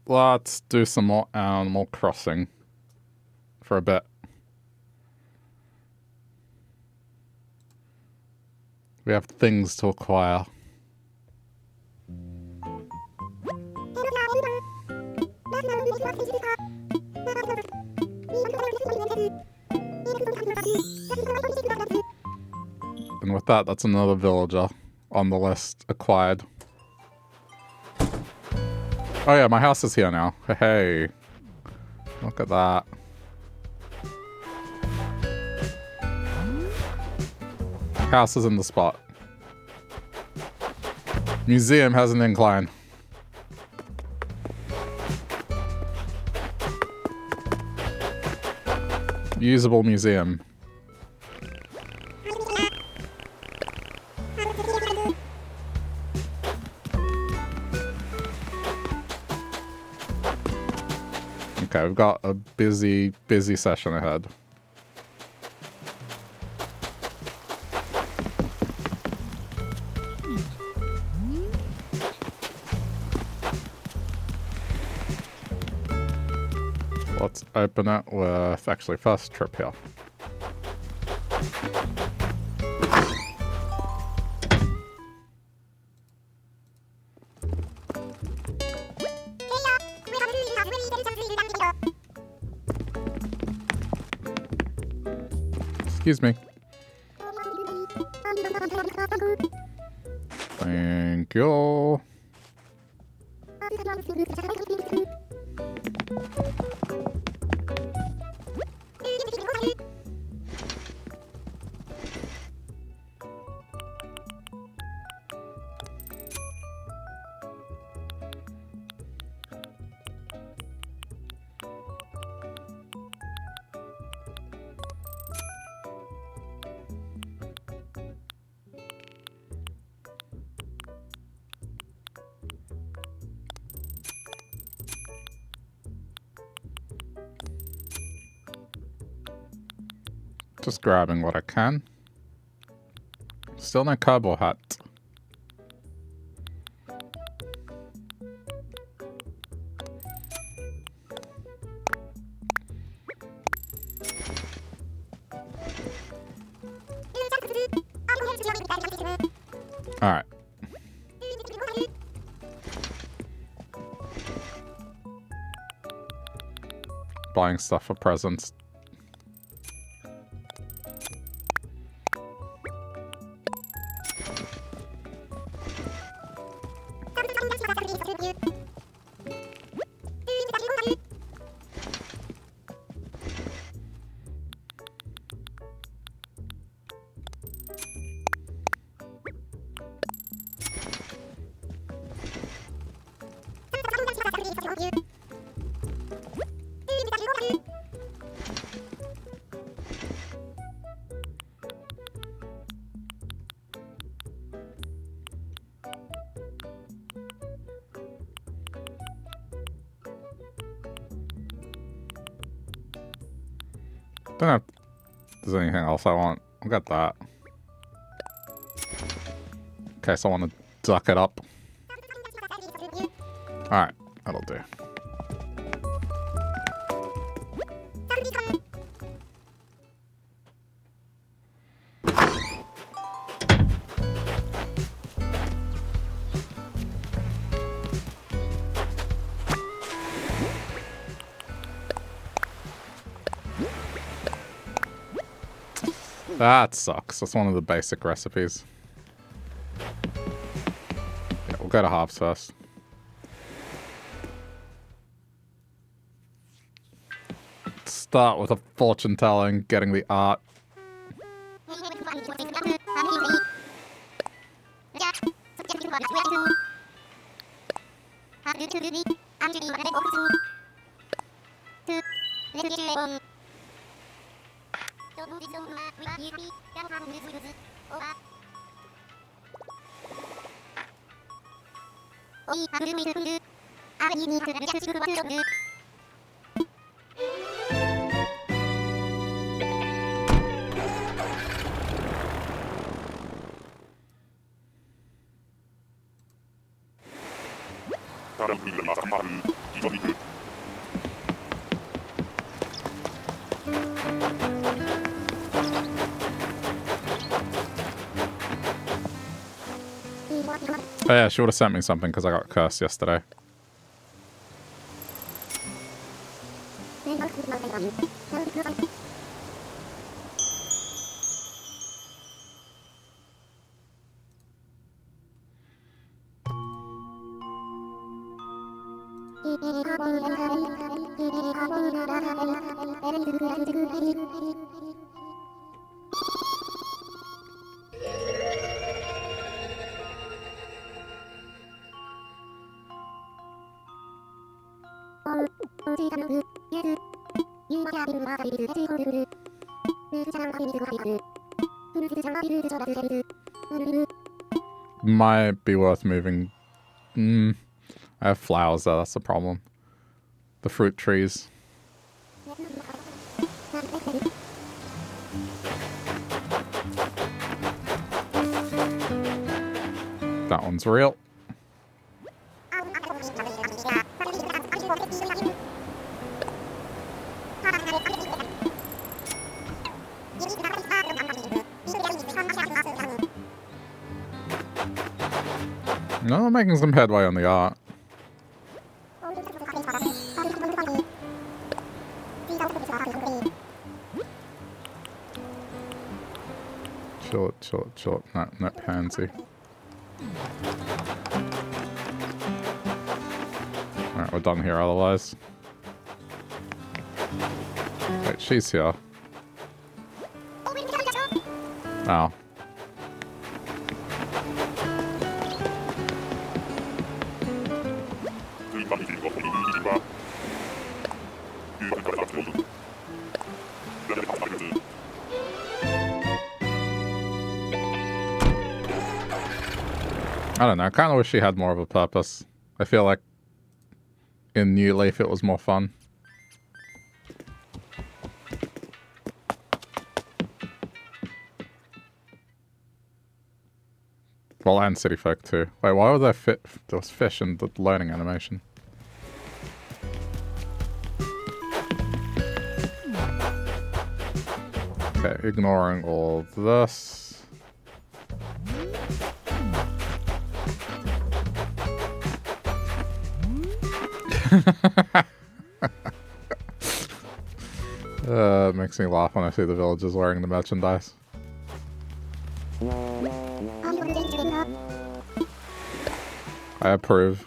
let's do some more Animal Crossing for a bit. We have things to acquire. And with that, that's another villager on the list acquired. Oh yeah, my house is here now. Hey, look at that. House is in the spot. Museum has an incline. Usable museum. Okay, we've got a busy session ahead. Let's open it with actually first trip here. Excuse me. Thank you. Just grabbing what I can. Still no cowboy hat. Alright. Buying stuff for presents. Don't know if there's anything else I want. I'll get that. Okay, so I want to duck it up. Alright, that'll do. That sucks. That's one of the basic recipes. Yeah, we'll go to Hobbs first. Start with a fortune telling, getting the art. Oh yeah, she would have sent me something because I got cursed yesterday. Might be worth moving. I have flowers though, that's the problem. The fruit trees. That one's real. No, I'm making some headway on the art. Chill it, chill it, chill it. No pansy. Alright, we're done here otherwise. Wait, she's here. Oh. I don't know, I kind of wish she had more of a purpose. I feel like in New Leaf it was more fun. Well, and City Folk too. Wait, why were there was fish in the loading animation? Okay, ignoring all this. It makes me laugh when I see the villagers wearing the merchandise. I approve.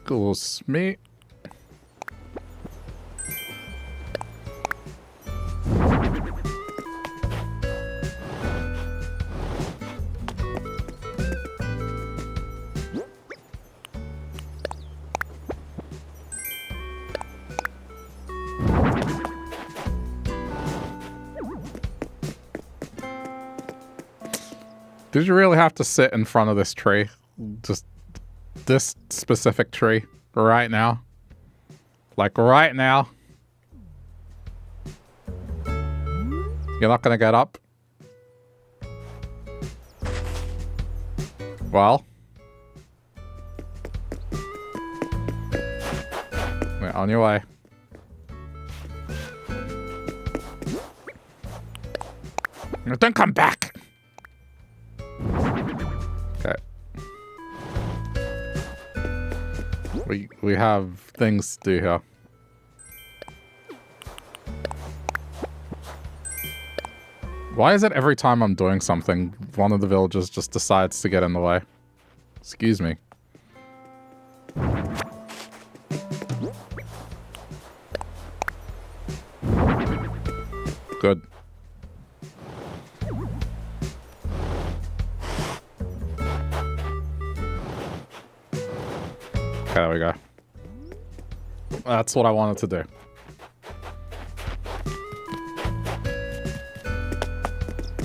Excuse me. Did you really have to sit in front of this tree? Just this specific tree right now? Like right now? You're not gonna get up? Well? We're on your way. Don't come back! Okay. We have things to do here. Why is it every time I'm doing something, one of the villagers just decides to get in the way? Excuse me. Good. Okay, there we go. That's what I wanted to do.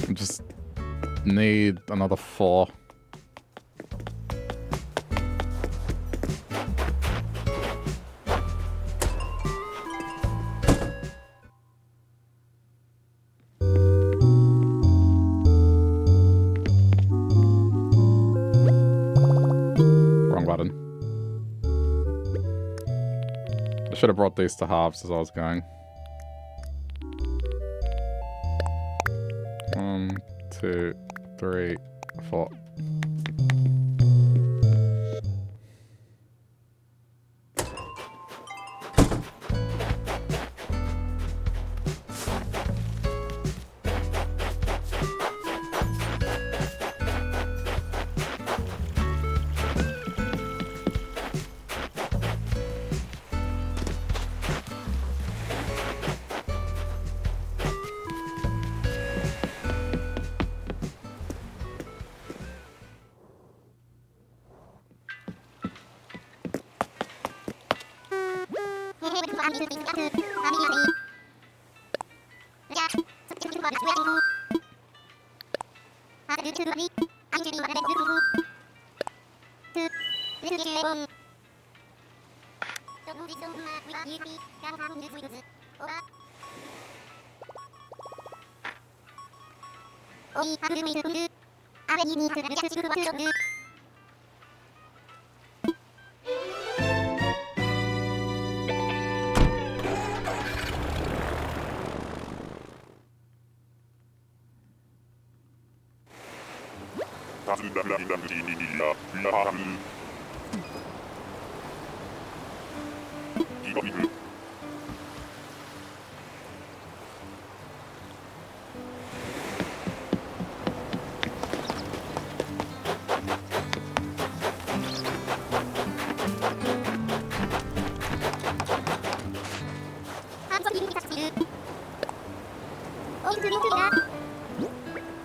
I just need another 4. Wrong button. I should have brought these to halves as I was going. 1, 2, 3, 4.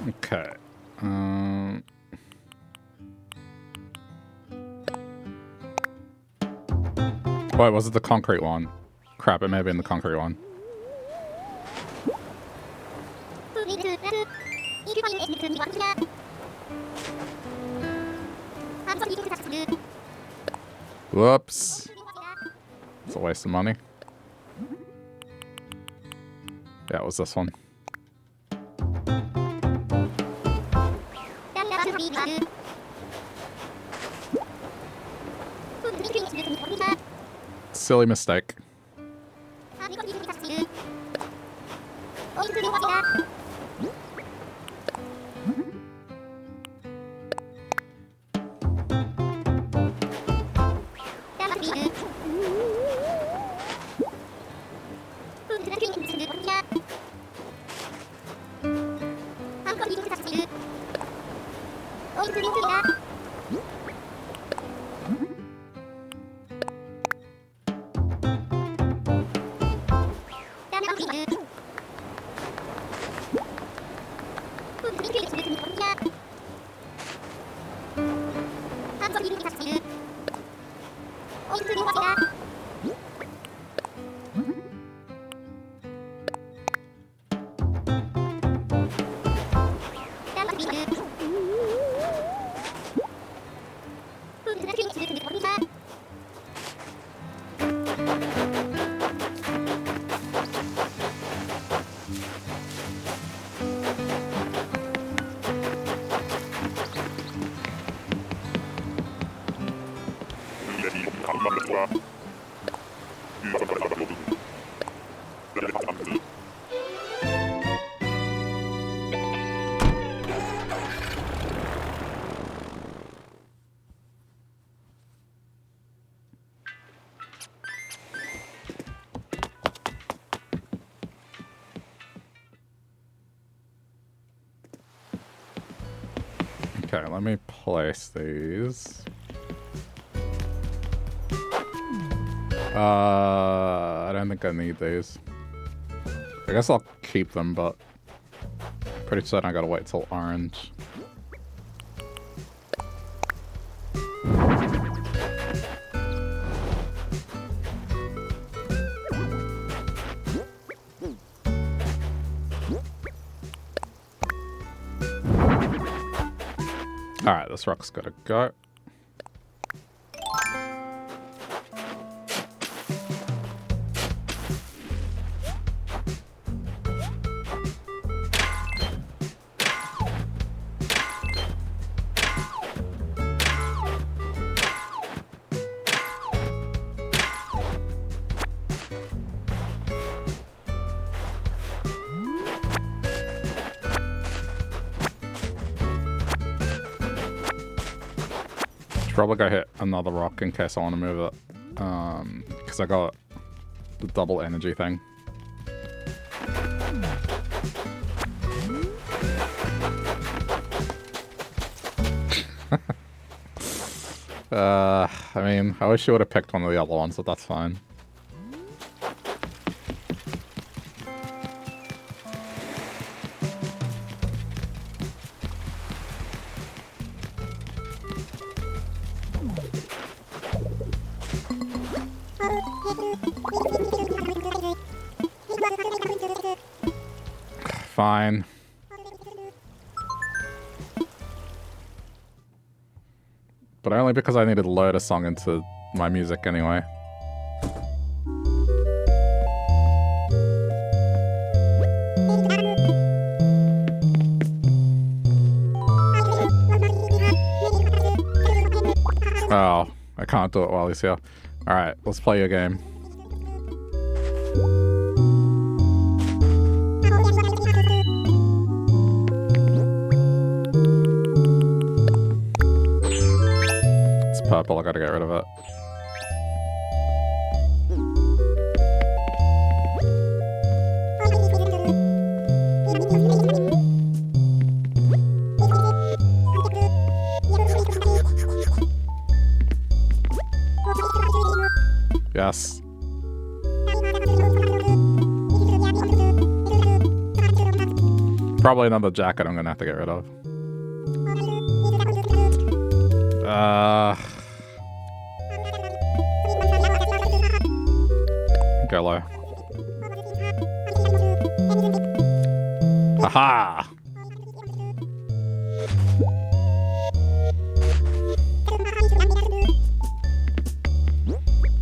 Okay. Wait, was it the concrete one? Crap, it may have been the concrete one. Whoops. It's a waste of money. Yeah, it was this one. Silly mistake. Okay, let me place these. I don't think I need these. I guess I'll keep them, but pretty certain I gotta wait till orange. Alright, this rock's gotta go. Probably go hit another rock in case I want to move it. Because I got the double energy thing. I mean, I wish you would have picked one of the other ones, but that's fine. Fine. But only because I needed to load a song into my music anyway. Oh, I can't do it while he's here. Alright, let's play your game. Purple, I gotta get rid of it. Yes. Probably another jacket I'm gonna have to get rid of. Go low. Haha!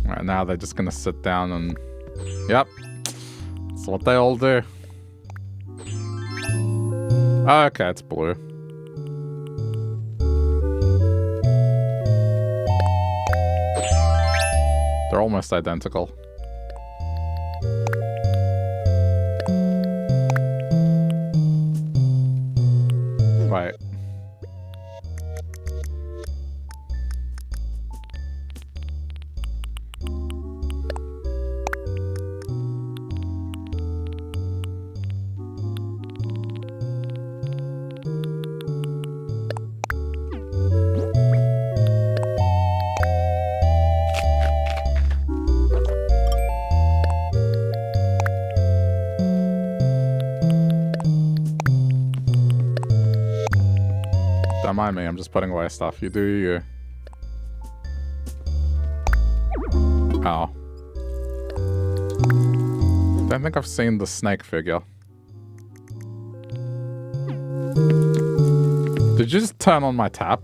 Alright, now they're just gonna sit down and... Yep. That's what they all do. Okay, it's blue. They're almost identical. Right. Don't mind me, I'm just putting away stuff. You do you. Oh. Don't think I've seen the snake figure. Did you just turn on my tap?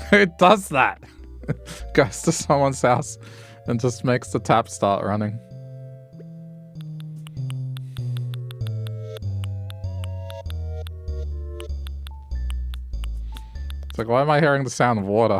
Who does that? Goes to someone's house and just makes the tap start running. It's like, why am I hearing the sound of water?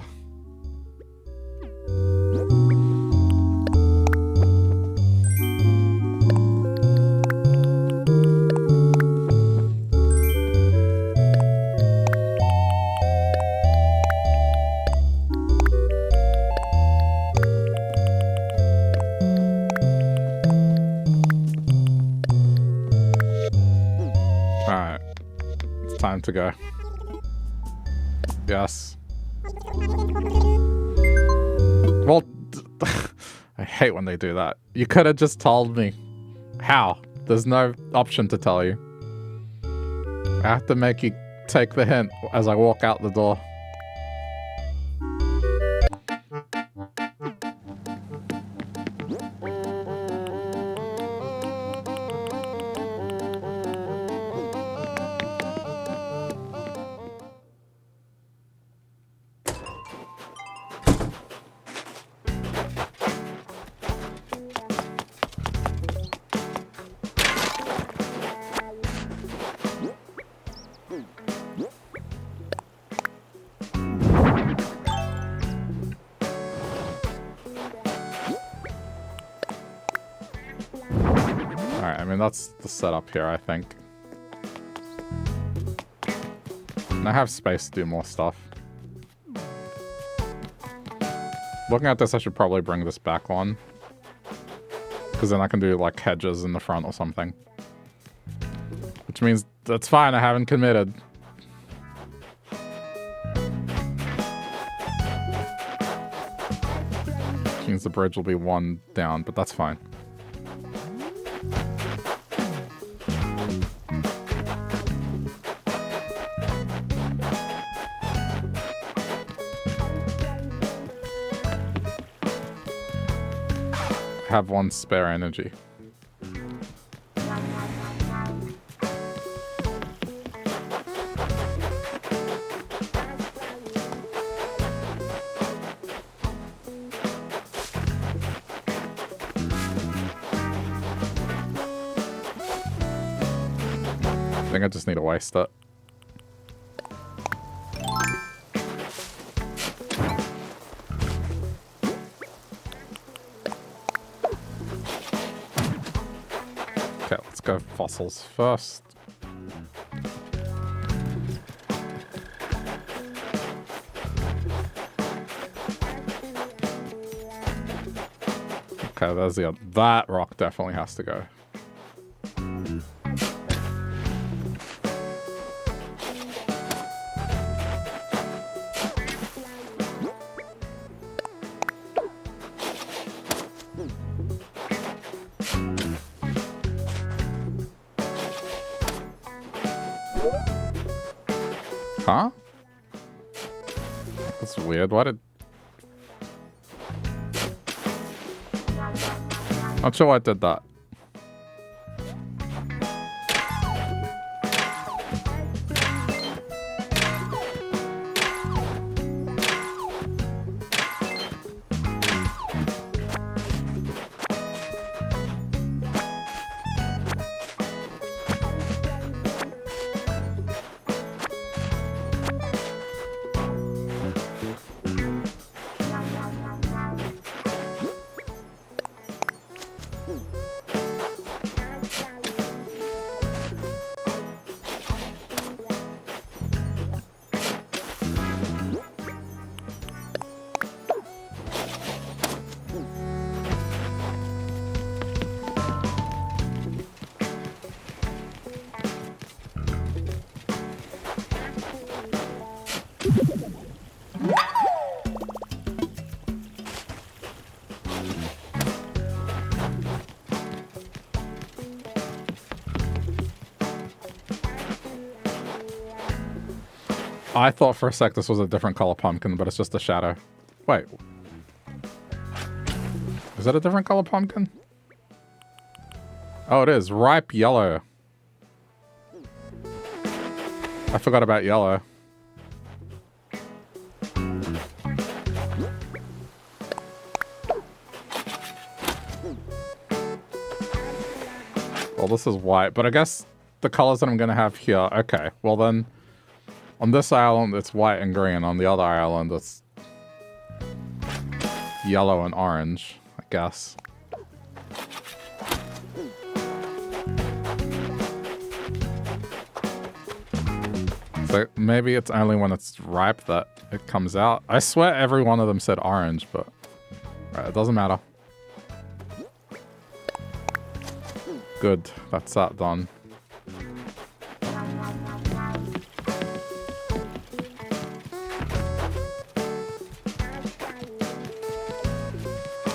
Alright. It's time to go. Yes. Well, I hate when they do that. You could have just told me. How? There's no option to tell you. I have to make you take the hint as I walk out the door. I mean, that's the setup here, I think. And I have space to do more stuff. Looking at this, I should probably bring this back on. Because then I can do, like, hedges in the front or something. Which means that's fine, I haven't committed. Which means the bridge will be one down, but that's fine. Have one spare energy. I think I just need to waste it. Go fossils first. Okay, there's the other. That rock definitely has to go. Huh? That's weird. Why did... Not sure why I did that. I thought for a sec this was a different color pumpkin, but it's just a shadow. Wait. Is that a different color pumpkin? Oh, it is. Ripe yellow. I forgot about yellow. Well, this is white, but I guess the colors that I'm going to have here... Okay, well then... On this island, it's white and green. On the other island, it's yellow and orange, I guess. So maybe it's only when it's ripe that it comes out. I swear every one of them said orange, but it doesn't matter. Good, that's that done.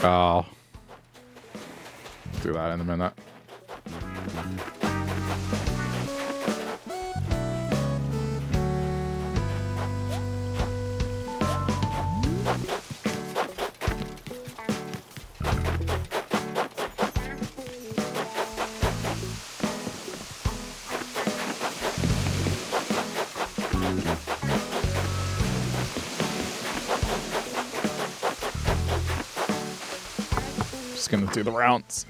Oh. Do that in a minute. Gonna do the rounds.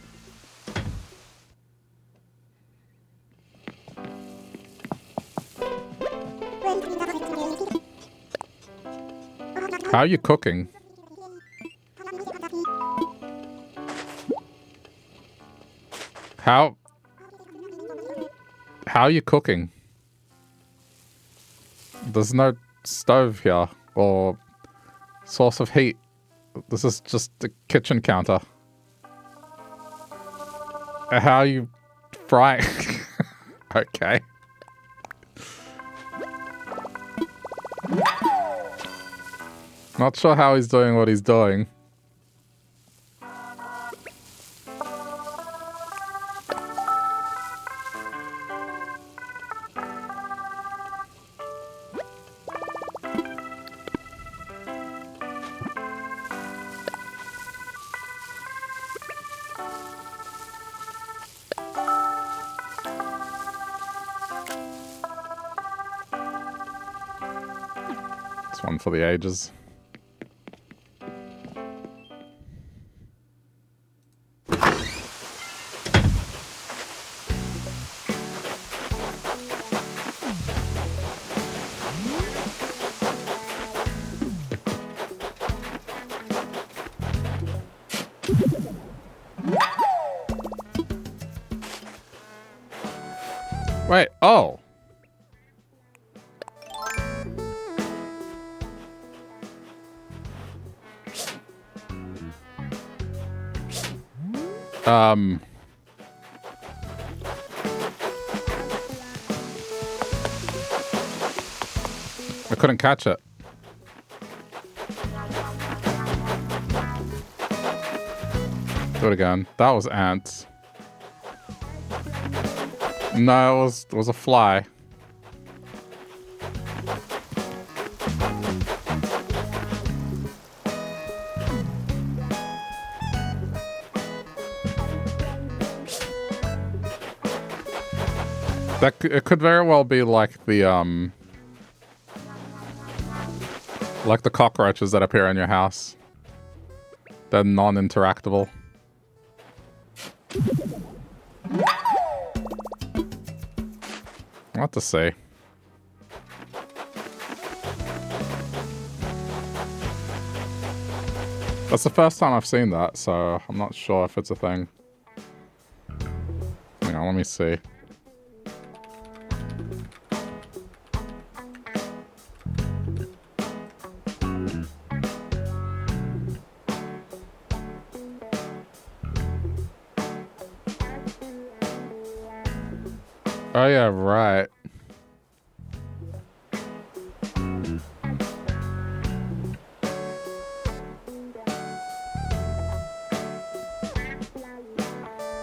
How are you cooking? How How are you cooking? There's no stove here or source of heat. This is just a kitchen counter. How are you frying? Okay. Not sure how he's doing what he's doing. It's one for the ages. Wait, oh. I couldn't catch it. Do it again. That was ants. No, it was a fly. It could very well be like the cockroaches that appear in your house. They're non-interactable. What to say? That's the first time I've seen that, so I'm not sure if it's a thing. Hang on, let me see. Oh yeah, right.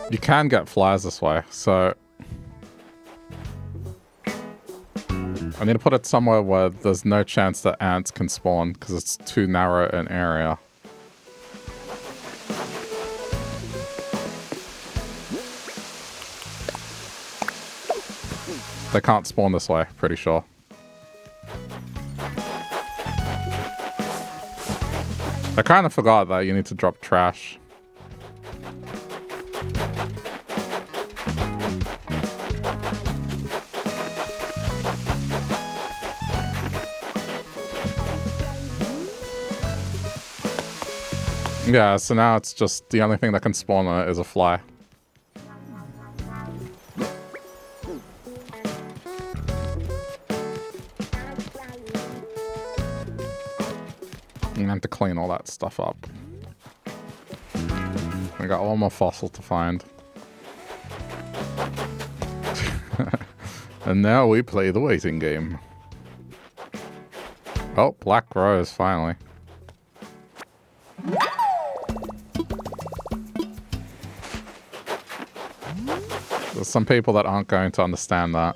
You can get flies this way, so I need to put it somewhere where there's no chance that ants can spawn because it's too narrow an area. They can't spawn this way, pretty sure. I kind of forgot that you need to drop trash. Yeah, so now it's just the only thing that can spawn on it is a fly. And I have to clean all that stuff up. We got one more fossil to find. And now we play the waiting game. Oh, black rose, finally. There's some people that aren't going to understand that.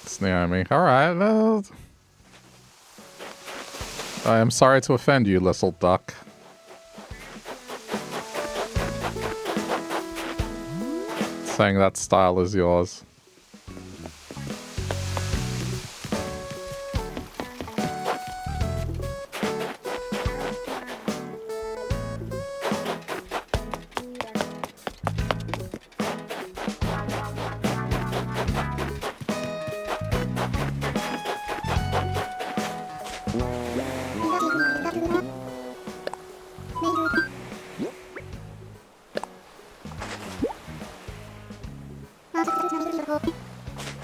It's Naomi. Alright. I am sorry to offend you, little duck. Saying that style is yours.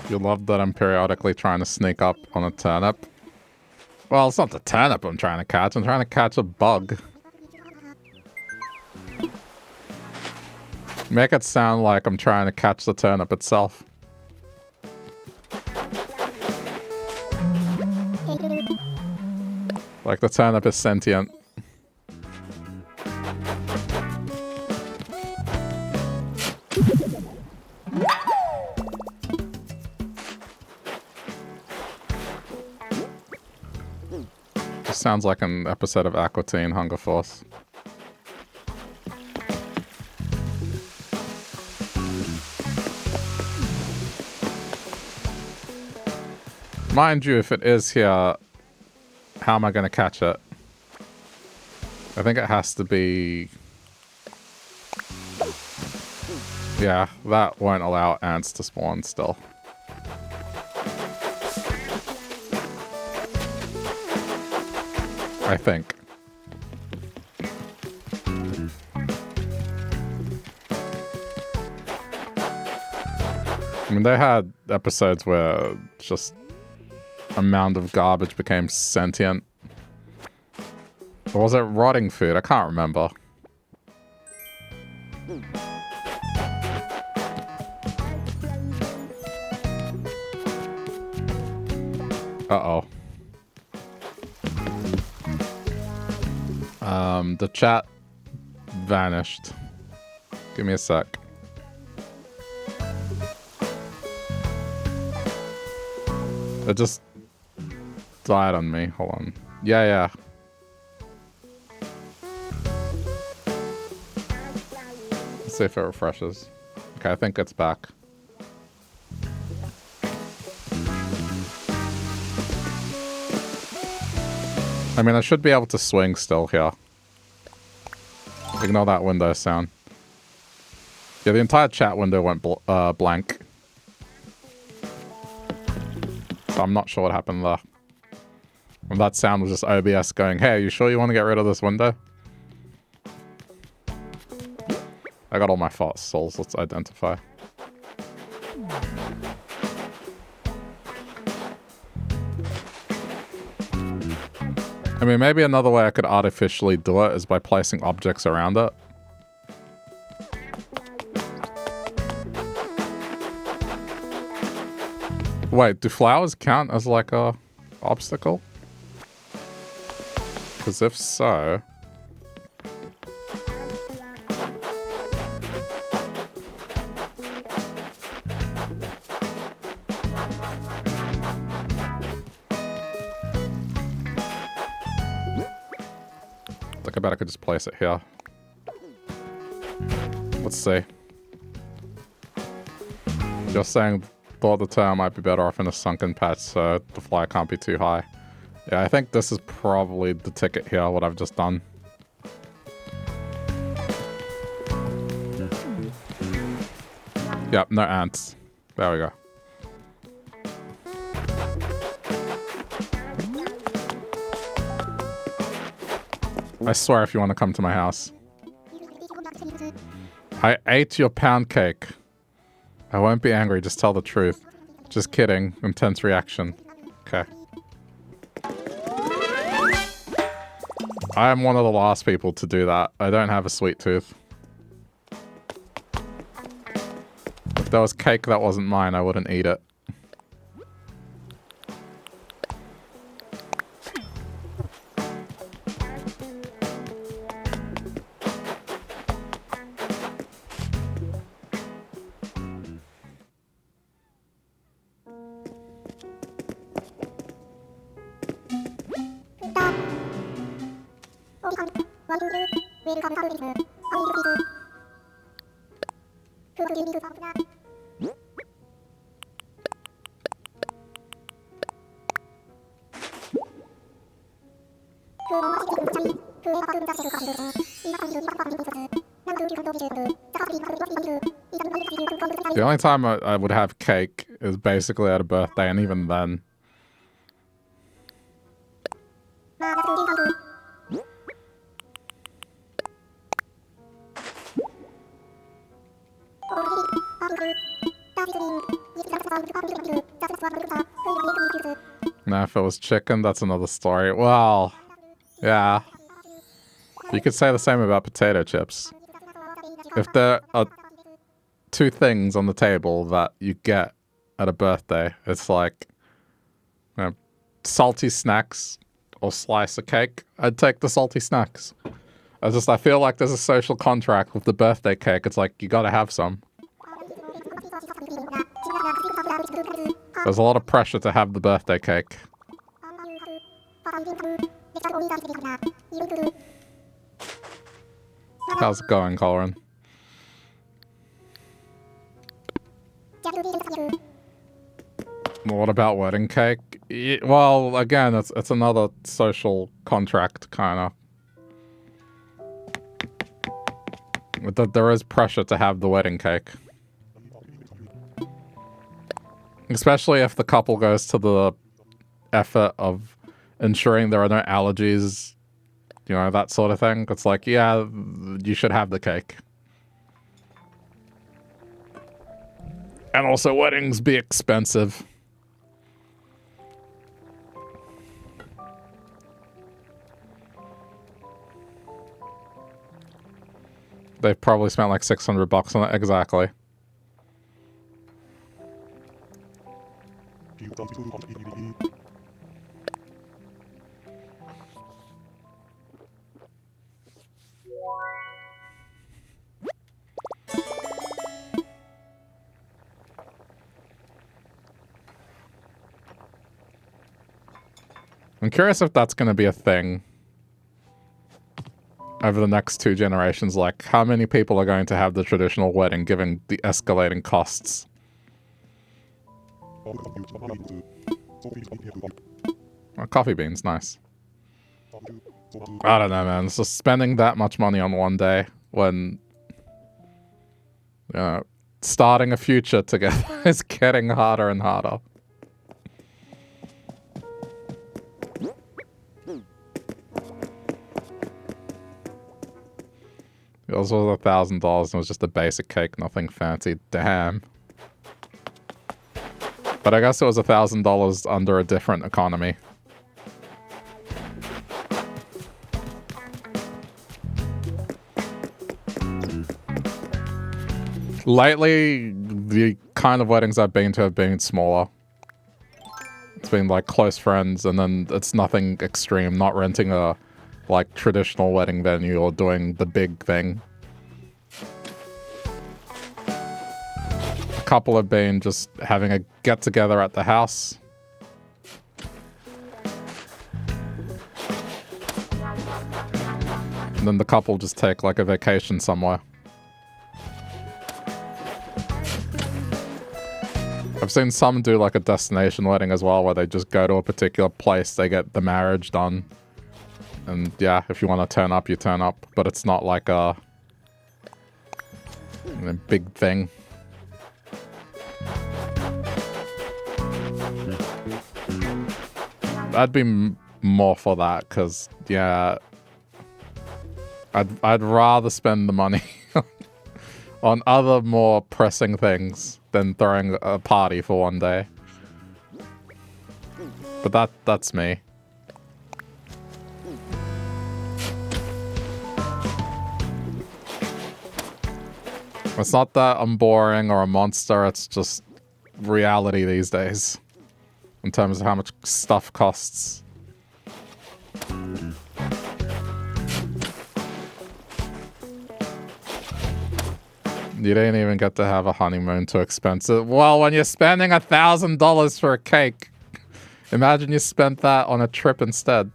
You love that I'm periodically trying to sneak up on a turnip. Well, it's not the turnip I'm trying to catch. I'm trying to catch a bug. Make it sound like I'm trying to catch the turnip itself. Like the turnip is sentient. Just sounds like an episode of Aqua Teen Hunger Force. Mind you, if it is here, how am I going to catch it? I think it has to be... Yeah, that won't allow ants to spawn still. I think. I mean, they had episodes where just a mound of garbage became sentient. Or was it rotting food? I can't remember. Uh-oh. The chat vanished. Give me a sec. It just died on me. Hold on. Yeah. Let's see if it refreshes. Okay, I think it's back. I mean, I should be able to swing still here. Ignore that window sound. Yeah, the entire chat window went blank. So I'm not sure what happened there. And that sound was just OBS going, hey, are you sure you want to get rid of this window? I got all my fossils. Let's identify. I mean, maybe another way I could artificially do it is by placing objects around it. Wait, do flowers count as like a obstacle? Because if so... I bet I could just place it here. Let's see. Just saying, thought the tower might be better off in a sunken patch so the fly can't be too high. Yeah, I think this is probably the ticket here, what I've just done. Yep, no ants. There we go. I swear if you want to come to my house. I ate your pound cake. I won't be angry, just tell the truth. Just kidding. Intense reaction. Okay. I am one of the last people to do that. I don't have a sweet tooth. If there was cake that wasn't mine, I wouldn't eat it. The only time I would have cake is basically at a birthday, and even then. Now, if it was chicken, that's another story. Well, yeah. You could say the same about potato chips. If there are two things on the table that you get at a birthday, it's like, you know, salty snacks or slice of cake. I'd take the salty snacks. I feel like there's a social contract with the birthday cake. It's like, you gotta have some. There's a lot of pressure to have the birthday cake. How's it going, Colin? What about wedding cake? Well, again, it's another social contract, kind of. There is pressure to have the wedding cake. Especially if the couple goes to the effort of ensuring there are no allergies, you know, that sort of thing. It's like, yeah, you should have the cake. And also, weddings be expensive. They've probably spent like $600 on it, exactly. I'm curious if that's going to be a thing over the next 2 generations. Like, how many people are going to have the traditional wedding given the escalating costs? Oh, coffee beans, nice. I don't know, man. So spending that much money on one day when, you know, starting a future together is getting harder and harder. It was $1,000 and it was just a basic cake, nothing fancy. Damn. But I guess it was $1,000 under a different economy. Lately, the kind of weddings I've been to have been smaller. It's been like close friends, and then it's nothing extreme, not renting a like traditional wedding venue or doing the big thing. A couple have been just having a get together at the house. And then the couple just take like a vacation somewhere. I've seen some do like a destination wedding as well, where they just go to a particular place, they get the marriage done. And yeah, if you want to turn up, you turn up. But it's not like a big thing. I'd be more for that, because, yeah, I'd rather spend the money on other more pressing things than throwing a party for one day. But that's me. It's not that I'm boring or a monster, it's just reality these days. In terms of how much stuff costs. You didn't even get to have a honeymoon, too expensive. Well, when you're spending $1,000 for a cake, imagine you spent that on a trip instead.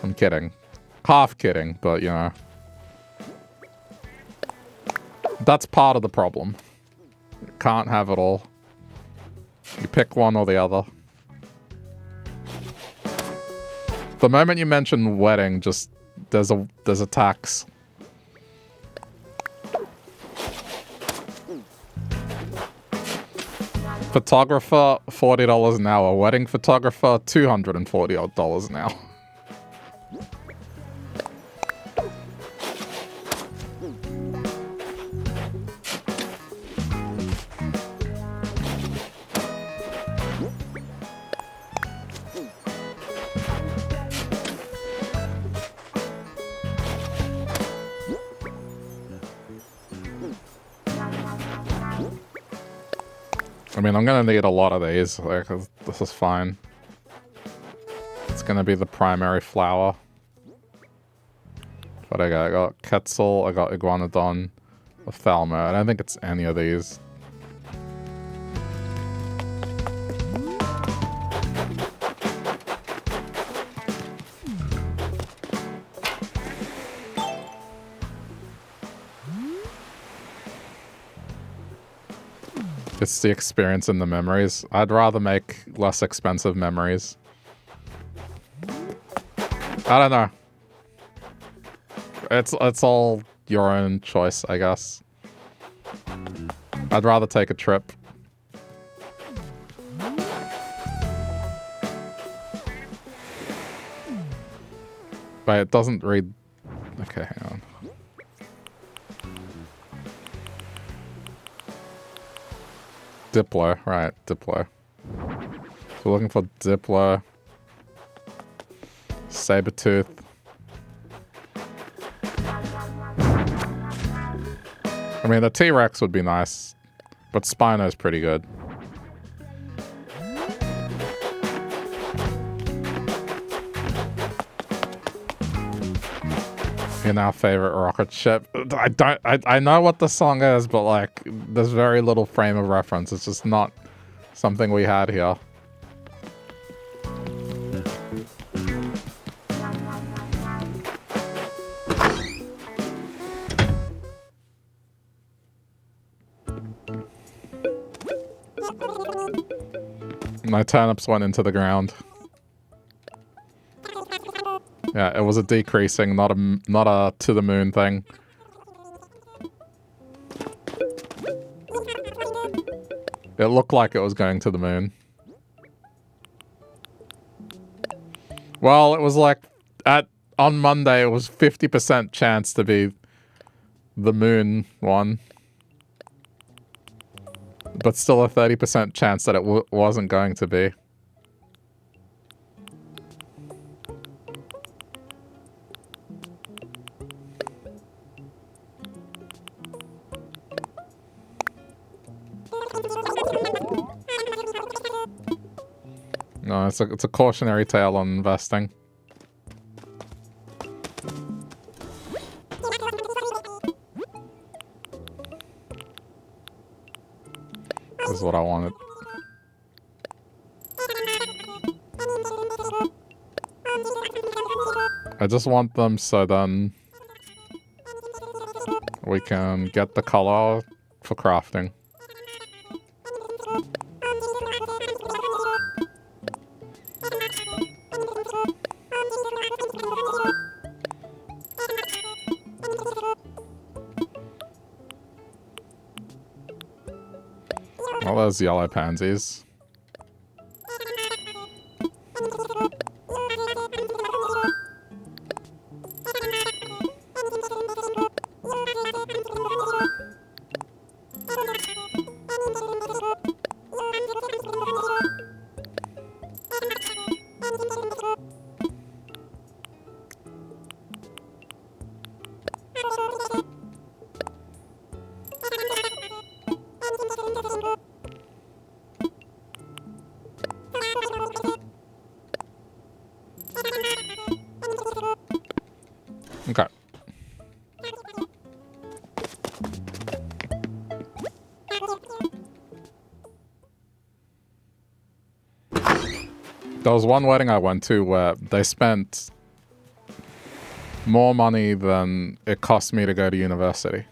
I'm kidding. Half kidding, but you know. That's part of the problem. You can't have it all. You pick one or the other. The moment you mention wedding, just there's a tax. Photographer, $40 an hour. Wedding photographer, $240 an hour. I mean, I'm gonna need a lot of these, like, 'cause this is fine. It's gonna be the primary flower. What I got? I got Quetzal, I got Iguanodon, Ophthalmo. I don't think it's any of these. It's the experience and the memories. I'd rather make less expensive memories. I don't know. It's all your own choice, I guess. I'd rather take a trip. But it doesn't read... Okay, hang on. Diplo, right, Diplo. So we're looking for Diplo. Sabertooth. I mean, the T-Rex would be nice, but Spino's pretty good. In our favorite rocket ship. I know what the song is, but like, there's very little frame of reference. It's just not something we had here. My turnips went into the ground. Yeah, it was a decreasing, not a to the moon thing. It looked like it was going to the moon. Well, it was like on Monday it was 50% chance to be the moon one. But still a 30% chance that it wasn't going to be. No, it's a cautionary tale on investing. This is what I wanted. I just want them so then we can get the color for crafting. All those yellow pansies. Okay. There was one wedding I went to where they spent more money than it cost me to go to university.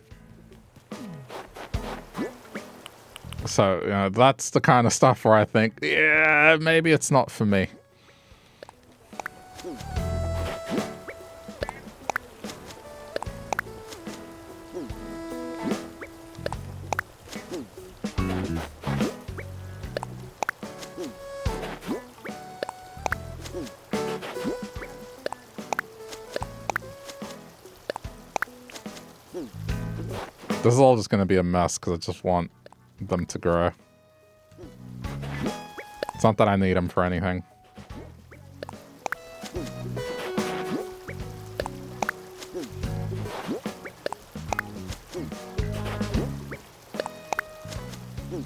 So, you know, that's the kind of stuff where I think, yeah, maybe it's not for me. This is all just going to be a mess because I just want them to grow. It's not that I need them for anything. I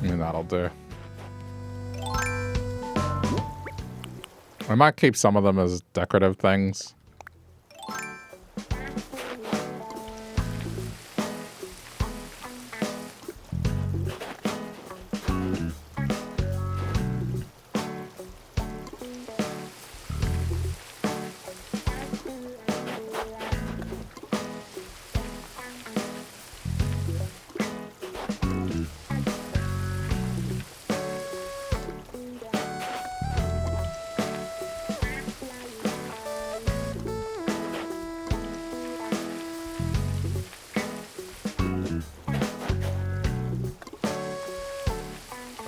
mean, that'll do. I might keep some of them as decorative things.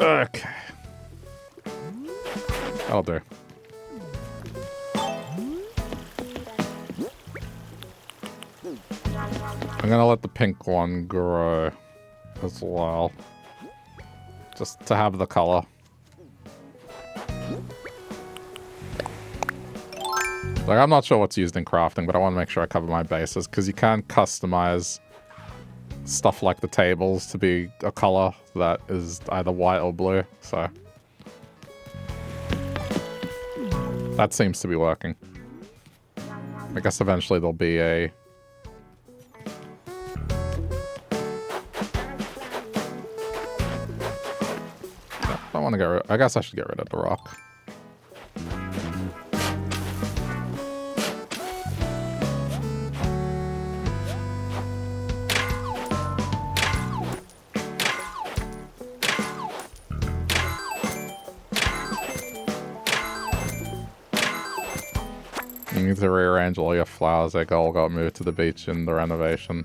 Okay. That'll do. I'm gonna let the pink one grow as well. Just to have the color. Like, I'm not sure what's used in crafting, but I want to make sure I cover my bases, because you can customize stuff like the tables to be a color that is either white or blue, so that seems to be working. I guess eventually there'll be a I want to get rid. I guess I should get rid of the rock. You need to rearrange all your flowers. They all got moved to the beach in the renovation.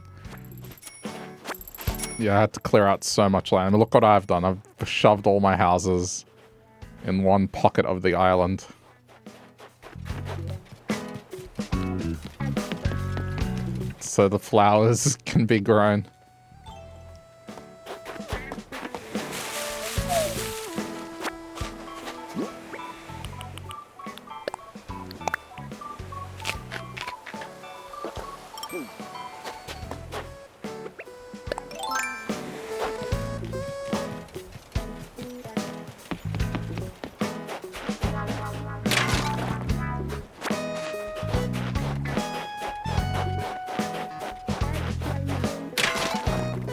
Yeah, I had to clear out so much land. I mean, look what I've done. I've shoved all my houses in one pocket of the island. So the flowers can be grown.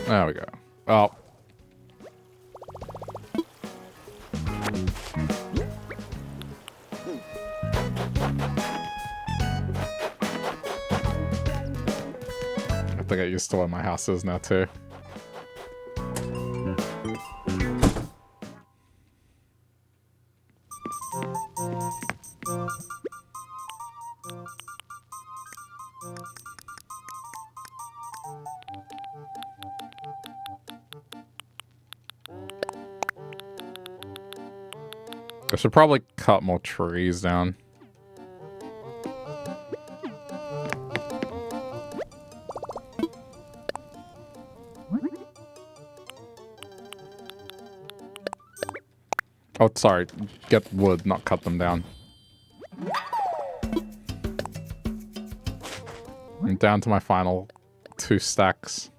There we go. Oh. I have to get used to where my house is now too. I should probably cut more trees down. Oh, sorry. Get wood, not cut them down. I'm down to my final 2 stacks.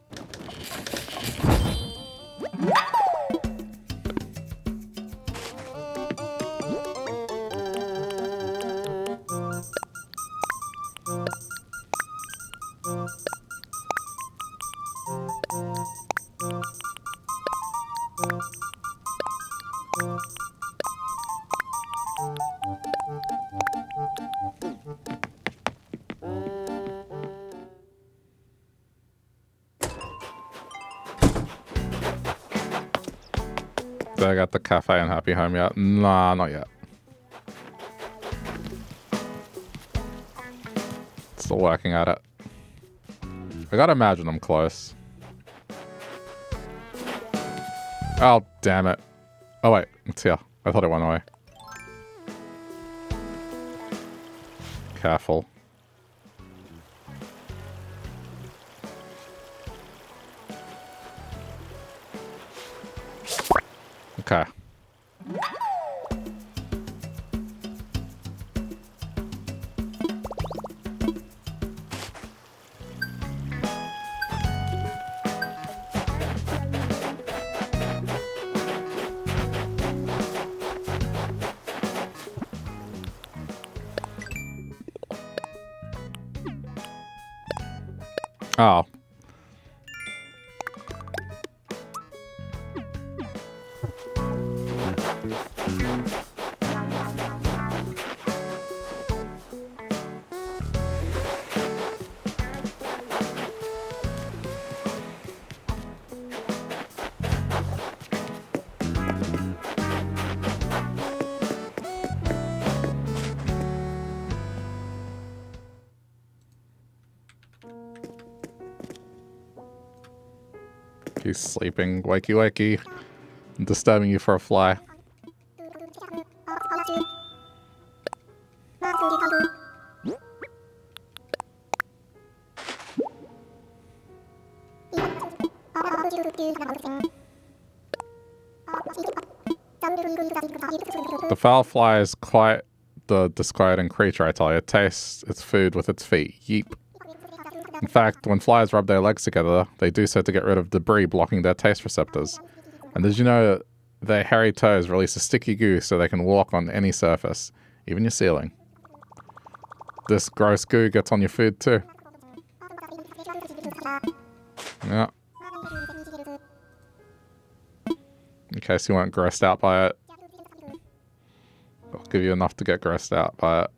I got the cafe and happy home yet? Nah, not yet. Still working at it. I gotta imagine I'm close. Oh, damn it. Oh wait, it's here. I thought it went away. careful. Okay. Oh. He's sleeping. Wakey, wakey. I'm disturbing you for a fly. The foul fly is quite the disquieting creature, I tell you. It tastes its food with its feet. Yeep. In fact, when flies rub their legs together, they do so to get rid of debris blocking their taste receptors. And did you know their hairy toes release a sticky goo so they can walk on any surface, even your ceiling? This gross goo gets on your food too. Yeah. In case you weren't grossed out by it. I'll give you enough to get grossed out by it.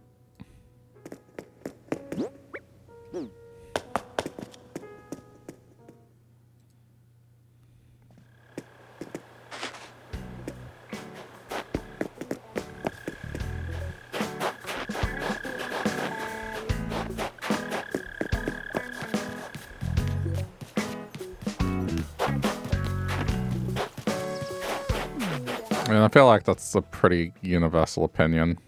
I mean, I feel like that's a pretty universal opinion.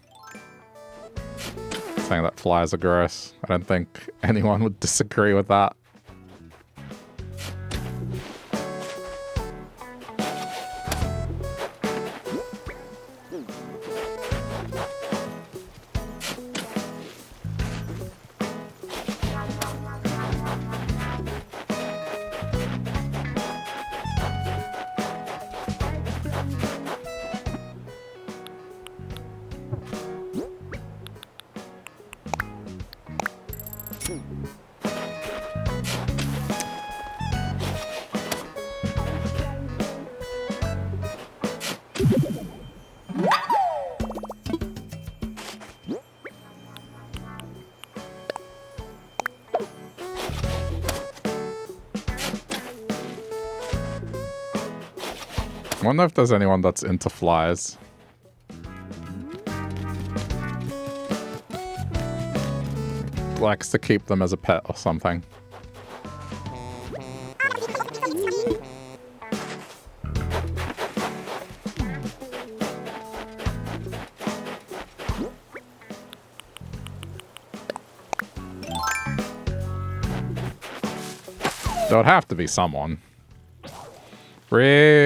Saying that flies are gross. I don't think anyone would disagree with that. I wonder if there's anyone that's into flies. Likes to keep them as a pet or something. There would have to be someone. Really.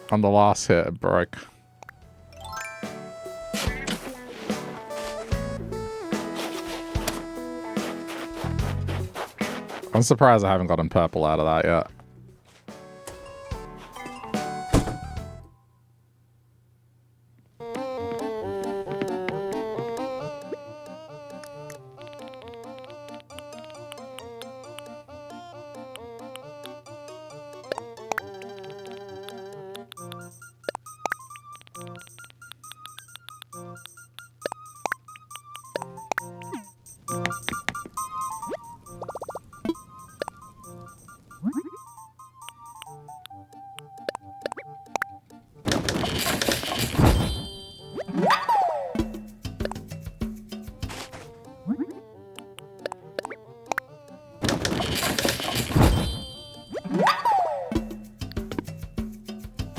On the last hit, it broke. I'm surprised I haven't gotten purple out of that yet.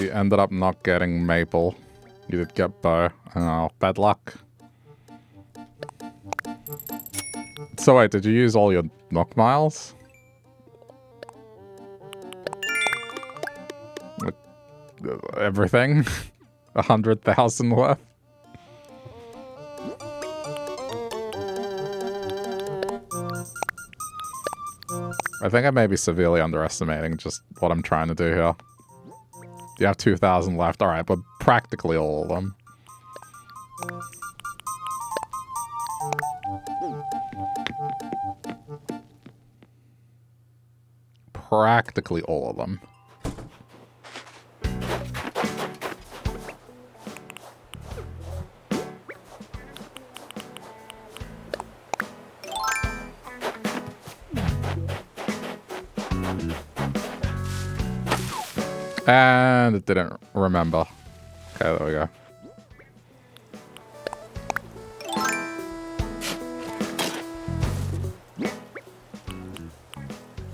you ended up not getting maple. You did get bow. Oh, bad luck. So wait, did you use all your Nook miles? Like, everything? 100,000 worth? I think I may be severely underestimating just what I'm trying to do here. You have 2,000 left. Alright, but practically all of them. Practically all of them. And it didn't remember. Okay, there we go.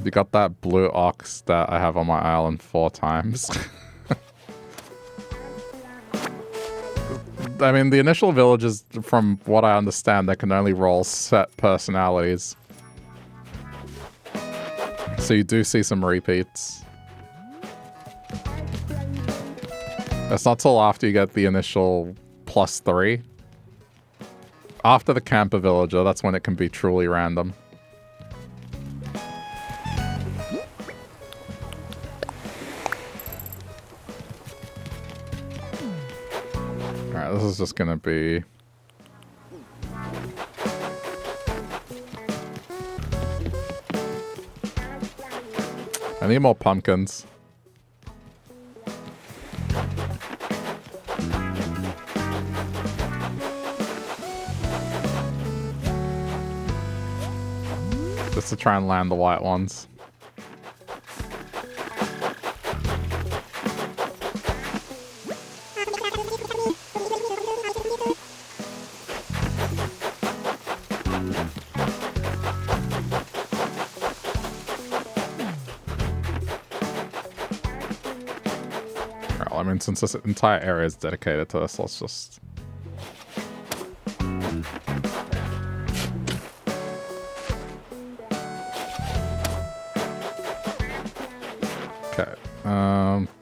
You got that blue ox that I have on my island 4 times. I mean, the initial villages, from what I understand, they can only roll set personalities. So you do see some repeats. It's not till after you get the initial +3. After the camper villager, that's when it can be truly random. Alright, this is just gonna be... I need more pumpkins. Just to try and land the white ones. Well, I mean, since this entire area is dedicated to this, let's just...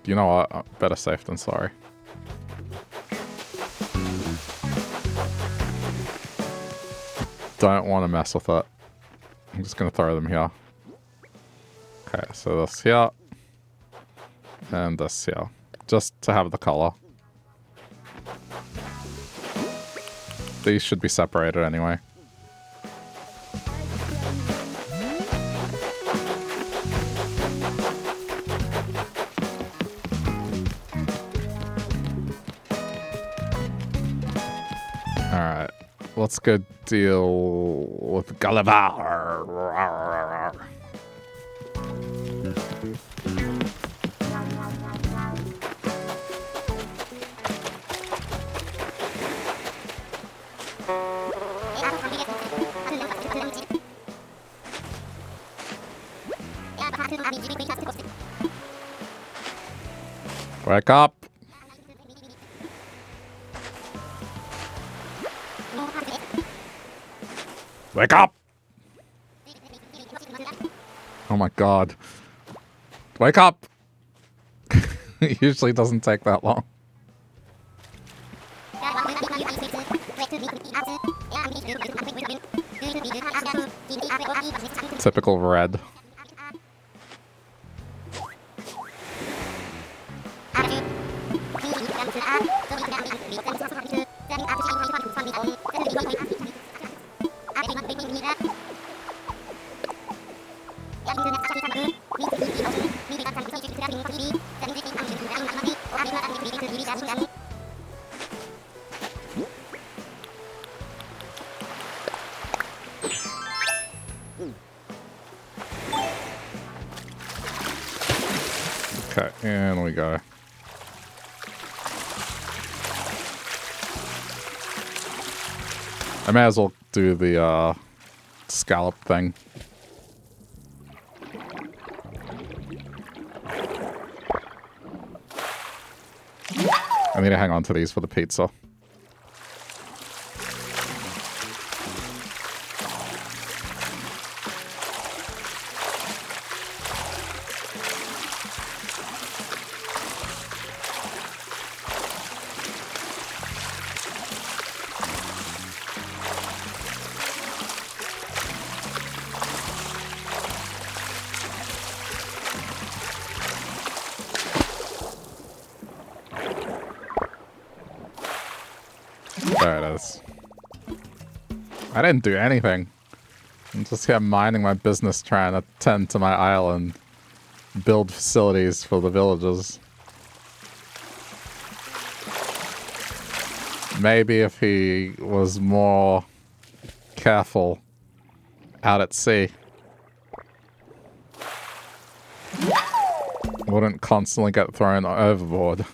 You know what? Better safe than sorry. Don't want to mess with it. I'm just going to throw them here. Okay, so this here. And this here. Just to have the color. These should be separated anyway. Let's go deal with Gulliver. Wake up. Wake up! Oh my god. Wake up! It usually doesn't take that long. Typical red. Okay, and we go. I may as well do the scallop thing. I need to hang on to these for the pizza. There it is. I didn't do anything. I'm just here minding my business, trying to tend to my island, build facilities for the villagers. Maybe if he was more careful out at sea, wouldn't constantly get thrown overboard.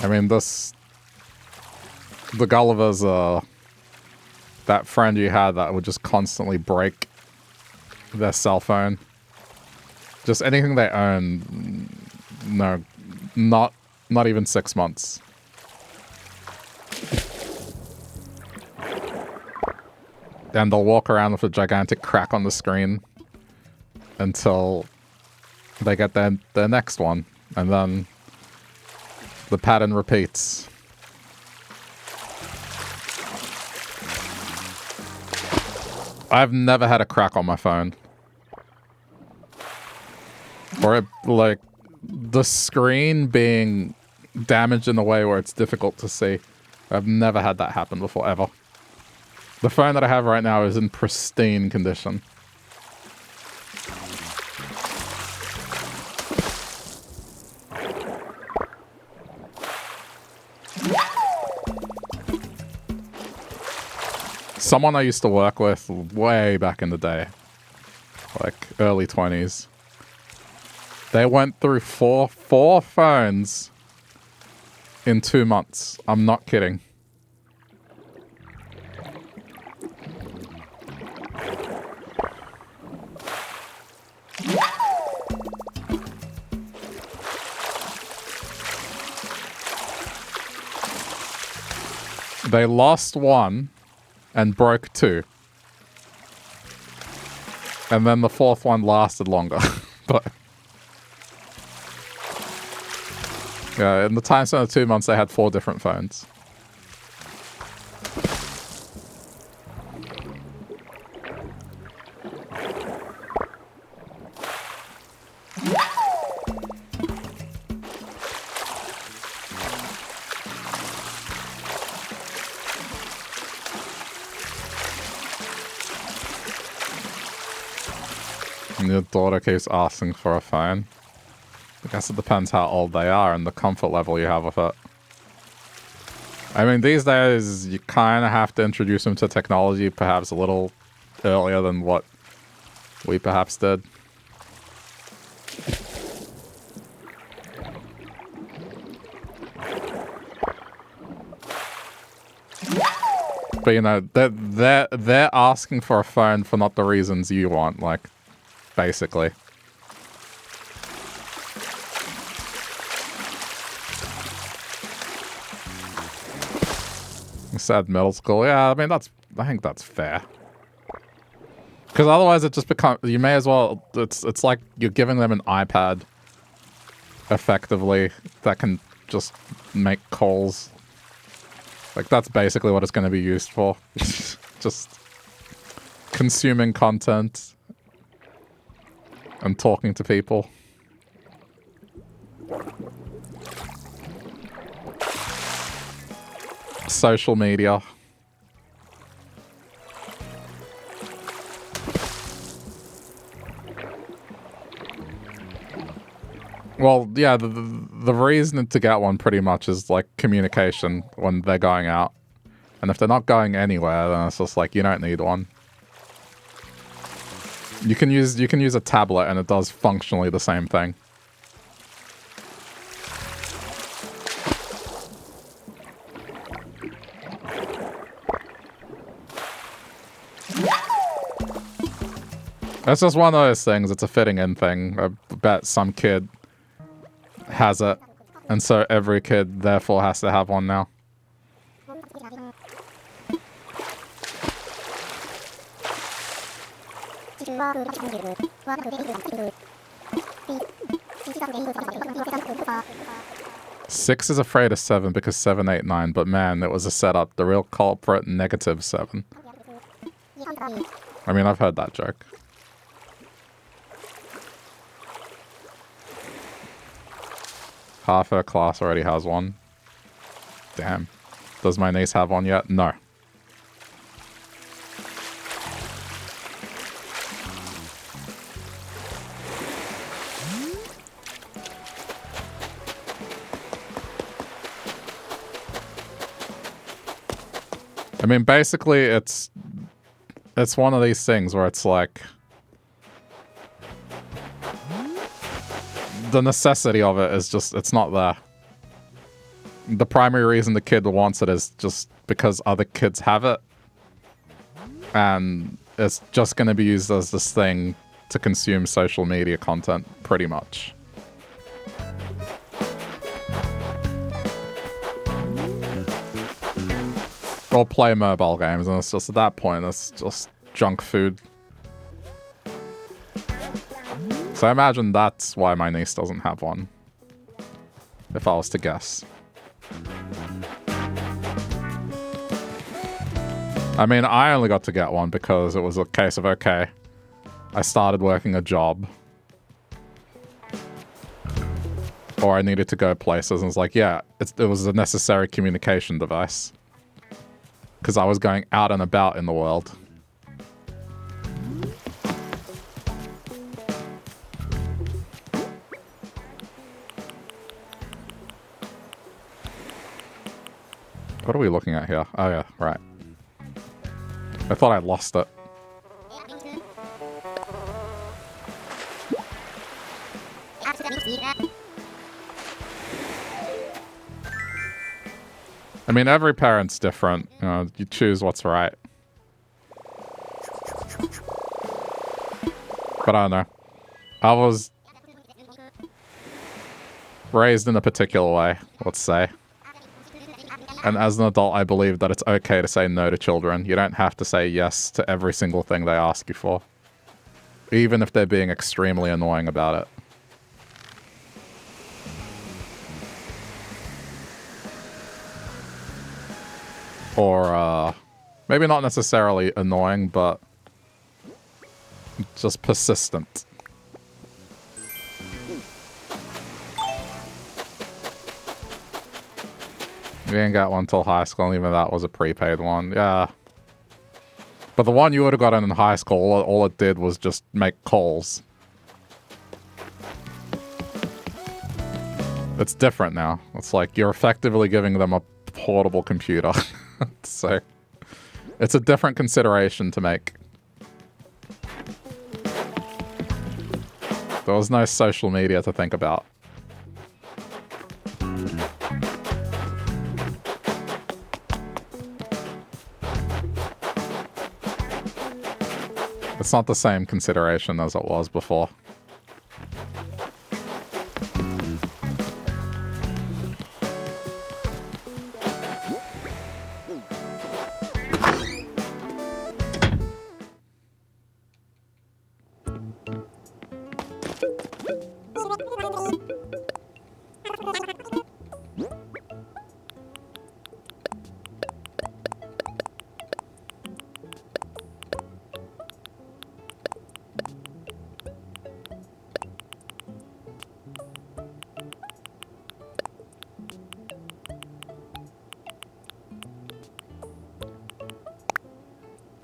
I mean, the Gullivers, that friend you had that would just constantly break their cell phone. Just anything they own, no, not even 6 months. And they'll walk around with a gigantic crack on the screen until they get their next one, and then the pattern repeats. I've never had a crack on my phone. Or it, like, the screen being damaged in a way where it's difficult to see. I've never had that happen before, ever. The phone that I have right now is in pristine condition. Someone I used to work with way back in the day, like early 20s, they went through four phones in 2 months. I'm not kidding. They lost one and broke two. And then the fourth one lasted longer. But yeah, in the time span of 2 months, they had 4 different phones. And your daughter keeps asking for a phone. I guess it depends how old they are and the comfort level you have with it. I mean, these days, you kind of have to introduce them to technology perhaps a little earlier than what we perhaps did. But, you know, they're asking for a phone for not the reasons you want, like, basically. Sad middle school. Yeah, I mean, I think that's fair. Because otherwise it just becomes, you may as well, it's like you're giving them an iPad, effectively, that can just make calls. Like, that's basically what it's going to be used for. Just consuming content and talking to people. Social media. Well, yeah, the reason to get one pretty much is like communication when they're going out. And if they're not going anywhere, then it's just like, you don't need one. You can use a tablet and it does functionally the same thing. It's just one of those things. It's a fitting in thing. I bet some kid has it, and so every kid therefore has to have one now. Six is afraid of 7 because 7, 8, 9, but man, it was a setup. The real culprit, -7. I mean, I've heard that joke. Half her class already has one. Damn. Does my niece have one yet? No. I mean, basically, it's one of these things where it's like the necessity of it is just, it's not there. The primary reason the kid wants it is just because other kids have it. And it's just going to be used as this thing to consume social media content, pretty much. Or play mobile games, and it's just at that point, it's just junk food. So I imagine that's why my niece doesn't have one. If I was to guess. I mean, I only got to get one because it was a case of, okay, I started working a job. Or I needed to go places, and it's like, yeah, it was a necessary communication device. Because I was going out and about in the world. What are we looking at here? Oh yeah, right. I thought I lost it. I mean, every parent's different. You know, you choose what's right. But I don't know. I was raised in a particular way, let's say. And as an adult, I believe that it's okay to say no to children. You don't have to say yes to every single thing they ask you for. Even if they're being extremely annoying about it. Or, maybe not necessarily annoying, but just persistent. We didn't get one till high school, and even that was a prepaid one. Yeah. But the one you would have gotten in high school, all it did was just make calls. It's different now. It's like you're effectively giving them a portable computer. So, it's a different consideration to make. There was no social media to think about. It's not the same consideration as it was before.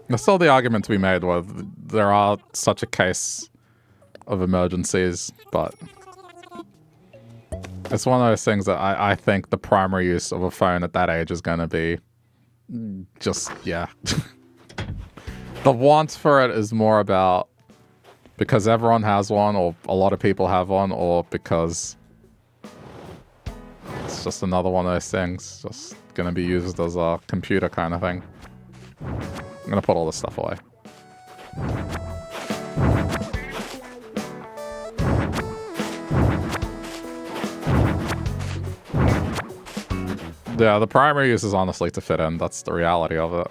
There's still the argument to be made where there are such a case of emergencies, but it's one of those things that I think the primary use of a phone at that age is going to be just, yeah. The want for it is more about because everyone has one, or a lot of people have one, or because it's just another one of those things. Just gonna be used as a computer kind of thing. I'm gonna put all this stuff away. Yeah, the primary use is honestly to fit in. That's the reality of it.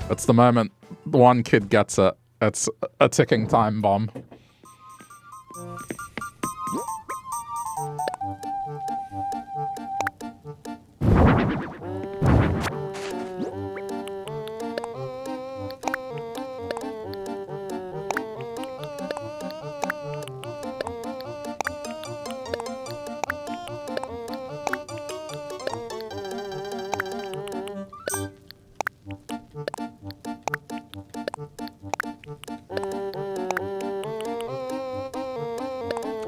It's the moment one kid gets it, it's a ticking time bomb.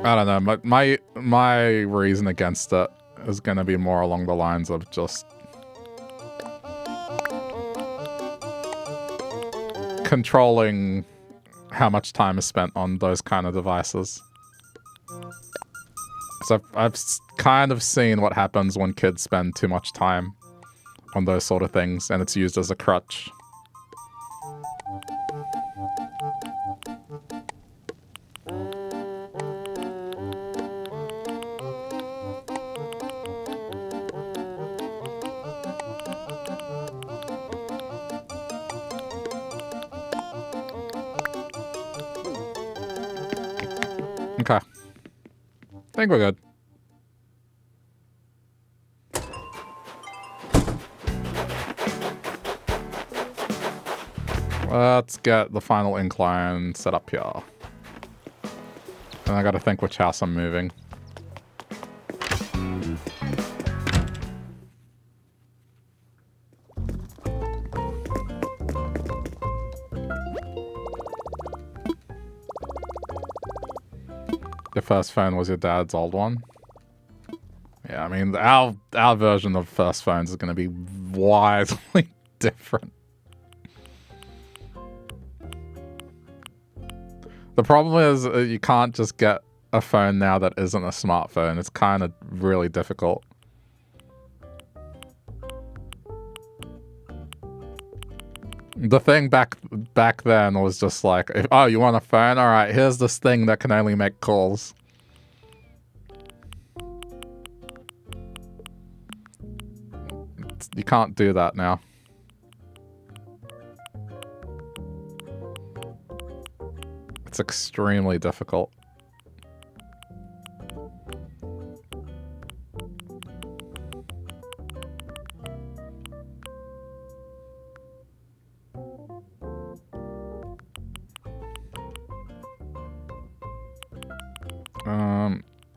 I don't know. My reason against it is going to be more along the lines of just controlling how much time is spent on those kind of devices. So I've kind of seen what happens when kids spend too much time on those sort of things, and it's used as a crutch. Okay. I think we're good. Let's get the final incline set up here. And I gotta think which house I'm moving. Your first phone was your dad's old one? Yeah, I mean, our version of first phones is going to be widely different. The problem is you can't just get a phone now that isn't a smartphone. It's kind of really difficult. The thing back then was just like, oh, you want a phone? All right, here's this thing that can only make calls. You can't do that now. It's extremely difficult.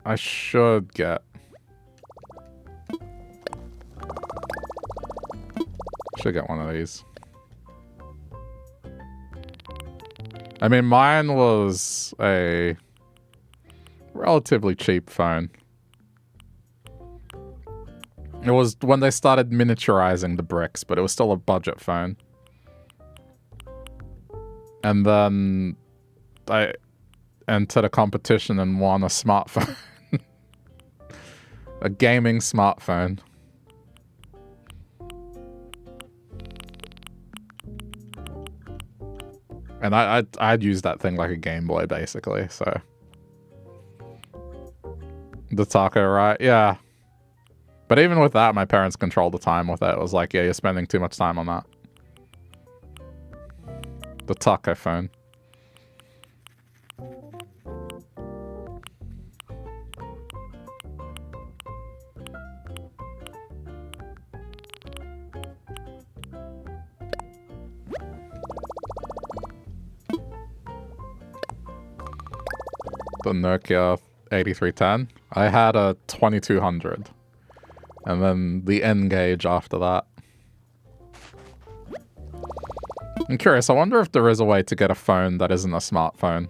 I should get... Should get one of these. I mean, mine was a relatively cheap phone. It was when they started miniaturizing the bricks, but it was still a budget phone. And then I entered a competition and won a smartphone. A gaming smartphone. And I'd use that thing like a Game Boy, basically, so. The taco, right? Yeah. But even with that, my parents controlled the time with it. It was like, yeah, you're spending too much time on that. The taco phone. The Nokia 8310. I had a 2200. And then the N-Gage after that. I'm curious, I wonder if there is a way to get a phone that isn't a smartphone.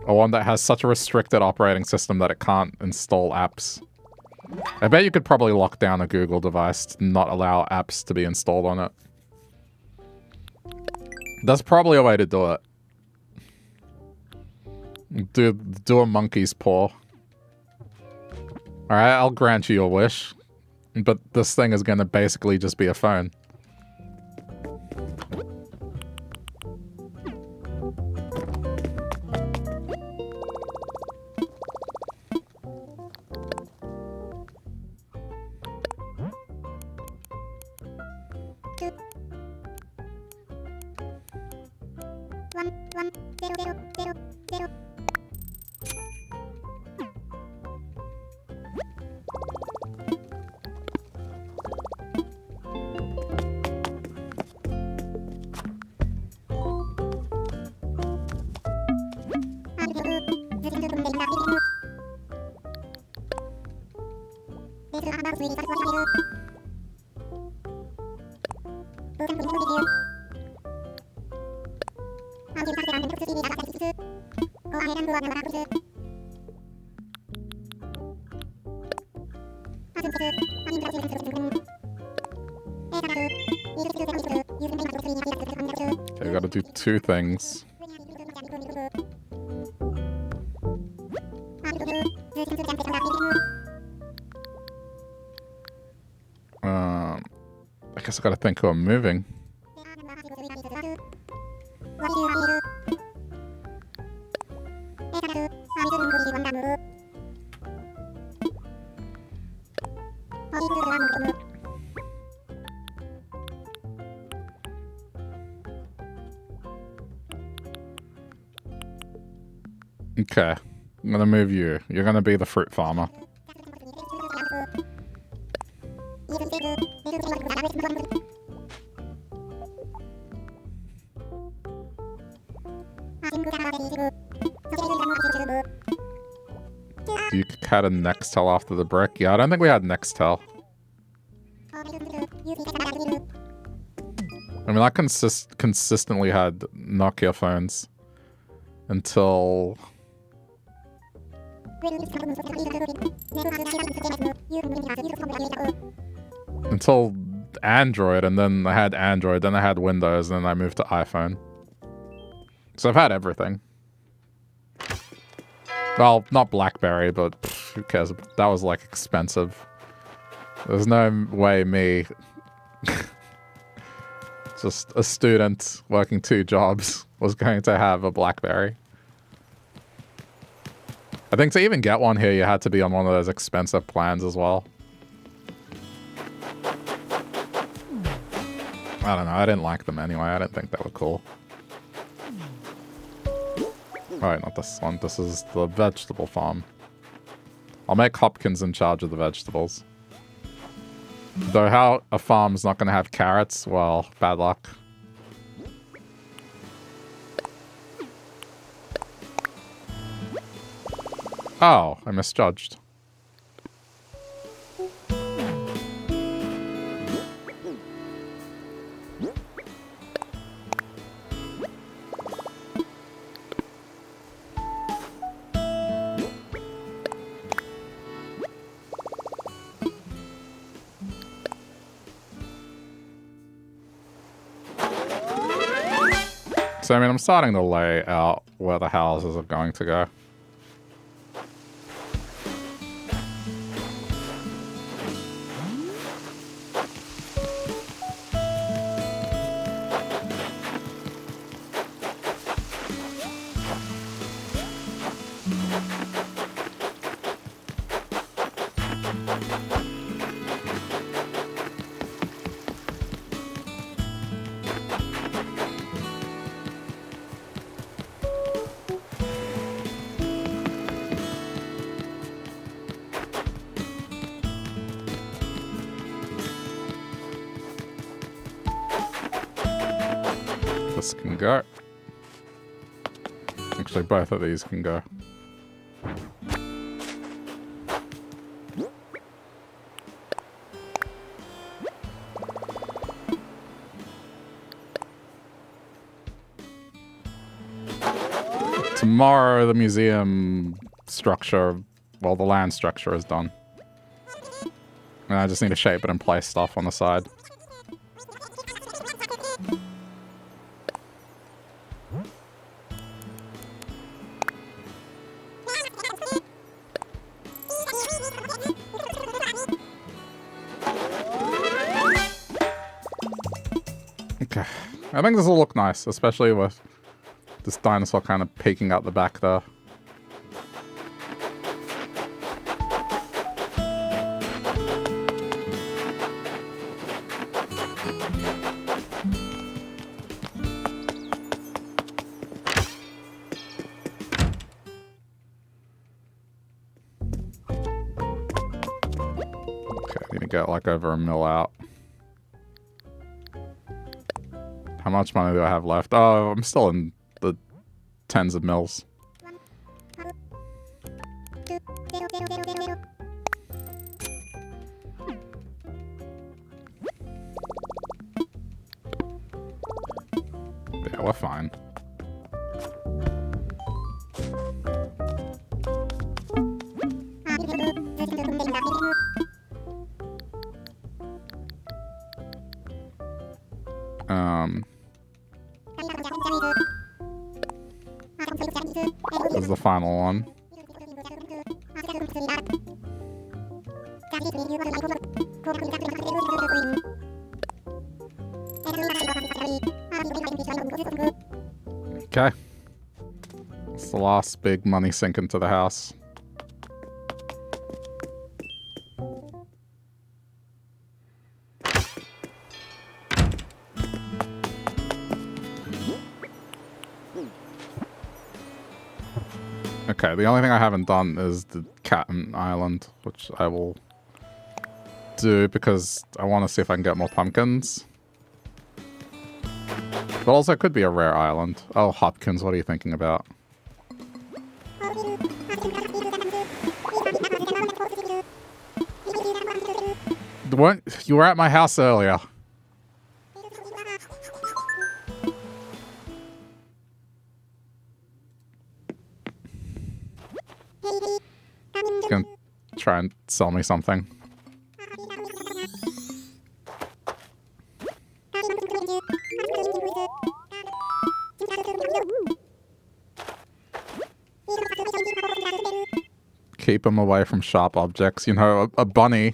Or one that has such a restricted operating system that it can't install apps. I bet you could probably lock down a Google device to not allow apps to be installed on it. There's probably a way to do it. Do a monkey's paw. Alright, I'll grant you your wish. But this thing is gonna basically just be a phone. Okay, I gotta do two things. I guess I gotta think who I'm moving. Okay, I'm gonna move you. You're gonna be the fruit farmer. You had a Nextel after the brick? Yeah, I don't think we had Nextel. I mean, I consistently had Nokia phones until Android, and then I had Android, then I had Windows, and then I moved to iPhone. So I've had everything. Well, not BlackBerry, but who cares? That was like expensive. There's no way me, just a student working 2 jobs, was going to have a BlackBerry. I think to even get one here, you had to be on one of those expensive plans as well. I don't know, I didn't like them anyway. I didn't think they were cool. Alright, not this one. This is the vegetable farm. I'll make Hopkins in charge of the vegetables. Though how a farm's not going to have carrots, well, bad luck. Oh, I misjudged. So, I mean, I'm starting to lay out where the houses are going to go. This can go. Actually, both of these can go. Tomorrow, the museum structure, well, the land structure is done. And I just need to shape it and place stuff on the side. Okay. I think this will look nice, especially with this dinosaur kind of peeking out the back there. Okay, I need to get like over a mil out. How much money do I have left? Oh, I'm still in the tens of mils. Yeah, we're fine. This is the final one. Okay. It's the last big money sink into the house. Okay, the only thing I haven't done is the cat island, which I will do because I want to see if I can get more pumpkins. But also it could be a rare island. Oh, Hopkins, what are you thinking about? You were at my house earlier. Gonna try and sell me something. Keep him away from sharp objects. You know, a bunny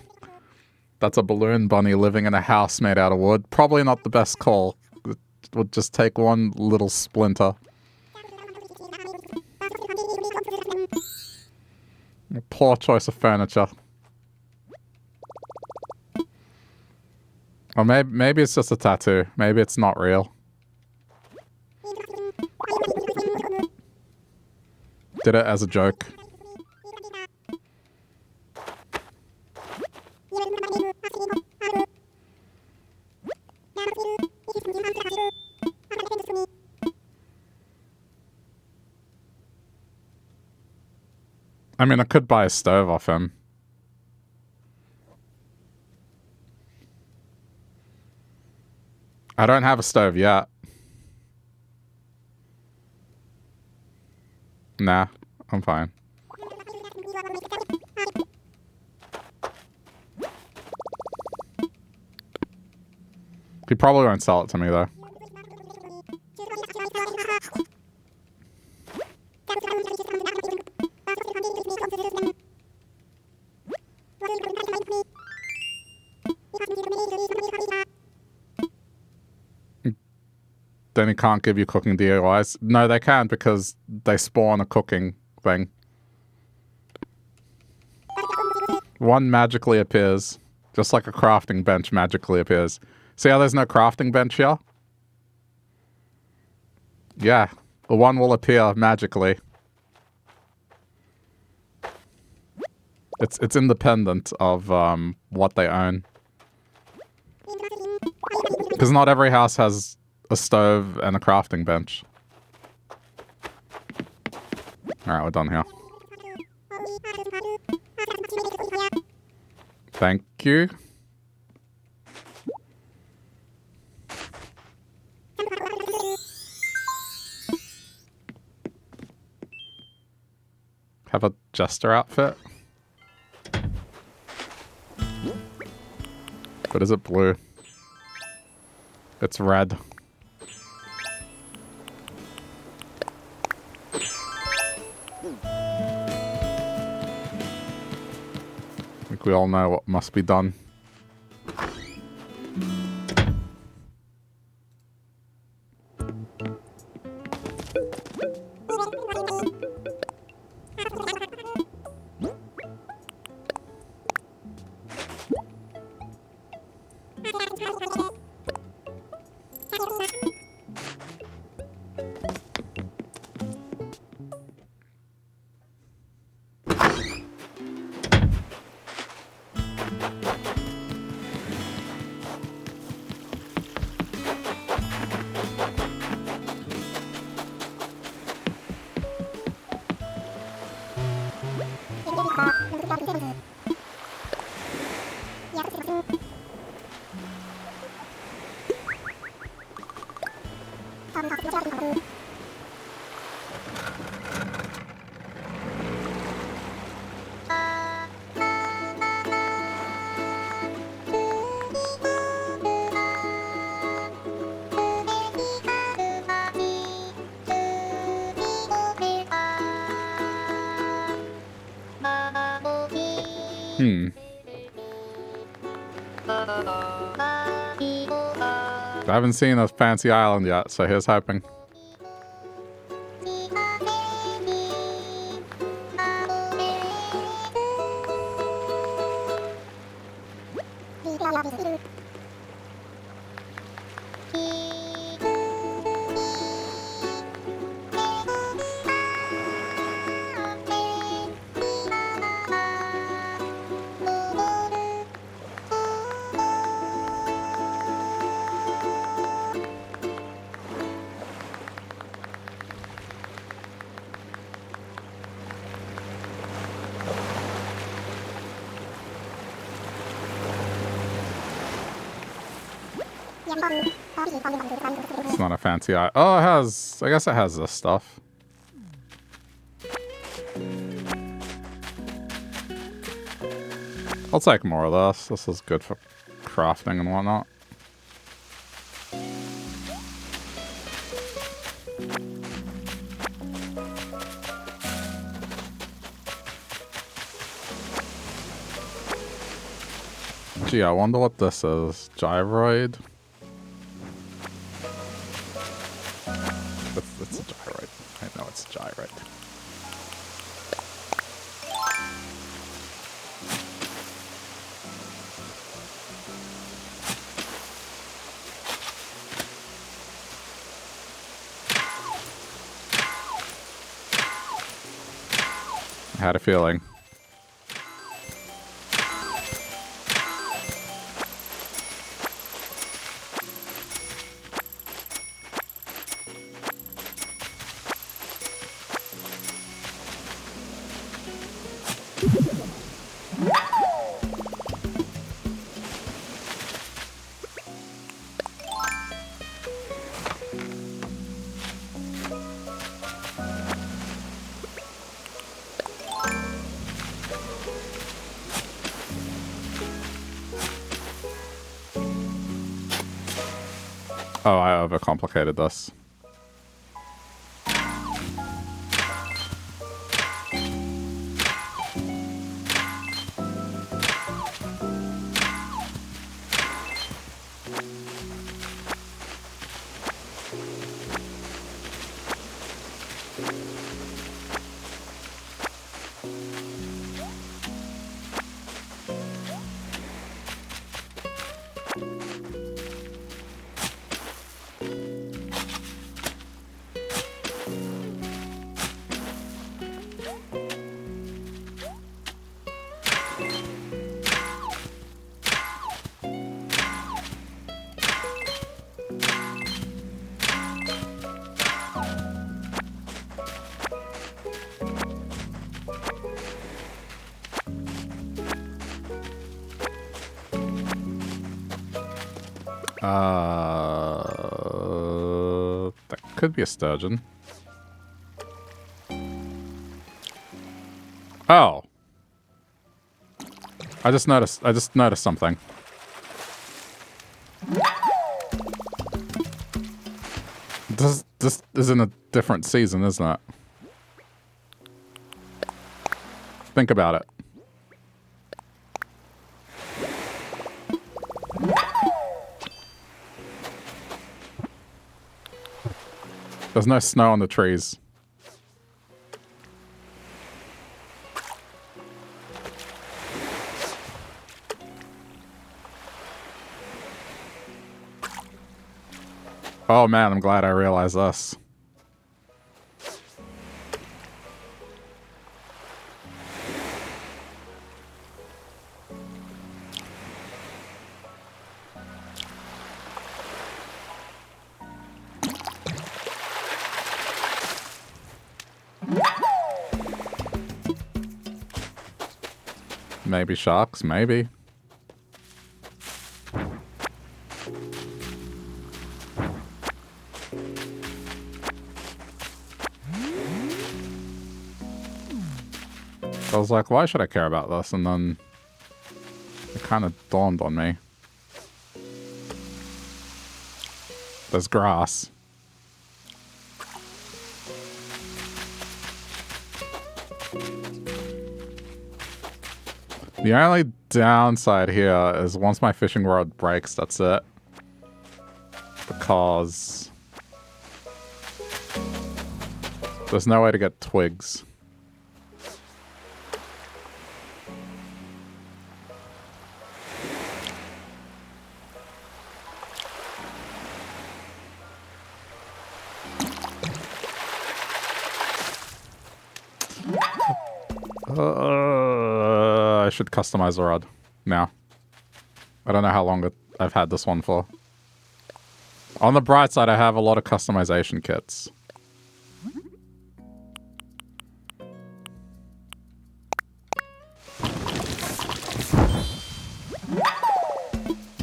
that's a balloon bunny living in a house made out of wood. Probably not the best call. It would just take one little splinter. A poor choice of furniture. Or maybe it's just a tattoo. Maybe it's not real. Did it as a joke. I mean, I could buy a stove off him. I don't have a stove yet. Nah, I'm fine. He probably won't sell it to me, though. Then he can't give you cooking DIYs. No, they can because they spawn a cooking thing. One magically appears. Just like a crafting bench magically appears. See how there's no crafting bench here? Yeah, the one will appear magically. It's independent of what they own. Because not every house has a stove and a crafting bench. Alright, we're done here. Thank you. Have a jester outfit. But is it blue? It's red. I think we all know what must be done. I haven't seen a fancy island yet, so here's hoping. It's not a fancy eye. Oh, it has... I guess it has this stuff. I'll take more of this. This is good for crafting and whatnot. Gee, I wonder what this is. Gyroid? It's a gyroid. I know it's a gyroid. I had a feeling. Oh, I overcomplicated this. That could be a sturgeon. Oh. I just noticed something. This is in a different season, isn't it? Think about it. There's no snow on the trees. Oh man, I'm glad I realized this. Maybe sharks, maybe. I was like, why should I care about this? And then it kind of dawned on me. There's grass. The only downside here is once my fishing rod breaks, that's it. Because there's no way to get twigs. I should customize the rod now. I don't know how long I've had this one for. On the bright side, I have a lot of customization kits.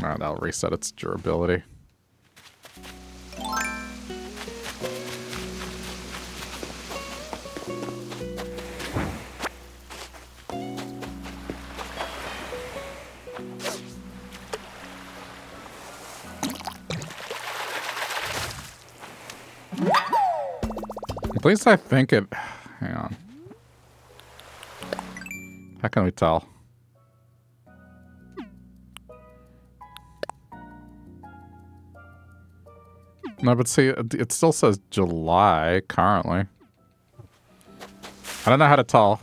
Alright, that'll reset its durability. At least I think it... Hang on. How can we tell? No, but see, it still says July currently. I don't know how to tell.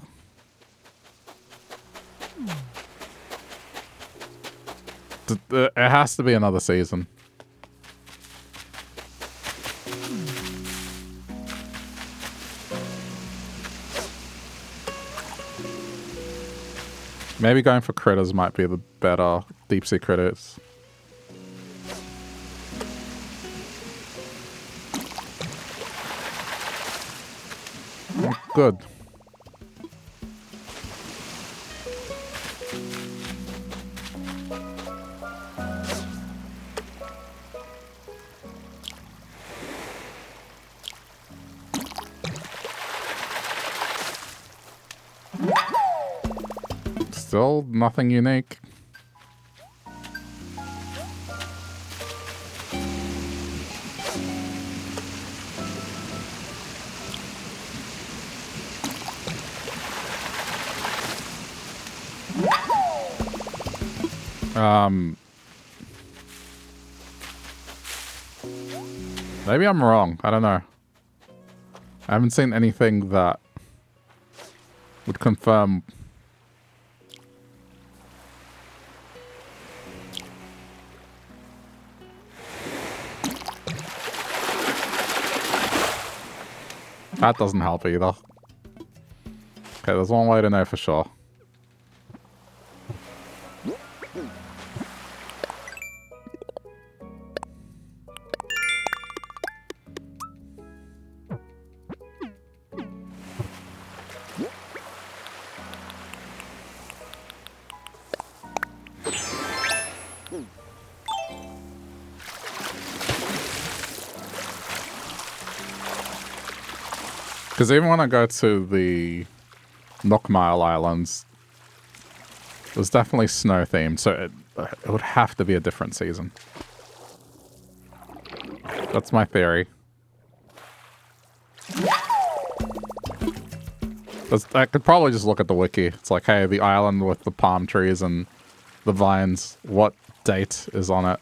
It has to be another season. Maybe going for critters might be the better deep sea critters. Oh, good. Still nothing unique. Maybe I'm wrong. I don't know. I haven't seen anything that would confirm. That doesn't help either. Okay, there's one way to know for sure. Because even when I go to the Nookmile Islands, it was definitely snow themed, so it would have to be a different season. That's my theory. I could probably just look at the wiki. It's like, hey, the island with the palm trees and the vines, what date is on it?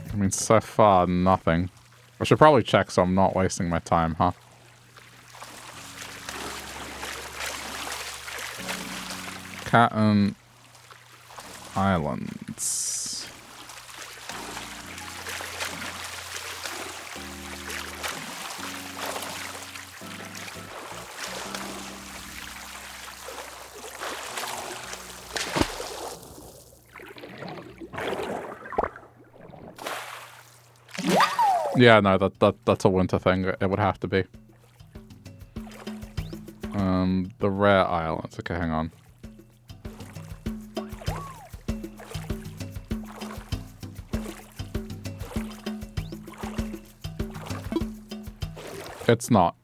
I mean, so far, nothing. I should probably check so I'm not wasting my time, huh? Manhattan Islands. Yeah, no, that's a winter thing. It would have to be. The rare islands. Okay, hang on. It's not.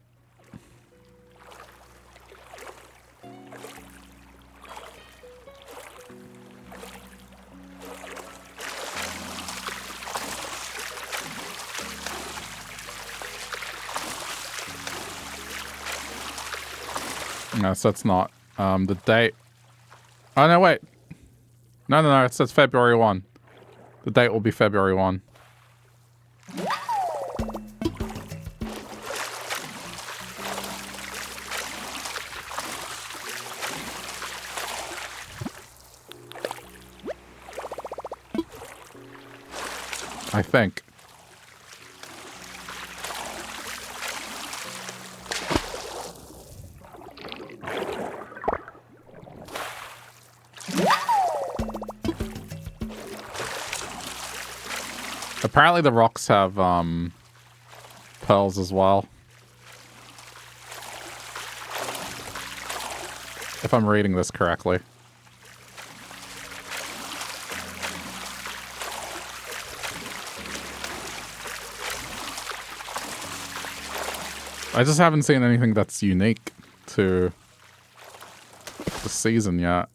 No, so it's not. The date... Oh, no, wait. No, it says February 1. The date will be February 1. I think. Apparently the rocks have, pearls as well. If I'm reading this correctly. I just haven't seen anything that's unique to the season yet.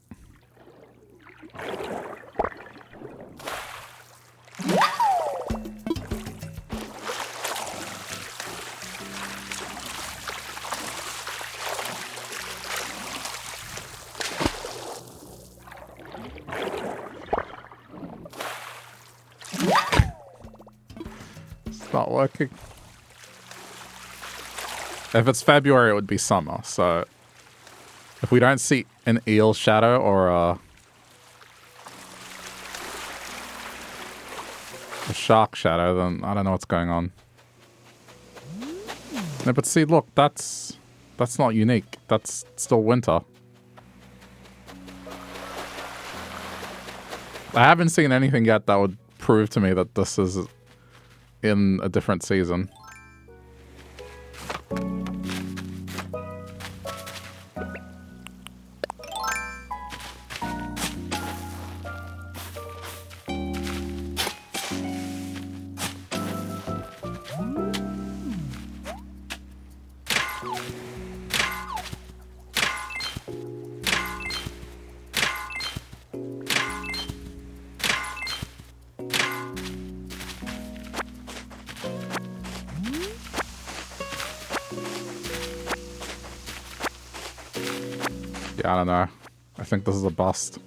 It's not working. If it's February, it would be summer, so if we don't see an eel shadow or a shark shadow, then I don't know what's going on. No, but see, look, that's not unique. That's still winter. I haven't seen anything yet that would prove to me that this is in a different season. I don't know. I think this is a bust.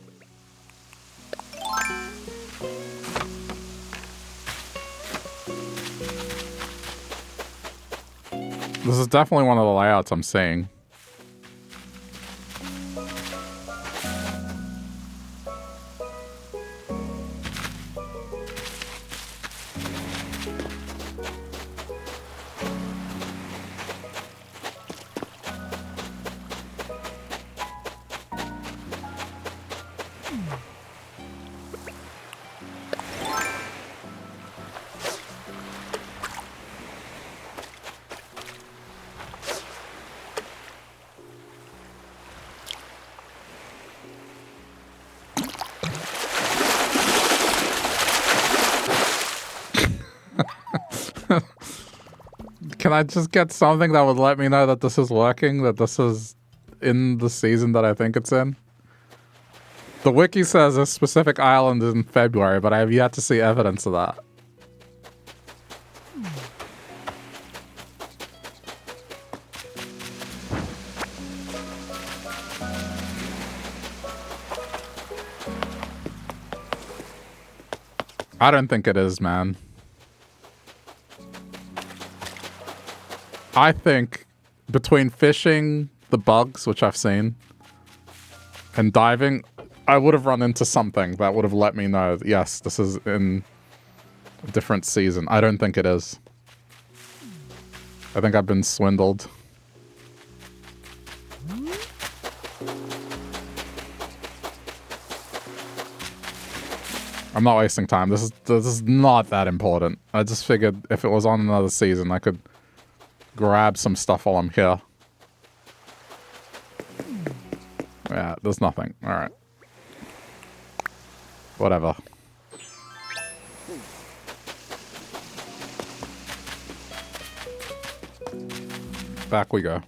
This is definitely one of the layouts I'm seeing. Can I just get something that would let me know that this is working? That this is in the season that I think it's in? The wiki says a specific island is in February, but I have yet to see evidence of that. I don't think it is, man. I think between fishing, the bugs, which I've seen, And diving, I would have run into something that would have let me know, yes, this is in a different season. I don't think it is. I think I've been swindled. I'm not wasting time. This is not that important. I just figured if it was on another season, I could grab some stuff while I'm here. Yeah, there's nothing. Alright. Whatever. Back we go.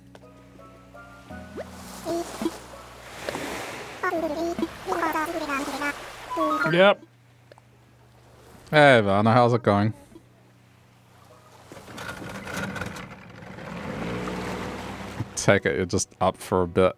Yep. Hey, Vanna, how's it going? Take it, you're just up for a bit.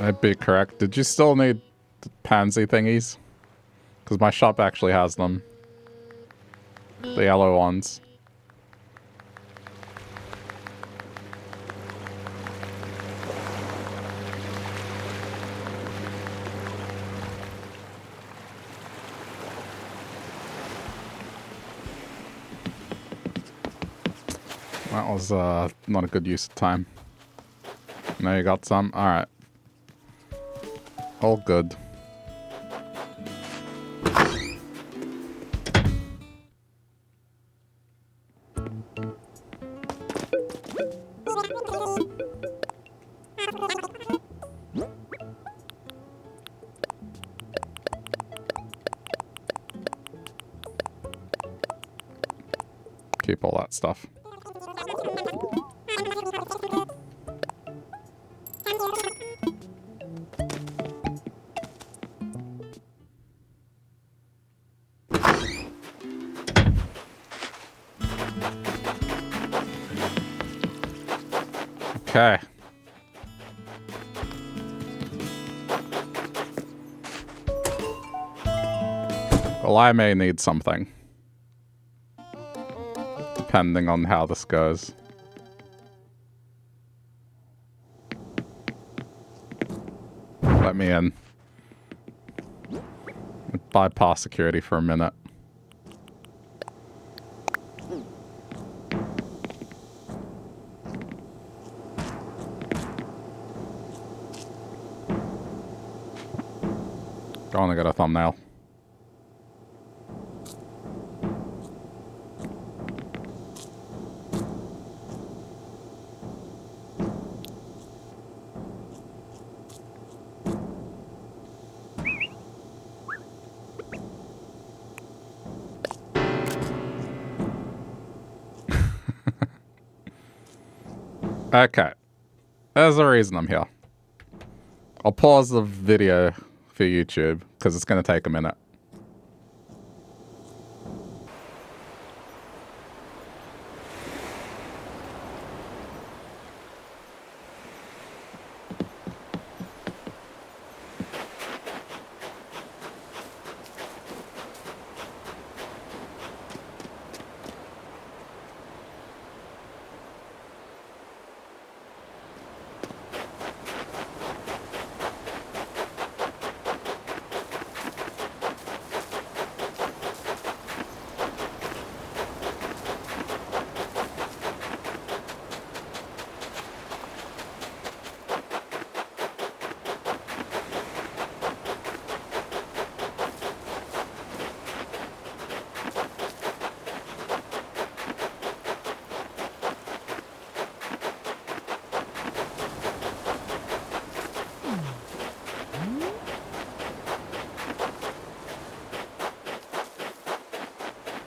I'd be correct. Did you still need the pansy thingies? Because my shop actually has them. The yellow ones. That was not a good use of time. Now you got some? Alright. All good. Keep all that stuff. Okay. Well, I may need something. Depending on how this goes. Let me in. Bypass security for a minute. Go on, I got a thumbnail. Okay. There's a reason I'm here. I'll pause the video for YouTube, because it's going to take a minute.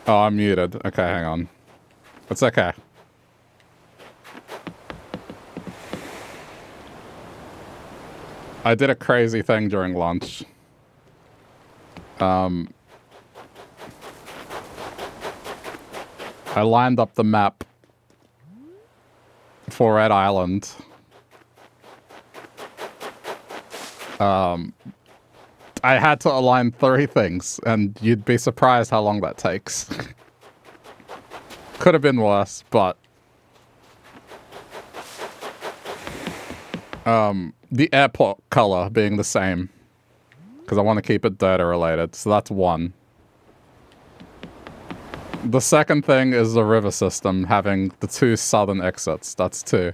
Oh, I'm muted. Okay, hang on. It's okay. I did a crazy thing during lunch. I lined up the map for Red Island. I had to align 3 things, and you'd be surprised how long that takes. Could have been worse, but... the airport color being the same. Because I want to keep it data related, so that's 1. The second thing is the river system having the 2 southern exits. That's 2.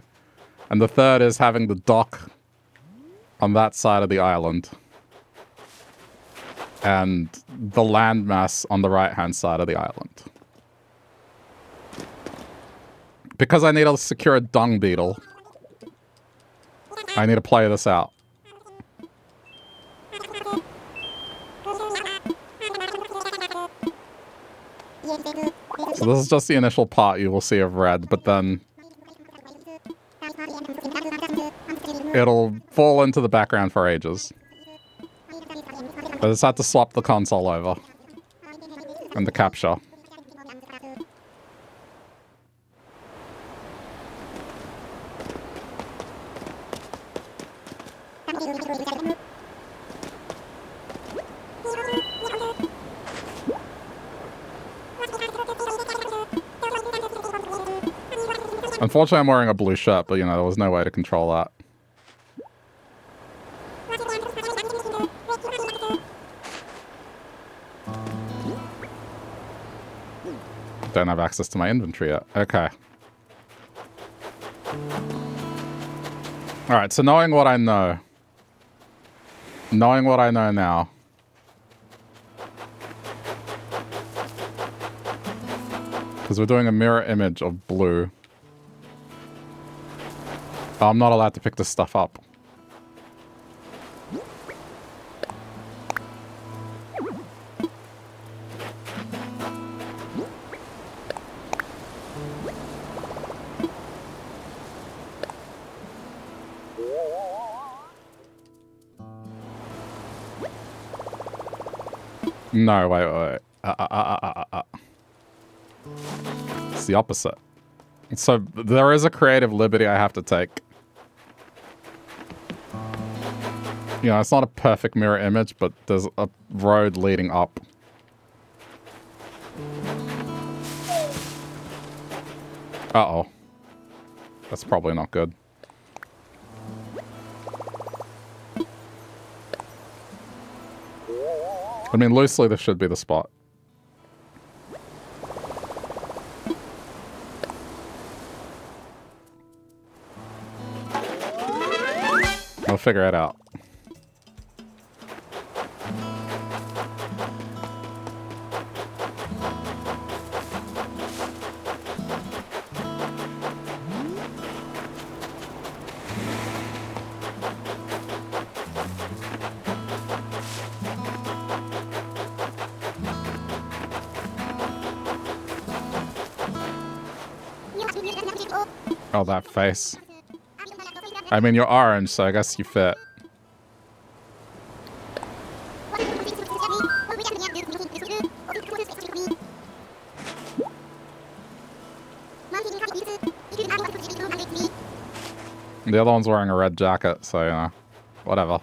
And the third is having the dock on that side of the island. And the landmass on the right-hand side of the island. Because I need to secure a dung beetle, I need to play this out. So this is just the initial part you will see of red, but then it'll fall into the background for ages. I just had to swap the console over. And the capture. Unfortunately, I'm wearing a blue shirt, but you know, there was no way to control that. Don't have access to my inventory yet. Okay. Alright, so knowing what I know. Knowing what I know now. Because we're doing a mirror image of blue. Oh, I'm not allowed to pick this stuff up. No, wait. It's the opposite. So there is a creative liberty I have to take. You know, it's not a perfect mirror image, but there's a road leading up. Uh-oh. That's probably not good. I mean, loosely, this should be the spot. I'll figure it out. Oh, that face. I mean, you're orange, so I guess you fit. The other one's wearing a red jacket, so, you know, whatever.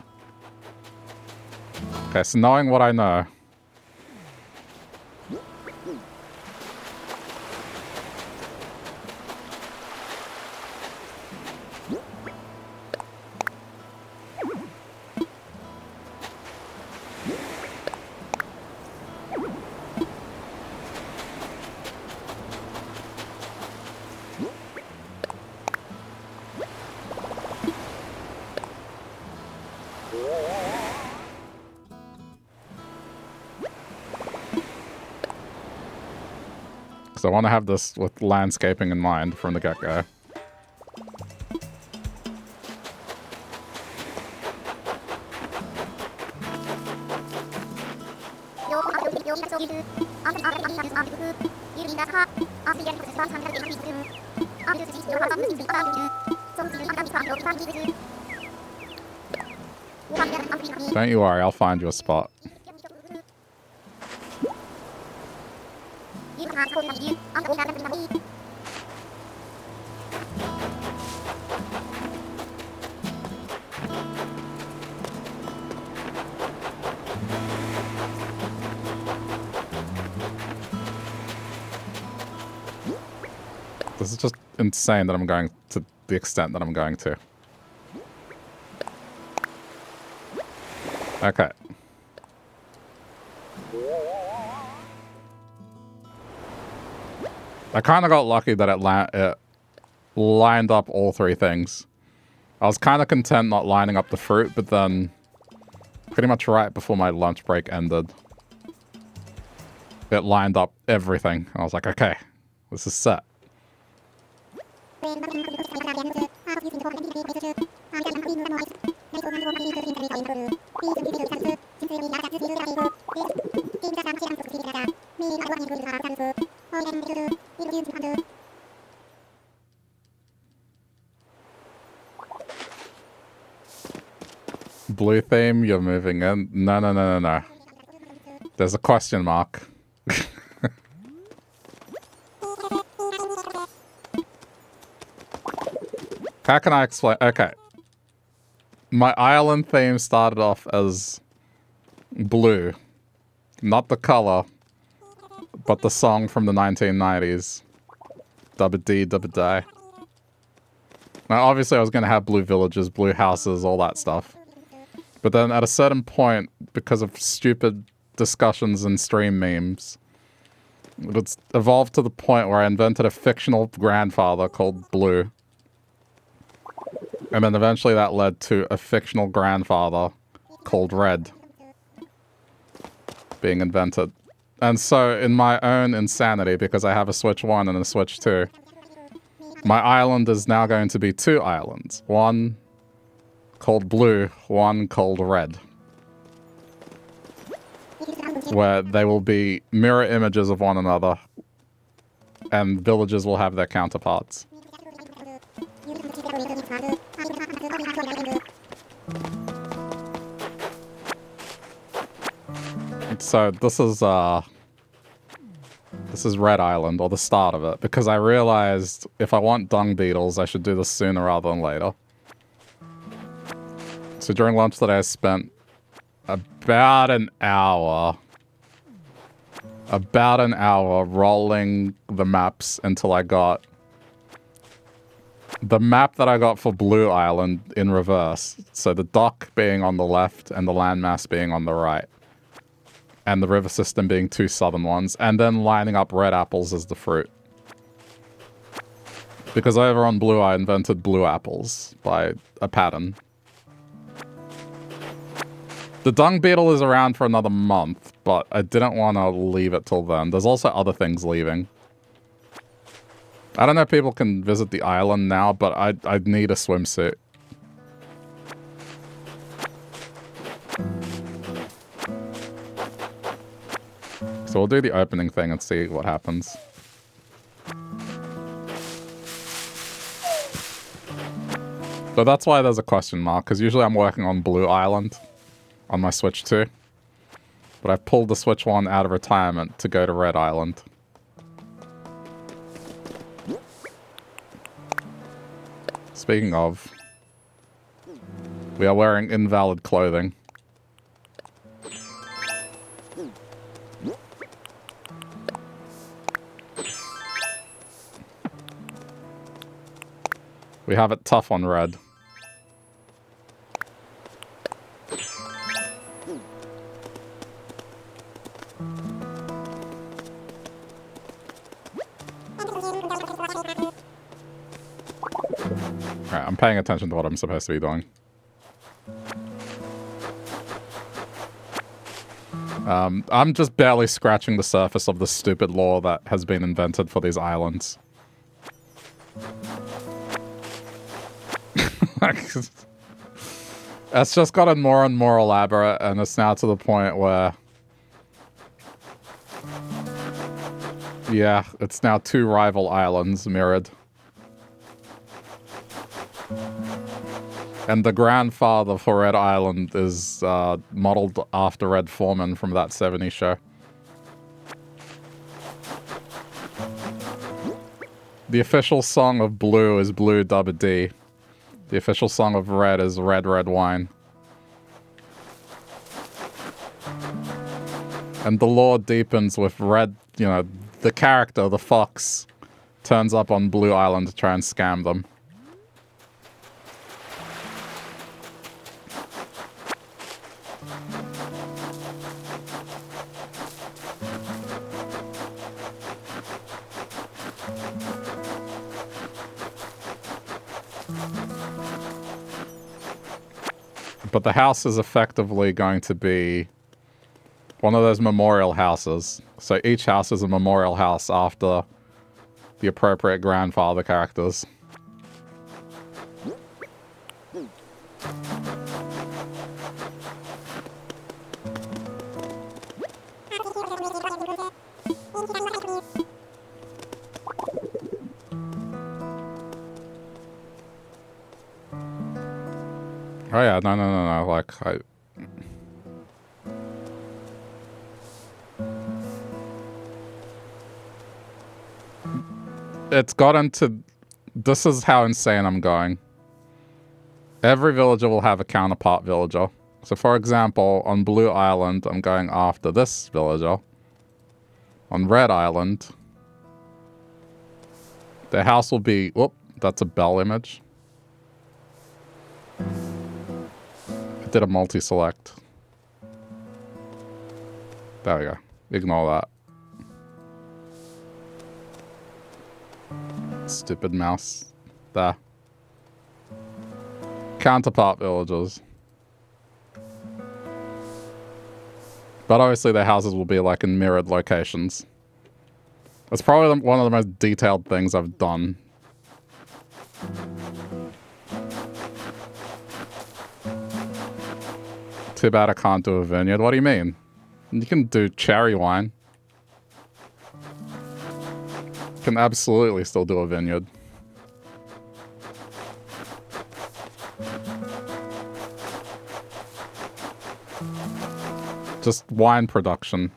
Okay, so knowing what I know. I want to have this with landscaping in mind from the get-go. Don't you worry, I'll find you a spot. This is just insane that I'm going to the extent that I'm going to. Okay. I kind of got lucky that it lined up all three things. I was kind of content not lining up the fruit, but then pretty much right before my lunch break ended, it lined up everything. I was like, okay, this is set. Blue theme, you're moving in. No. There's a question mark. How can I explain? Okay. My island theme started off as blue. Not the color, but the song from the 1990s. Dubba dee, dubba die. Now, obviously, I was going to have blue villages, blue houses, all that stuff. But then at a certain point, because of stupid discussions and stream memes, it's evolved to the point where I invented a fictional grandfather called Blue. And then eventually that led to a fictional grandfather called Red being invented. And so in my own insanity, because I have a Switch 1 and a Switch 2, my island is now going to be two islands. One called Blue, one called Red. Where they will be mirror images of one another, and villages will have their counterparts. So this is Red Island, or the start of it, because I realized if I want dung beetles, I should do this sooner rather than later. So during lunch today, I spent about an hour rolling the maps until I got the map that I got for Blue Island in reverse. So the dock being on the left and the landmass being on the right. And the river system being two southern ones. And then lining up red apples as the fruit. Because over on Blue, I invented blue apples by a pattern. The dung beetle is around for another month, but I didn't want to leave it till then. There's also other things leaving. I don't know if people can visit the island now, but I'd need a swimsuit. So we'll do the opening thing and see what happens. So that's why there's a question mark, because usually I'm working on Blue Island on my Switch 2. But I've pulled the Switch 1 out of retirement to go to Red Island. Speaking of, we are wearing invalid clothing. We have it tough on Red. Alright, I'm paying attention to what I'm supposed to be doing. I'm just barely scratching the surface of the stupid law that has been invented for these islands. It's just gotten more and more elaborate, and it's now to the point where Yeah, it's now 2 rival islands mirrored. And the grandfather for Red Island is modeled after Red Foreman from that 70s show. The official song of Blue is Blue Dubba D. The official song of Red is Red Red Wine. And the lore deepens with Red, you know, the character, the fox, turns up on Blue Island to try and scam them. But the house is effectively going to be one of those memorial houses. So each house is a memorial house after the appropriate grandfather characters. Oh yeah, no, like, it's gotten to... This is how insane I'm going. Every villager will have a counterpart villager. So for example, on Blue Island, I'm going after this villager. On Red Island, their house will be... Whoop, that's a bell image. I did a multi-select. There we go. Ignore that. Stupid mouse. There. Counterpart villagers. But obviously their houses will be like in mirrored locations. That's probably one of the most detailed things I've done. Too bad I can't do a vineyard. What do you mean? You can do cherry wine. You can absolutely still do a vineyard. Just wine production.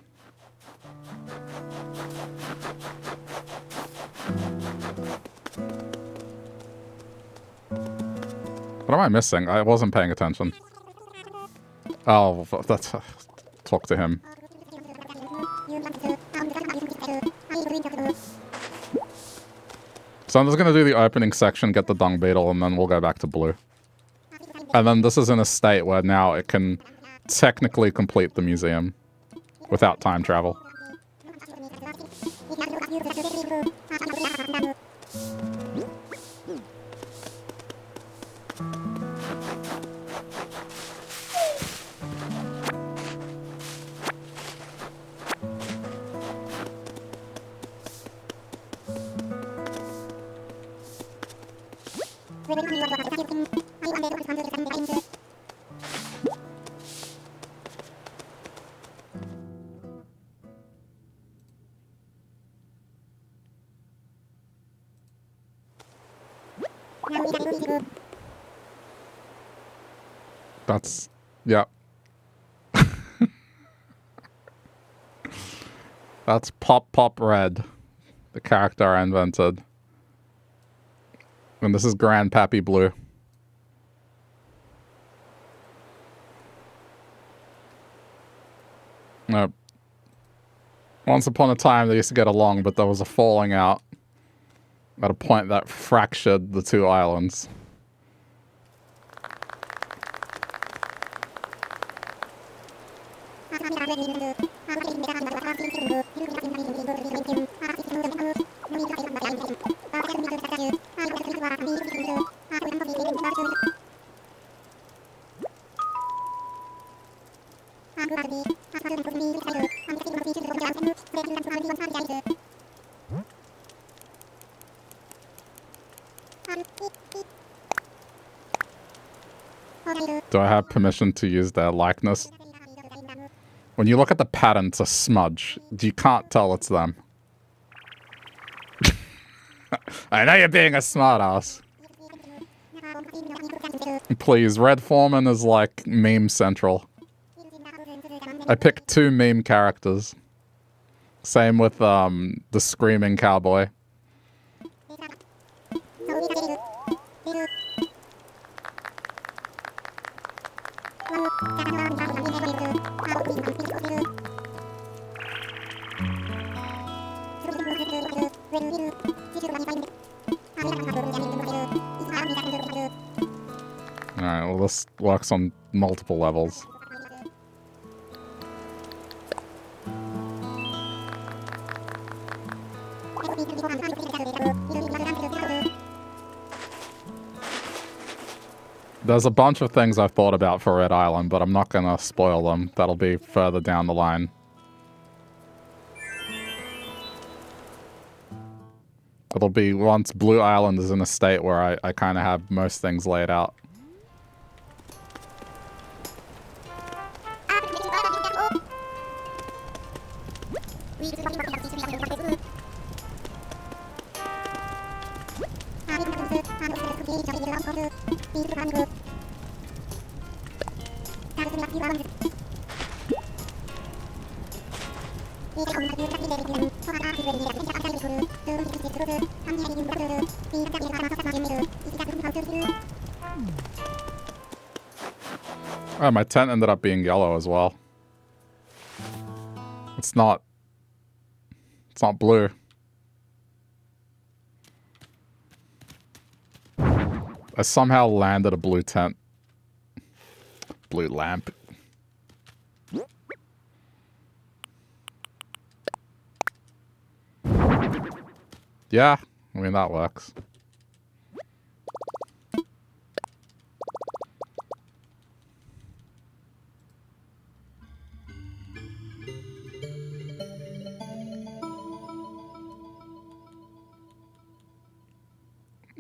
What am I missing? I wasn't paying attention. Oh, that's... talk to him. So I'm just going to do the opening section, get the dung beetle, and then we'll go back to Blue. And then this is in a state where now it can technically complete the museum without time travel. That's... yeah. That's Pop Red, the character I invented. And this is Grandpappy Blue. No. Once upon a time they used to get along, but there was a falling out at a point that fractured the two islands. Do I have permission to use their likeness? When you look at the pattern, it's a smudge. You can't tell it's them. I know you're being a smartass. Please, Red Foreman is like meme central. I picked 2 meme characters. Same with the screaming cowboy. Alright, well this works on multiple levels. There's a bunch of things I've thought about for Red Island, but I'm not gonna spoil them. That'll be further down the line. It'll be once Blue Island is in a state where I kind of have most things laid out. Oh, my tent ended up being yellow as well. It's not blue. I somehow landed a blue tent. Blue lamp. Yeah, I mean, that works.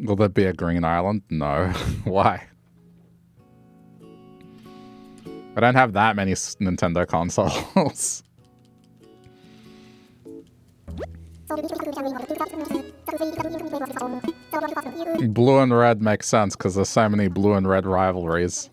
Will there be a green island? No. Why? I don't have that many Nintendo consoles. Blue and red makes sense because there's so many blue and red rivalries.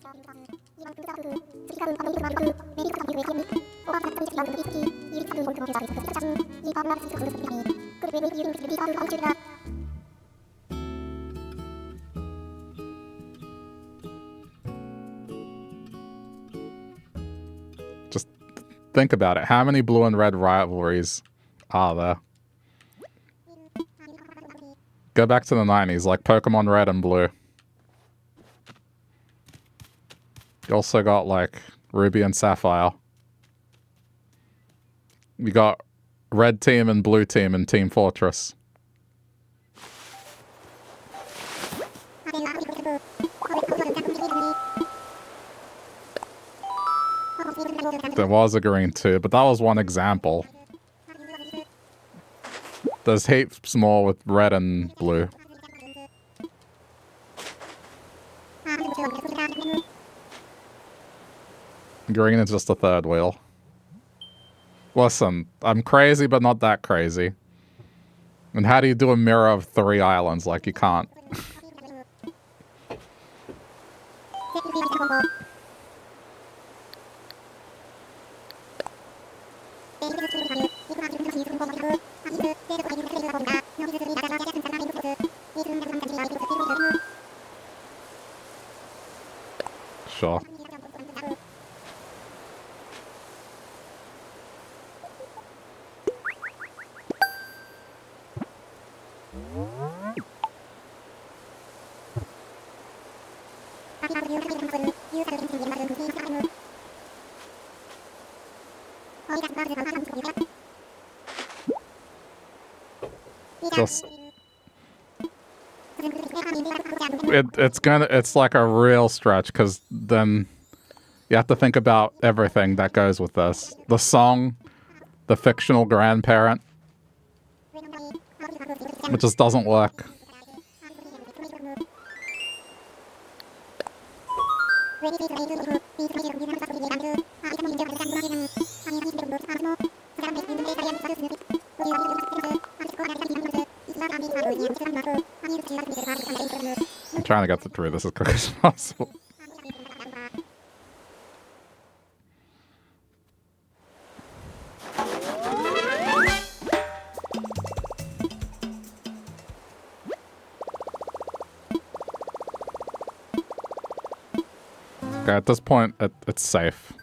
Just think about it. How many blue and red rivalries are there? Go back to the 90s, like Pokemon Red and Blue. You also got, like, Ruby and Sapphire. You got Red Team and Blue Team in Team Fortress. There was a green too, but that was one example. There's heaps more with red and blue. Green is just a third wheel. Listen, I'm crazy, but not that crazy. And how do you do a mirror of 3 islands? Like, you can't. Sure. Just it's like a real stretch because then you have to think about everything that goes with this. The song, the fictional grandparent. It just doesn't work. trying to get through this as quick as possible. Okay, at this point, it's safe.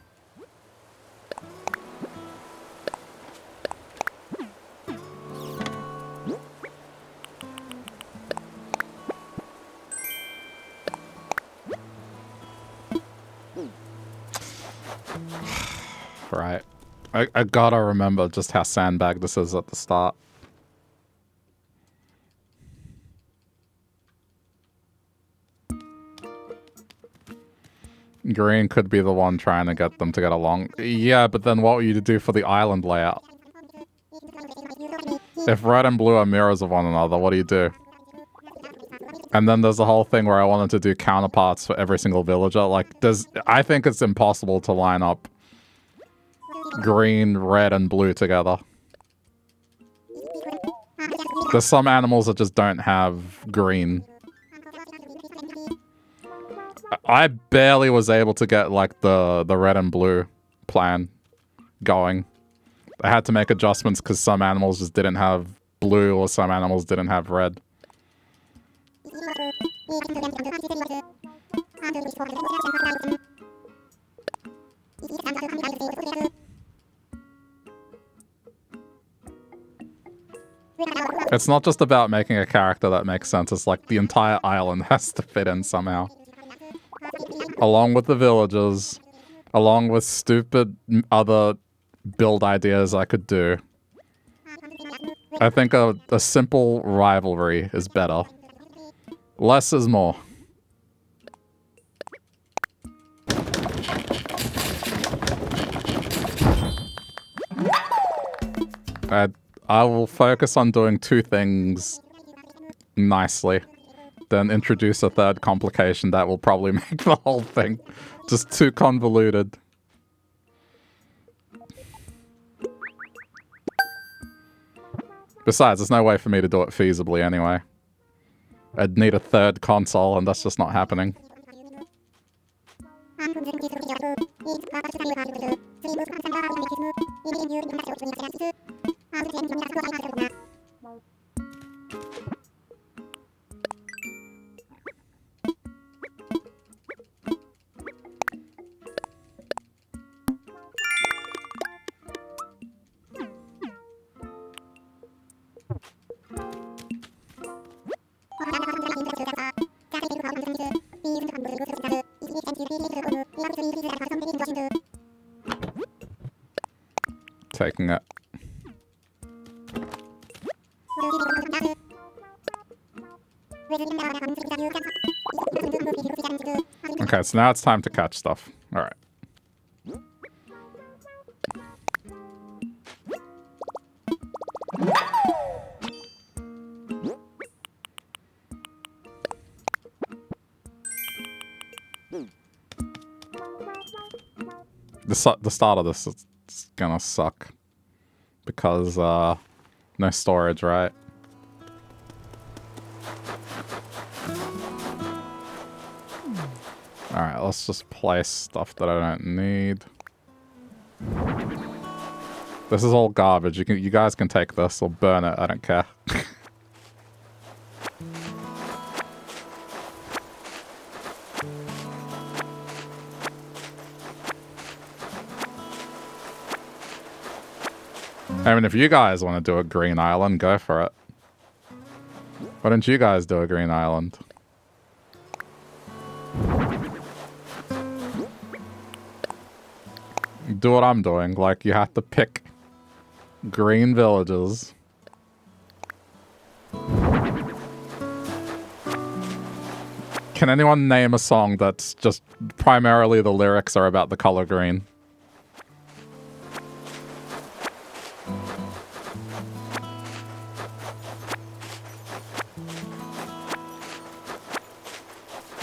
Right. I gotta remember just how sandbagged this is at the start. Green could be the one trying to get them to get along. Yeah, but then what will you do for the island layout? If red and blue are mirrors of one another, what do you do? And then there's the whole thing where I wanted to do counterparts for every single villager. Like, I think it's impossible to line up green, red, and blue together. There's some animals that just don't have green. I barely was able to get, like, the red and blue plan going. I had to make adjustments because some animals just didn't have blue or some animals didn't have red. It's not just about making a character that makes sense. It's like the entire island has to fit in somehow. Along with the villagers, along with stupid other build ideas I could do. I think a simple rivalry is better. Less is more. I will focus on doing two things nicely, then introduce a third complication that will probably make the whole thing just too convoluted. Besides, there's no way for me to do it feasibly anyway. I'd need a third console, and that's just not happening. Taking it. Okay, so now it's time to catch stuff. All right. The start of this is gonna suck because no storage, right? Alright, let's just place stuff that I don't need. This is all garbage. You guys can take this or burn it, I don't care. I mean, if you guys want to do a green island, go for it. Why don't you guys do a green island? Do what I'm doing. Like, you have to pick green villages. Can anyone name a song that's just primarily the lyrics are about the color green?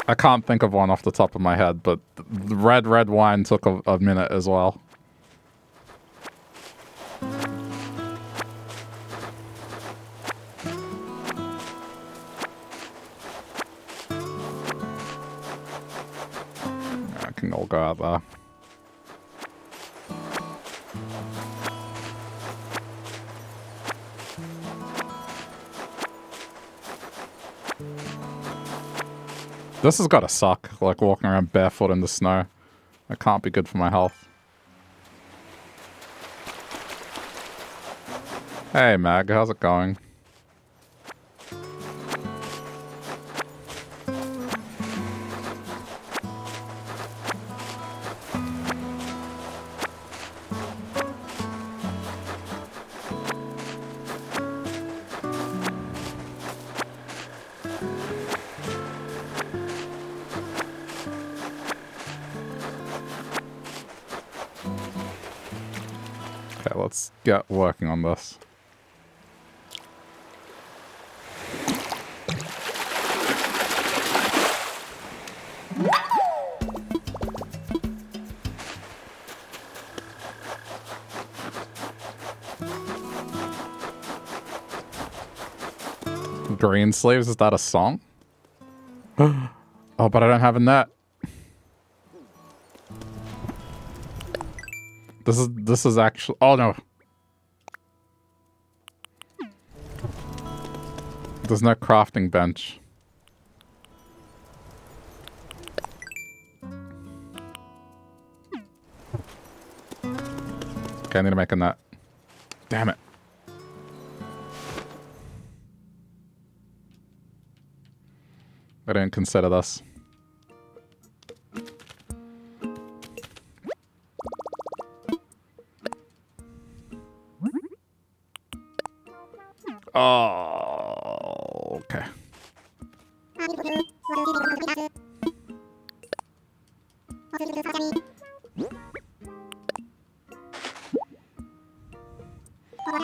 I can't think of one off the top of my head, but the red wine took a minute as well. can all go out there. This has got to suck, like walking around barefoot in the snow. That can't be good for my health. Hey Mag, how's it going? Okay, let's get working on this. Green sleeves, is that a song? Oh, but I don't have a net. This is actually, oh no. There's no crafting bench. Okay, I need to make a net. Damn it. I didn't consider this. Oh, okay.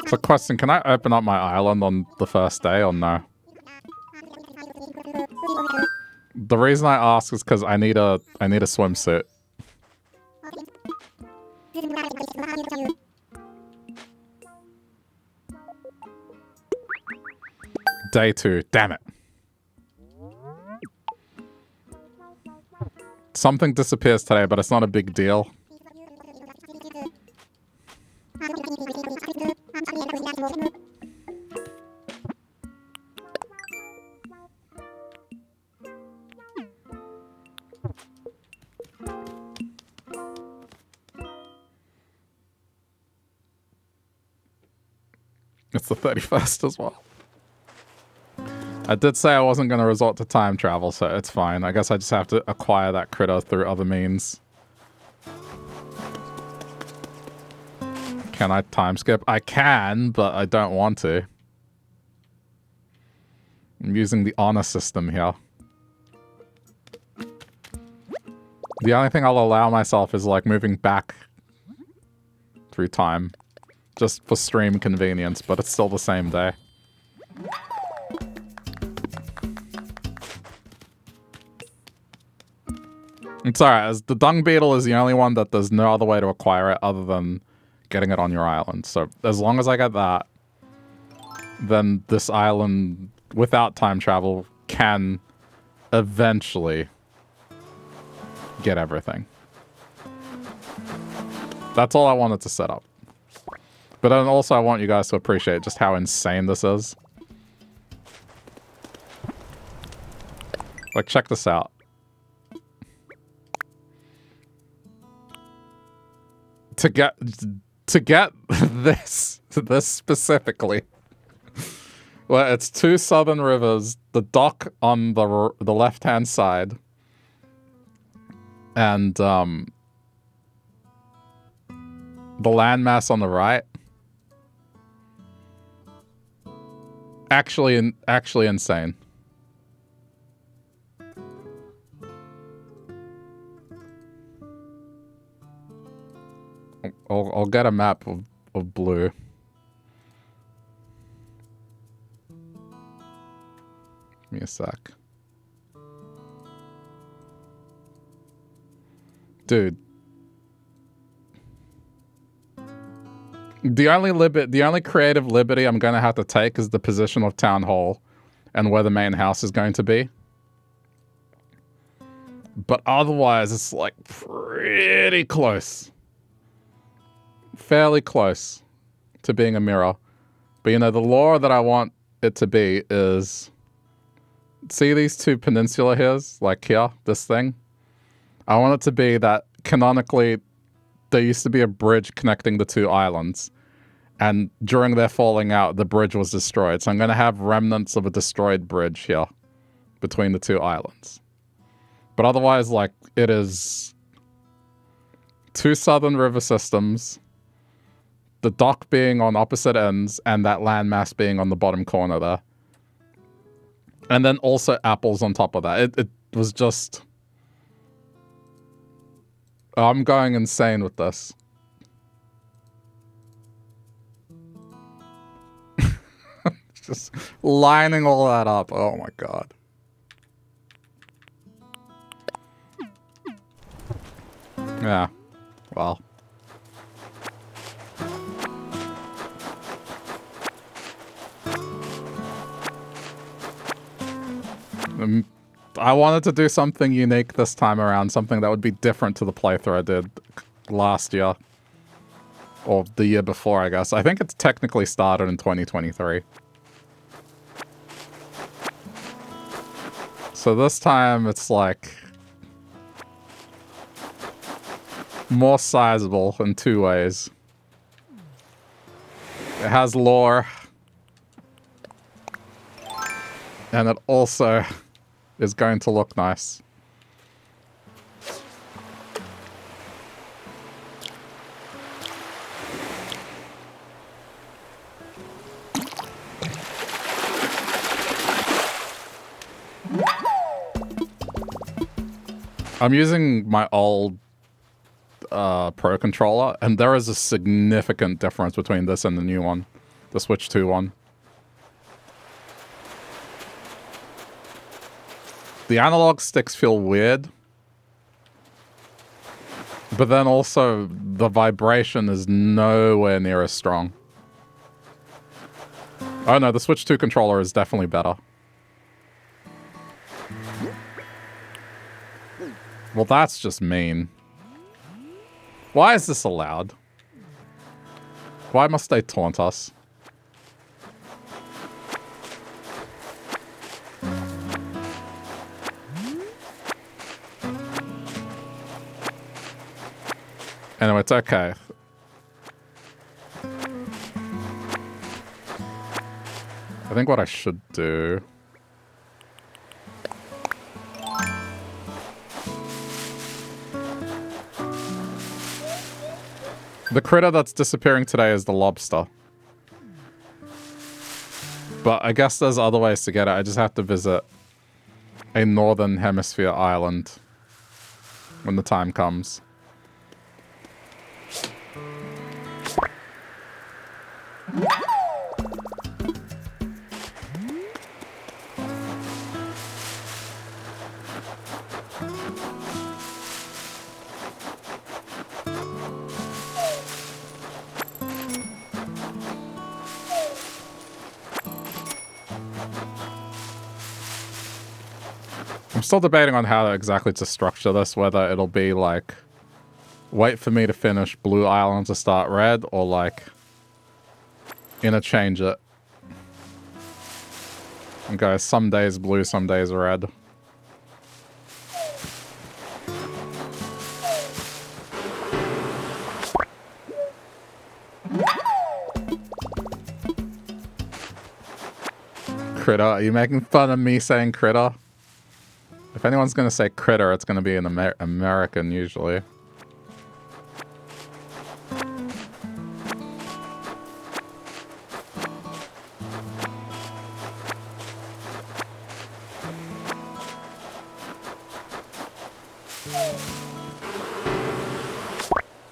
So question, can I open up my island on the first day or no? The reason I ask is because I need a swimsuit. Day 2, damn it. Something disappears today, but it's not a big deal. It's the 31st as well. I did say I wasn't going to resort to time travel, so it's fine. I guess I just have to acquire that critter through other means. Can I time skip? I can, but I don't want to. I'm using the honor system here. The only thing I'll allow myself is like moving back through time. Just for stream convenience, but it's still the same day. It's alright, as the dung beetle is the only one that there's no other way to acquire it other than getting it on your island. So as long as I get that, then this island without time travel can eventually get everything. That's all I wanted to set up. But then also I want you guys to appreciate just how insane this is. Like, check this out. To get this specifically, well, it's 2 southern rivers, the dock on the left-hand side, and the landmass on the right. Actually insane. I'll get a map of blue. Give me a sec. Dude. The only creative liberty I'm gonna have to take is the position of town hall and where the main house is going to be. But otherwise, it's like pretty close. Fairly close to being a mirror. But you know, the lore that I want it to be is... See these two peninsula hills? Like here, this thing? I want it to be that canonically there used to be a bridge connecting the two islands. And during their falling out, the bridge was destroyed. So I'm going to have remnants of a destroyed bridge here between the two islands. But otherwise, like, it is two southern river systems, the dock being on opposite ends, and that landmass being on the bottom corner there. And then also apples on top of that. It was just... I'm going insane with this. Just lining all that up. Oh my god. Yeah. Well. I wanted to do something unique this time around. Something that would be different to the playthrough I did last year. Or the year before, I guess. I think it's technically started in 2023. So this time it's like more sizable in two ways. It has lore. And it also is going to look nice. I'm using my old Pro controller, and there is a significant difference between this and the new one, the Switch 2 one. The analog sticks feel weird, but then also the vibration is nowhere near as strong. Oh no, the Switch 2 controller is definitely better. Well, that's just mean. Why is this allowed? Why must they taunt us? Anyway, it's okay. I think what I should do... The critter that's disappearing today is the lobster. But I guess there's other ways to get it. I just have to visit a northern hemisphere island when the time comes. I'm still debating on how exactly to structure this, whether it'll be like, wait for me to finish Blue Island to start Red, or like, interchange it. And go some days Blue, some days Red. Critter, are you making fun of me saying critter? If anyone's going to say critter, it's going to be an American, usually.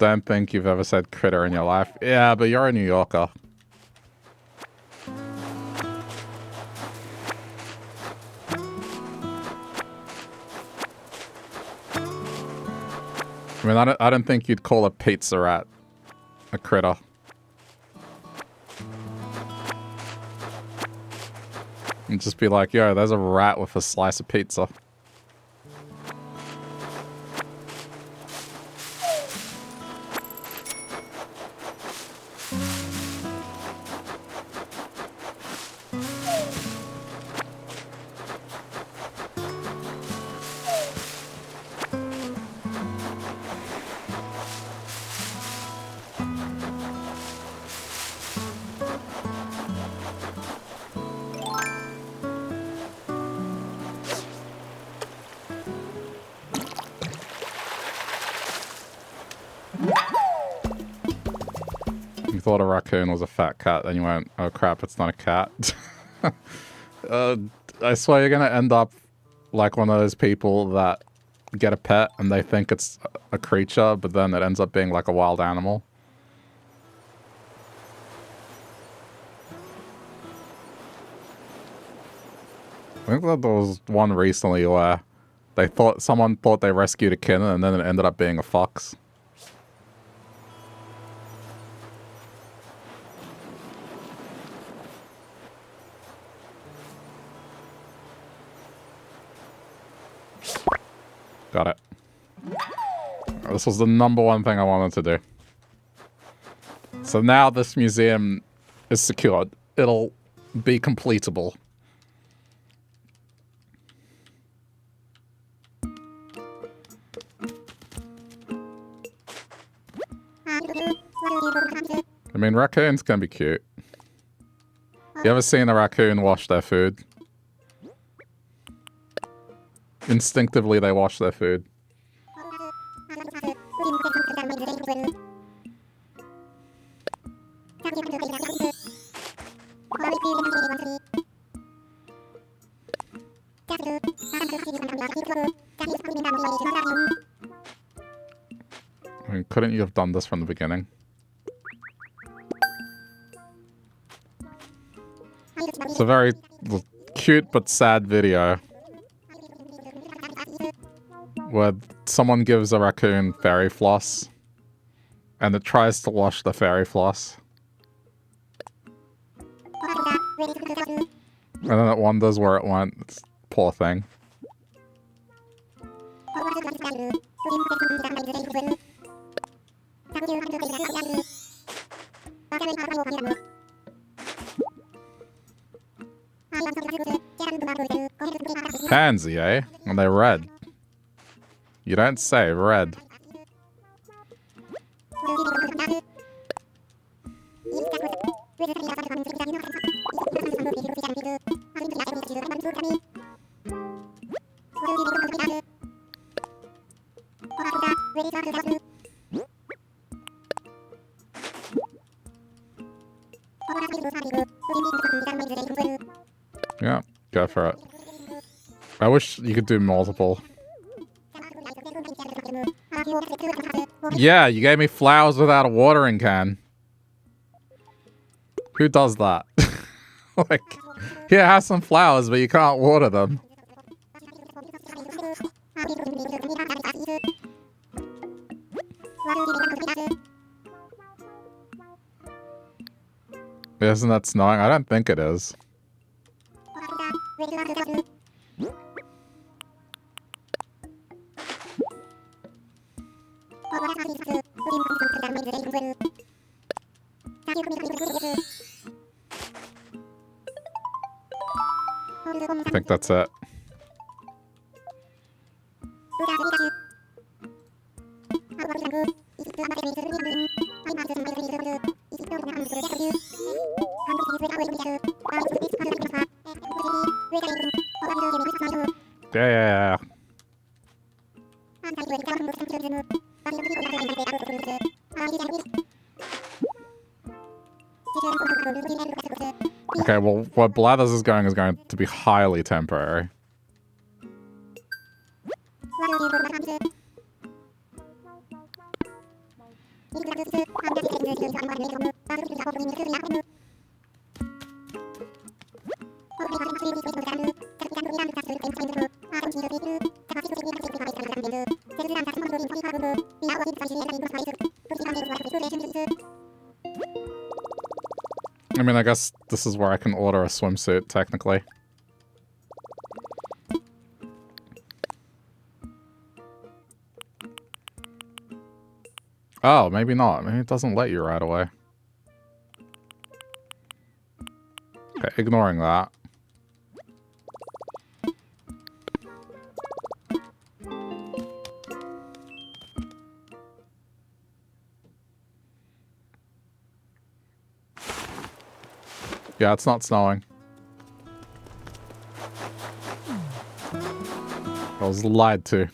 Don't think you've ever said critter in your life. Yeah, but you're a New Yorker. I mean, I don't think you'd call a pizza rat a critter. And just be like, yo, there's a rat with a slice of pizza. You thought a raccoon was a fat cat, then you went, oh crap, it's not a cat. I swear you're gonna end up like one of those people that get a pet and they think it's a creature, but then it ends up being like a wild animal. I think that there was one recently where someone thought they rescued a kitten and then it ended up being a fox. Got it. This was the #1 thing I wanted to do. So now this museum is secured. It'll be completable. I mean, raccoons can be cute. You ever seen a raccoon wash their food? Instinctively, they wash their food. I mean, couldn't you have done this from the beginning? It's a very cute but sad video where someone gives a raccoon fairy floss and it tries to wash the fairy floss. And then it wonders where it went. It's, poor thing. Pansy, eh? And they're red. You don't say, red. Yeah, go for it. I wish you could do multiple. Yeah, you gave me flowers without a watering can. Who does that? Like, here, have some flowers, but you can't water them. Isn't that snowing? I don't think it is. I think that's it. Yeah. Okay, well, what Blathers is going to be highly temporary. I mean, I guess this is where I can order a swimsuit, technically. Oh, maybe not. Maybe it doesn't let you right away. Okay, ignoring that. Yeah, it's not snowing. I was lied to.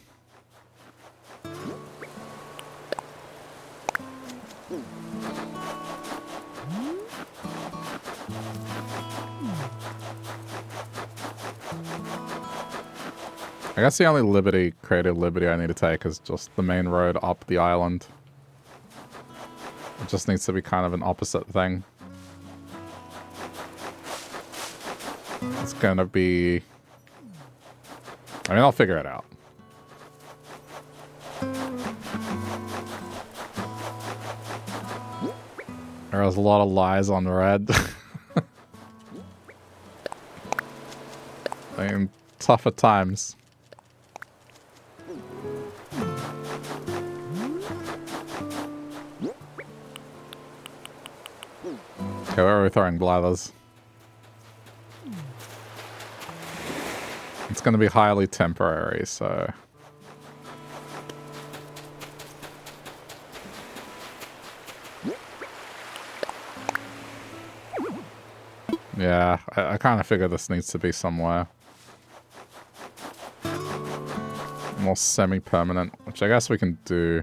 I guess the only creative liberty I need to take is just the main road up the island. It just needs to be kind of an opposite thing. It's gonna be... I mean, I'll figure it out. There was a lot of lies on red. I mean, tougher times. Okay, where are we throwing blathers? It's going to be highly temporary, so... Yeah, I kind of figure this needs to be somewhere more semi-permanent, which I guess we can do.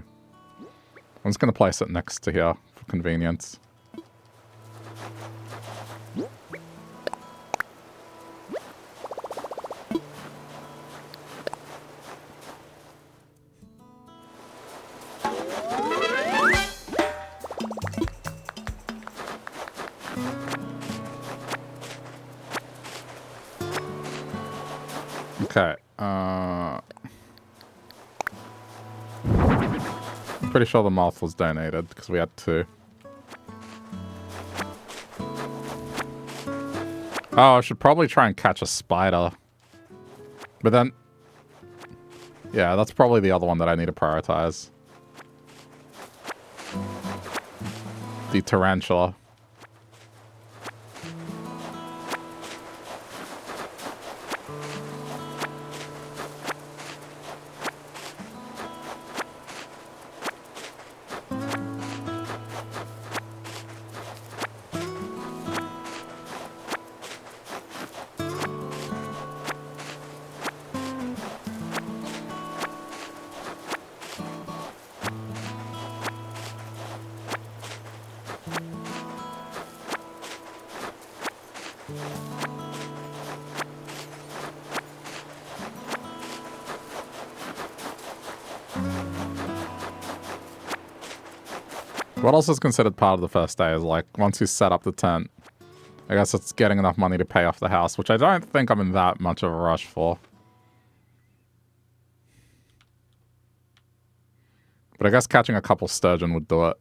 I'm just going to place it next to here for convenience. Okay, I'm pretty sure the moth was donated because we had 2. Oh, I should probably try and catch a spider. But then... Yeah, that's probably the other one that I need to prioritize. The tarantula. What else is considered part of the first day is, like, once you set up the tent, I guess it's getting enough money to pay off the house, which I don't think I'm in that much of a rush for. But I guess catching a couple sturgeon would do it.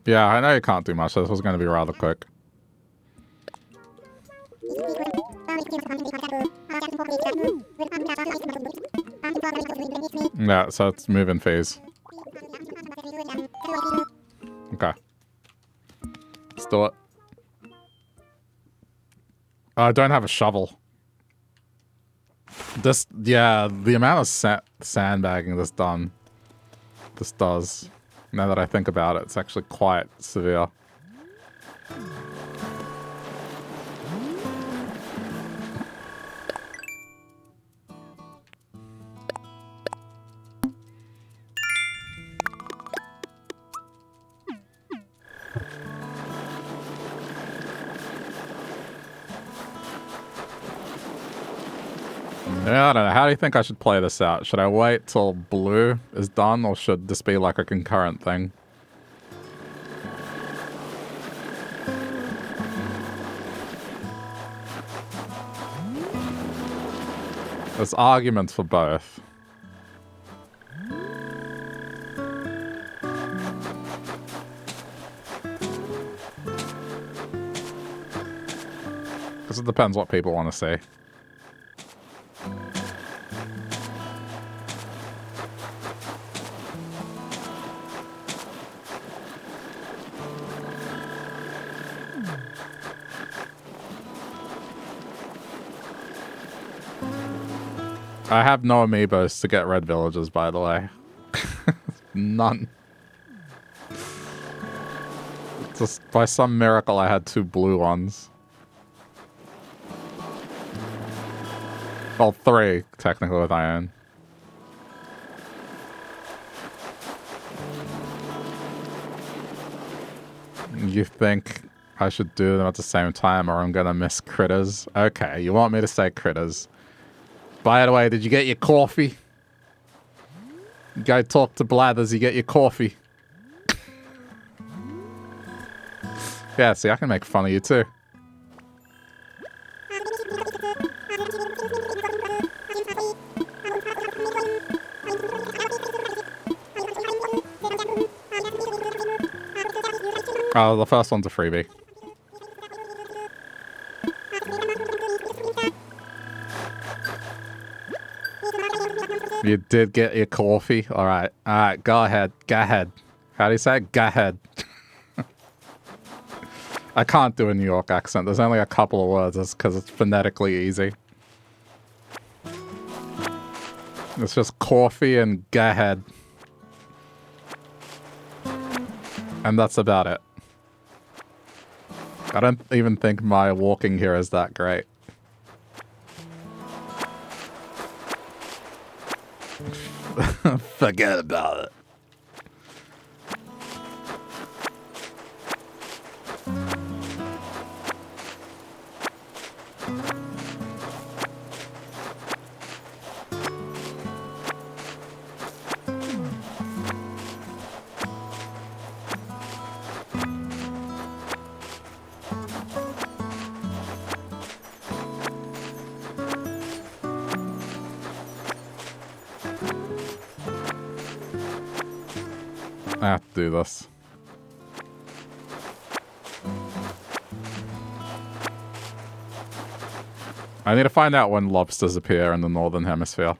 Yeah, I know you can't do much, so this was going to be rather quick. Yeah, so it's moving phase. Okay. Let's do it. I don't have a shovel. This, yeah, the amount of sandbagging this does. Now that I think about it, it's actually quite severe. Yeah, I don't know. How do you think I should play this out? Should I wait till blue is done, or should this be like a concurrent thing? There's arguments for both. Because it depends what people want to see. I have no amiibos to get red villagers, by the way. None. Just by some miracle, I had 2 blue ones. Well, 3, technically, with iron. You think I should do them at the same time or I'm gonna miss critters? Okay, you want me to say critters. By the way, did you get your coffee? Go talk to Blathers, you get your coffee. Yeah, see, I can make fun of you too. Oh, the first one's a freebie. You did get your coffee? Alright. Alright, go ahead. Go ahead. How do you say it? Go ahead. I can't do a New York accent. There's only a couple of words. It's because it's phonetically easy. It's just coffee and go ahead. And that's about it. I don't even think my walking here is that great. Forget about it. I have to do this. I need to find out when lobsters appear in the Northern Hemisphere.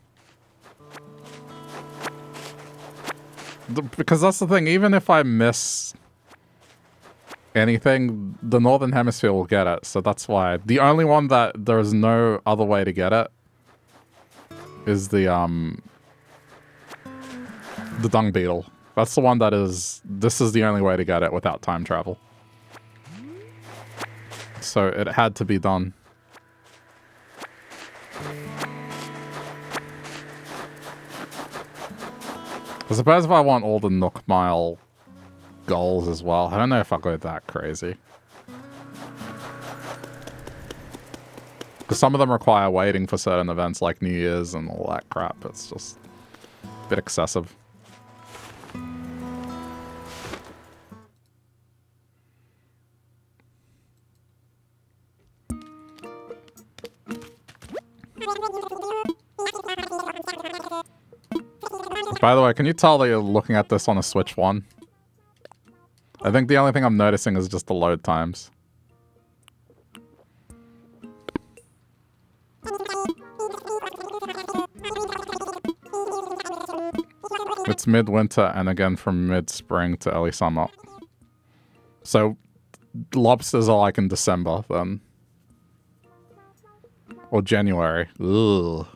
Because that's the thing, even if I miss anything, the Northern Hemisphere will get it, so that's why. The only one that there is no other way to get it is the dung beetle. That's the one that is... This is the only way to get it without time travel. So it had to be done. I suppose if I want all the Nook Mile goals as well, I don't know if I'll go that crazy. Because some of them require waiting for certain events like New Year's and all that crap. It's just a bit excessive. By the way, can you tell that you're looking at this on a Switch 1? I think the only thing I'm noticing is just the load times. It's midwinter and again from mid-spring to early summer. So, lobsters are like in December then. Or January. Ugh.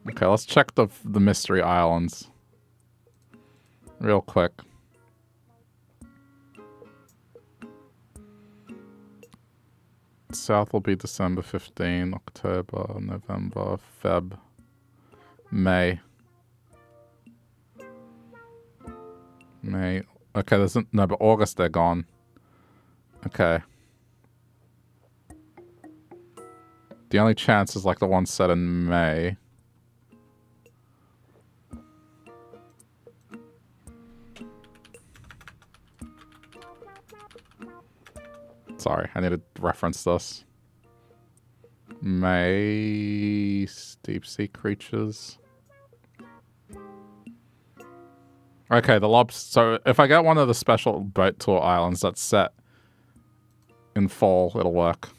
Okay, let's check the mystery islands. Real quick. South will be December 15, October, November, Feb, May. May. Okay, there's no, but August they're gone. Okay. The only chance is like the one set in May. Sorry, I need to reference this. May... Deep sea creatures. Okay, the lobster... So, if I get one of the special boat tour islands that's set in fall, it'll work.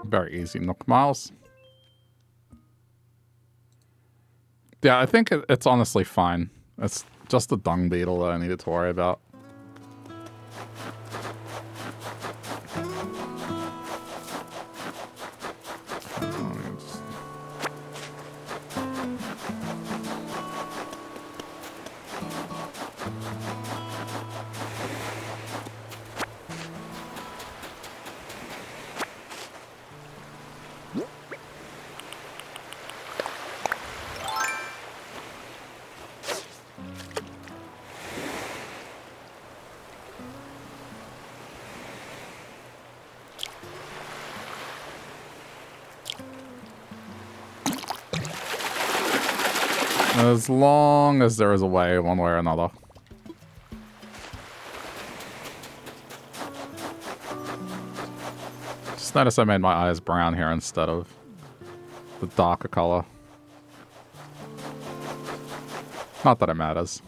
Very easy Nook Miles. Yeah, I think it's honestly fine. It's just the dung beetle that I needed to worry about. As long as there is a way, one way or another. Just notice I made my eyes brown here instead of the darker color. Not that it matters.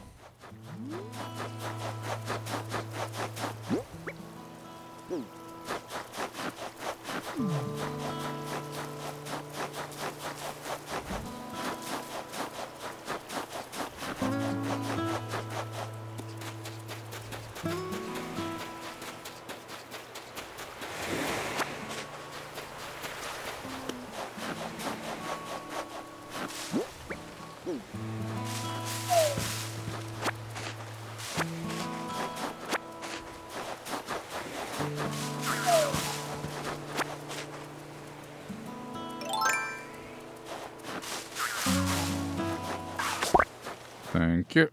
Thank you.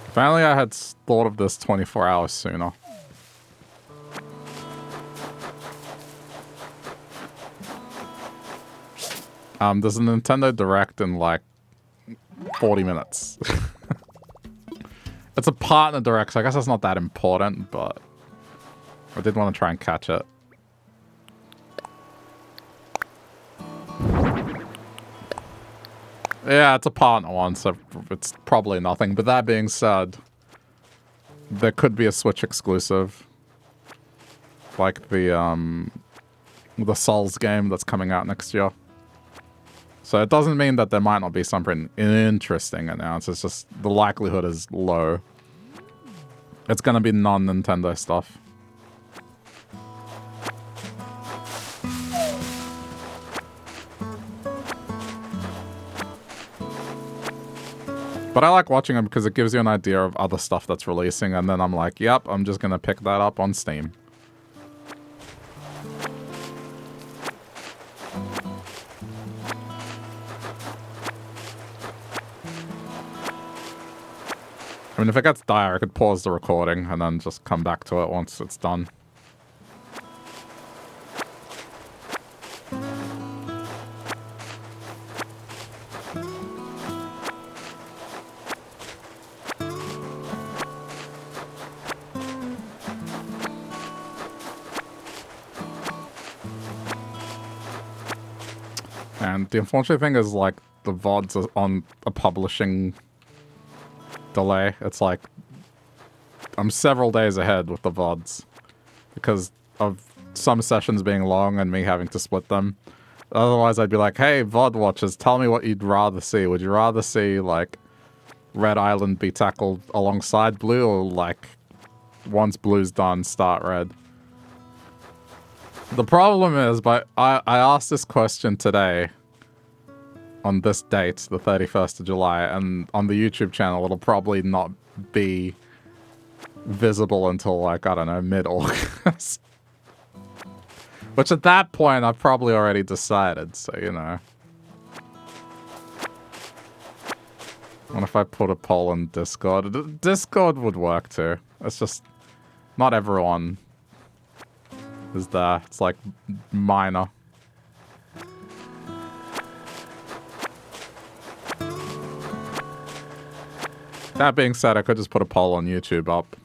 If only I had thought of this 24 hours sooner. There's a Nintendo Direct in like 40 minutes. It's a partner Direct, so I guess that's not that important, but I did want to try and catch it. Yeah, it's a partner one, so it's probably nothing. But that being said, there could be a Switch exclusive. Like the Souls game that's coming out next year. So it doesn't mean that there might not be something interesting announced. It's just the likelihood is low. It's gonna be non-Nintendo stuff. But I like watching them because it gives you an idea of other stuff that's releasing, and then I'm like, yep, I'm just gonna pick that up on Steam. I mean, if it gets dire, I could pause the recording and then just come back to it once it's done. And the unfortunate thing is, like, the VODs are on a publishing delay. It's like I'm several days ahead with the VODs because of some sessions being long and me having to split them. Otherwise, I'd be like, hey, VOD watchers, tell me what you'd rather see. Would you rather see, like, Red Island be tackled alongside Blue, or, like, once Blue's done, start Red? The problem is, but I asked this question today on this date, the 31st of July, and on the YouTube channel, it'll probably not be visible until, like, I don't know, mid-August. Which at that point, I've probably already decided, so, you know. What if I put a poll in Discord? Discord would work too. It's just not everyone is there. It's like minor. That being said, I could just put a poll on YouTube up.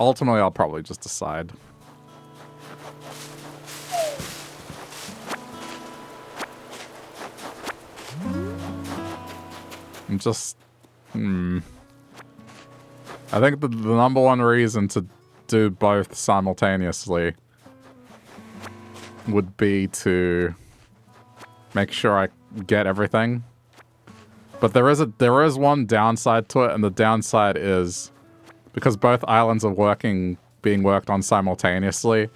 Ultimately, I'll probably just decide. I'm just... I think the number one reason to do both simultaneously would be to make sure I get everything. But there is one downside to it, and the downside is because both islands are being worked on simultaneously,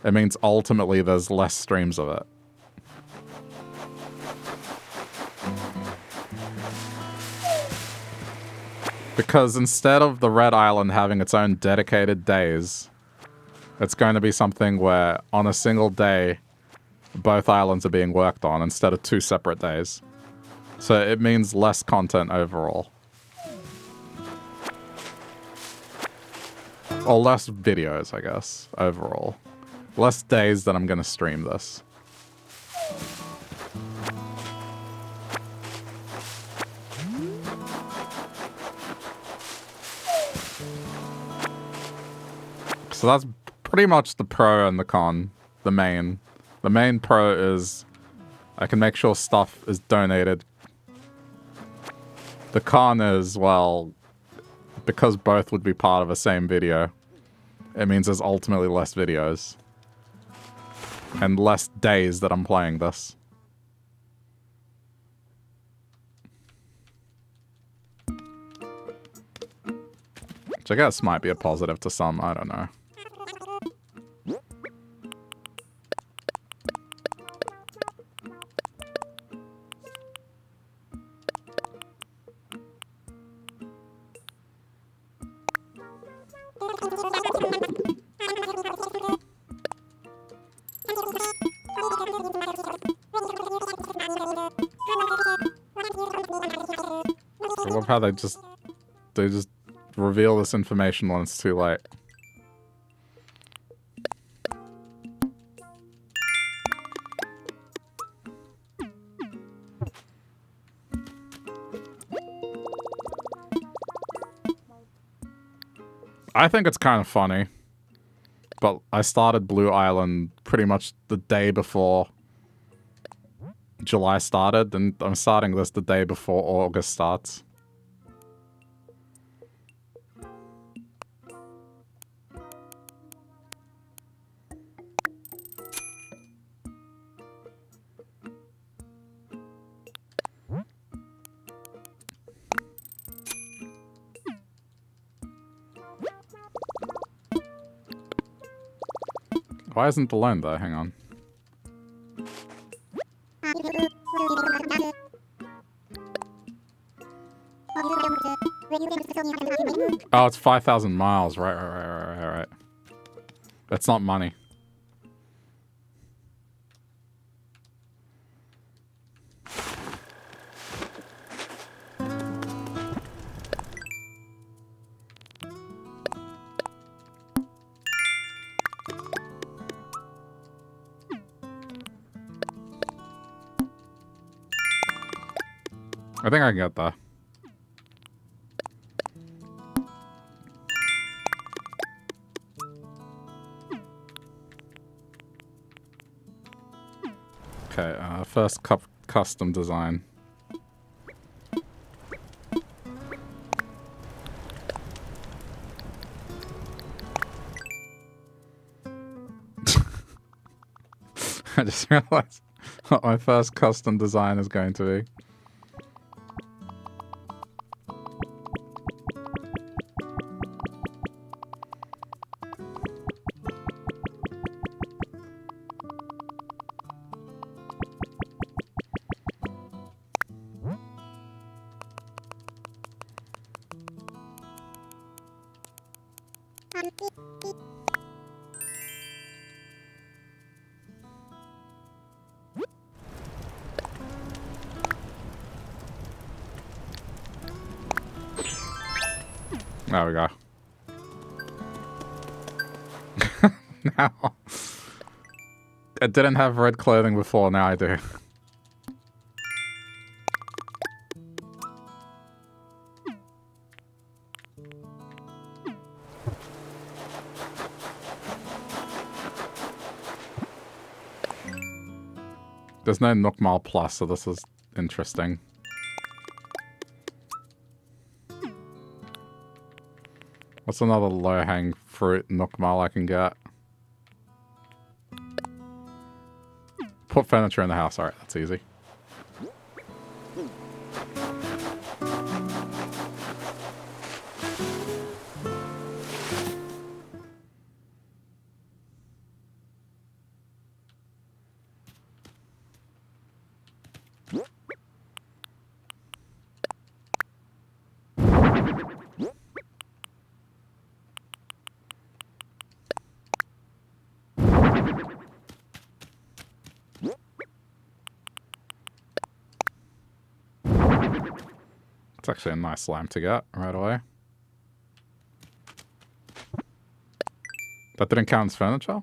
it means ultimately there's less streams of it. Because instead of the Red Island having its own dedicated days, it's going to be something where on a single day, both islands are being worked on instead of 2 separate days. So it means less content overall. Or less videos, I guess, overall. Less days that I'm going to stream this. So that's pretty much the pro and the con. The main. The main pro is I can make sure stuff is donated. The con is, well, because both would be part of the same video, it means there's ultimately less videos. And less days that I'm playing this. Which I guess might be a positive to some, I don't know. I love how they just reveal this information when it's too late. I think it's kind of funny, but I started Blue Island pretty much the day before July started, and I'm starting this the day before August starts. Why isn't the line there? Hang on. Oh, it's 5,000 miles. Right. That's not money. I think I can get that. Okay, first custom design. I just realized what my first custom design is going to be. There we go. Now, I didn't have red clothing before, now I do. There's no Nook Mile Plus, so this is interesting. What's another low-hanging fruit Nook Mile I can get? Put furniture in the house. Alright, that's easy. It's actually a nice slime to get right away. That didn't count as furniture?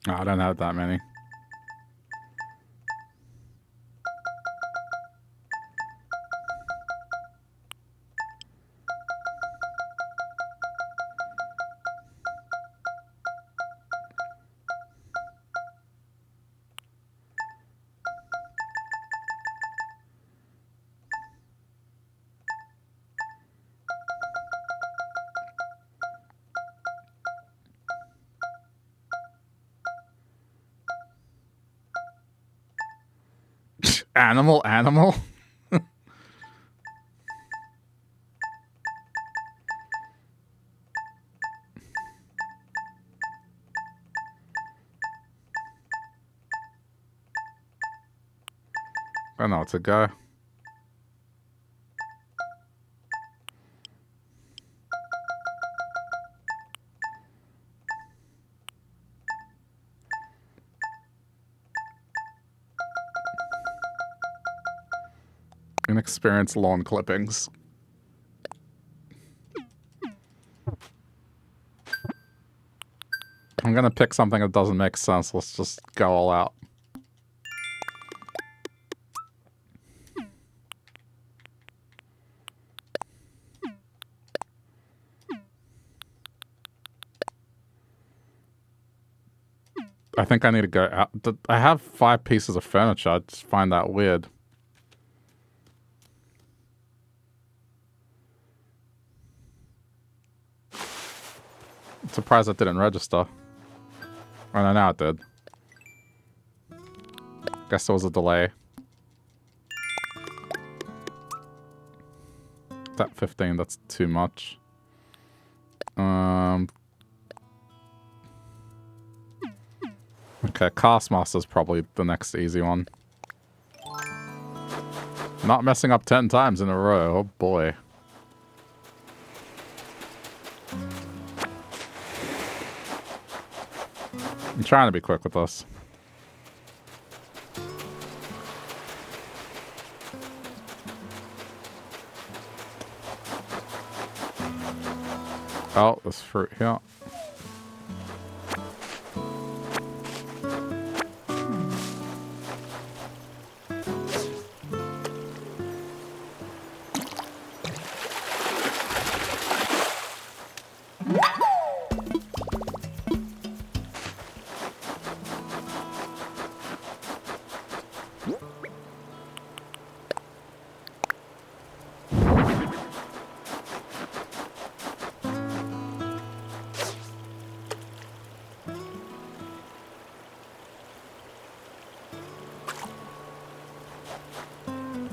Oh, I don't have that many. Animal? I know it's a go. Inexperienced lawn clippings. I'm gonna pick something that doesn't make sense. Let's just go all out. I think I need to go out. I have 5 pieces of furniture. I just find that weird. I'm surprised it didn't register. Oh, no, now it did. Guess there was a delay. That 15, that's too much. Okay, Castmaster's probably the next easy one. Not messing up 10 times in a row, oh boy. I'm trying to be quick with this. Oh, there's fruit here.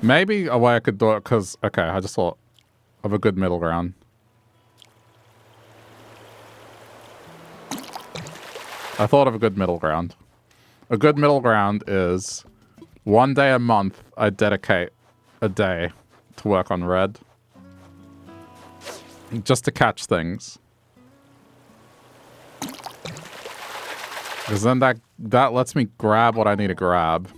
Maybe a way I could do it, because... Okay, I just thought of a good middle ground. I thought of a good middle ground. A good middle ground is 1 day a month I dedicate a day to work on red. Just to catch things. Because then that lets me grab what I need to grab.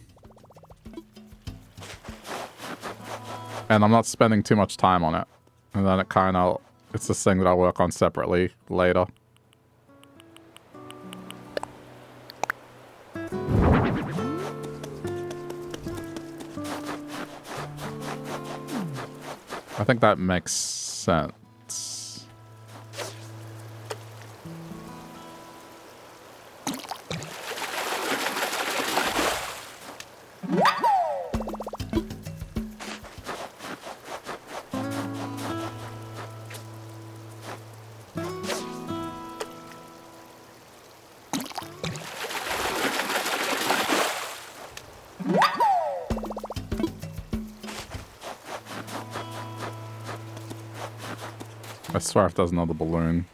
And I'm not spending too much time on it. And then it's this thing that I'll work on separately later. I think that makes sense. I swear if there's another balloon.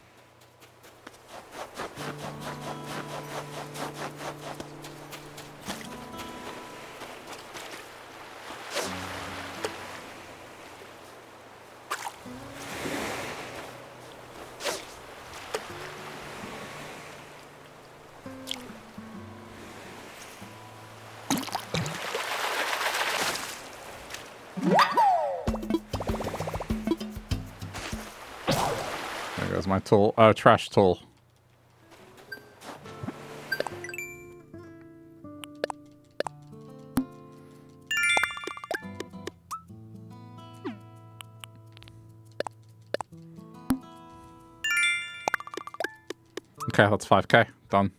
My tool. Oh, trash tool. Okay, that's 5k. Done.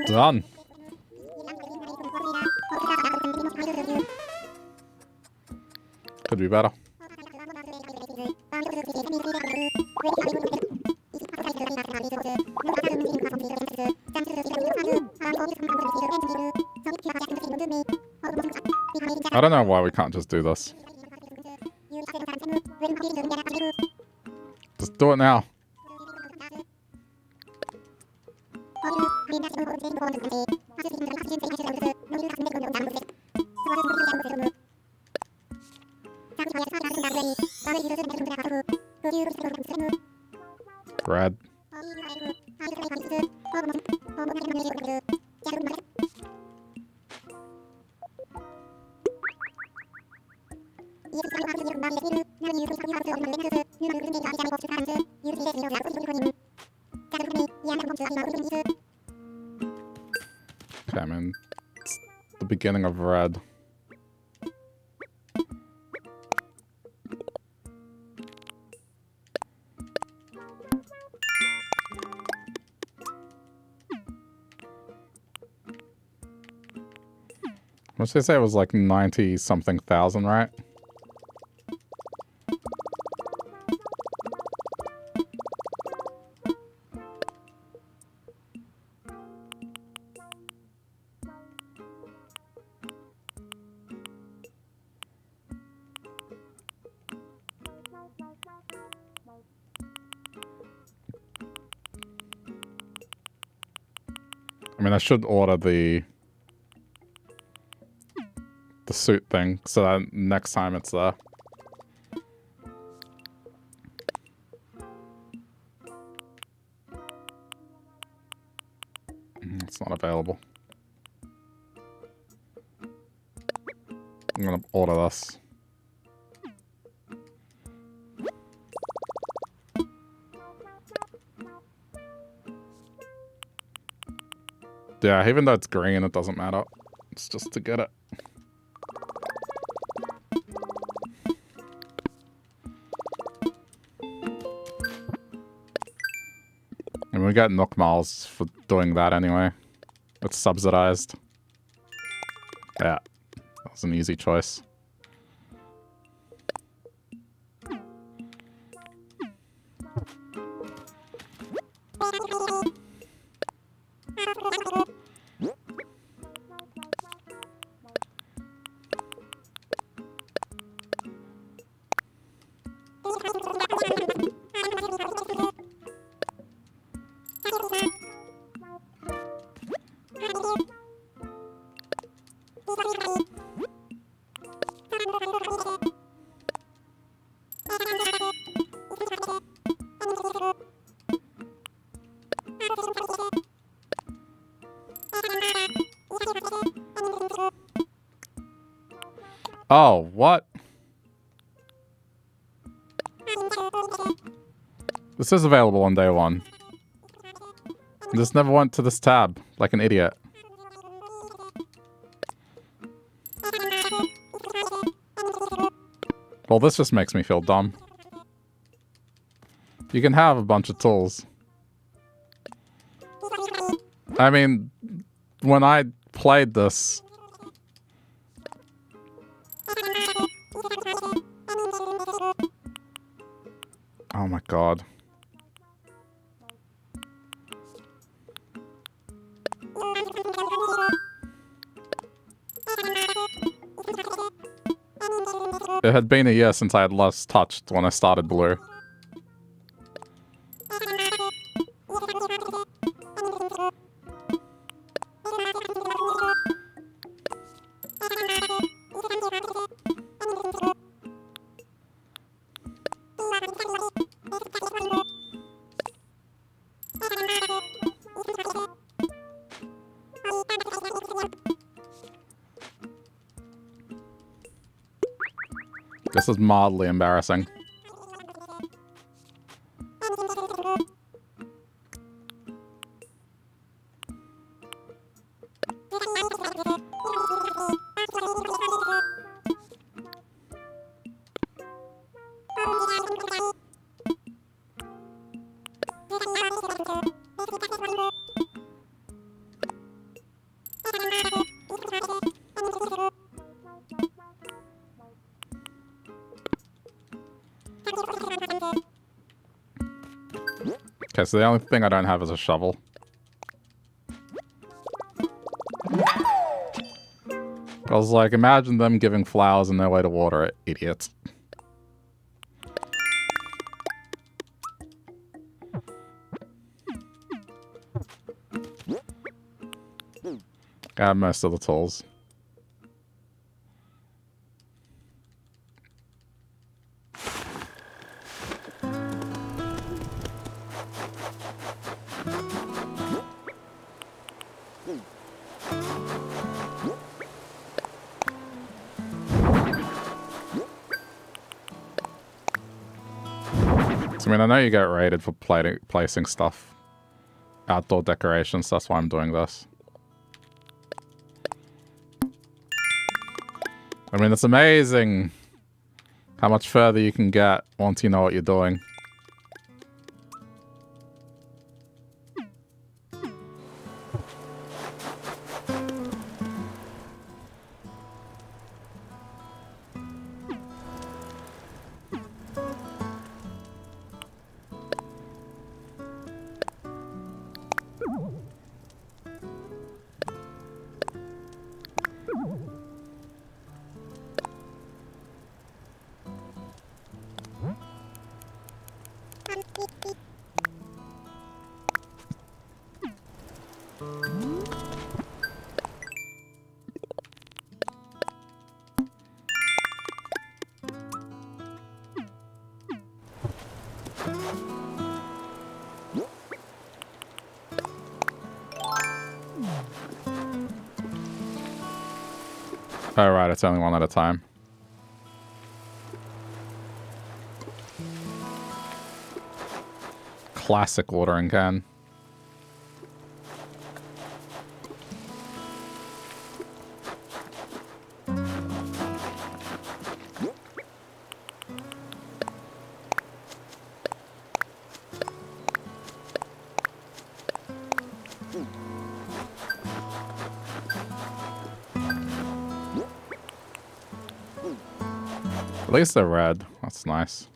Done. Could be better. I don't know why we can't just do this. Just do it now. Brad. Okay, I mean, it's the beginning of red. What did they say? It was like 90 something thousand, right? I mean, I should order the suit thing so that next time it's there. It's not available. I'm gonna order this. Yeah, even though it's green, it doesn't matter. It's just to get it. And we get Nook Miles for doing that anyway. It's subsidized. Yeah, that was an easy choice. Oh, what? This is available on day one. Just never went to this tab, like an idiot. Well, this just makes me feel dumb. You can have a bunch of tools. I mean, when I played this... Oh my god. It had been a year since I had last touched when I started Blue. This is mildly embarrassing. Okay, so the only thing I don't have is a shovel. I was like, imagine them giving flowers and no way to water it, idiots. I have most of the tools. I mean, I know you get rated for placing stuff. Outdoor decorations, that's why I'm doing this. I mean, it's amazing how much further you can get once you know what you're doing. Oh, right, it's only one at a time. Classic watering can. At least they're red. That's nice.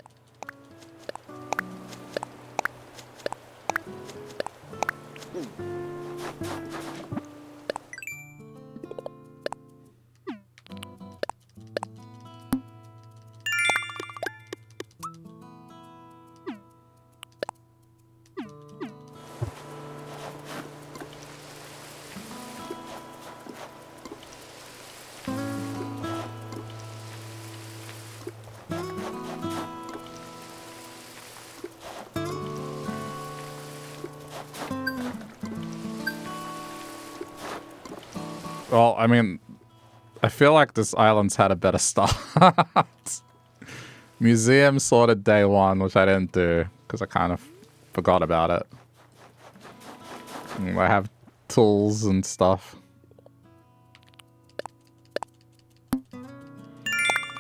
Well, I mean, I feel like this island's had a better start. Museum sorted day one, which I didn't do because I kind of forgot about it. I have tools and stuff.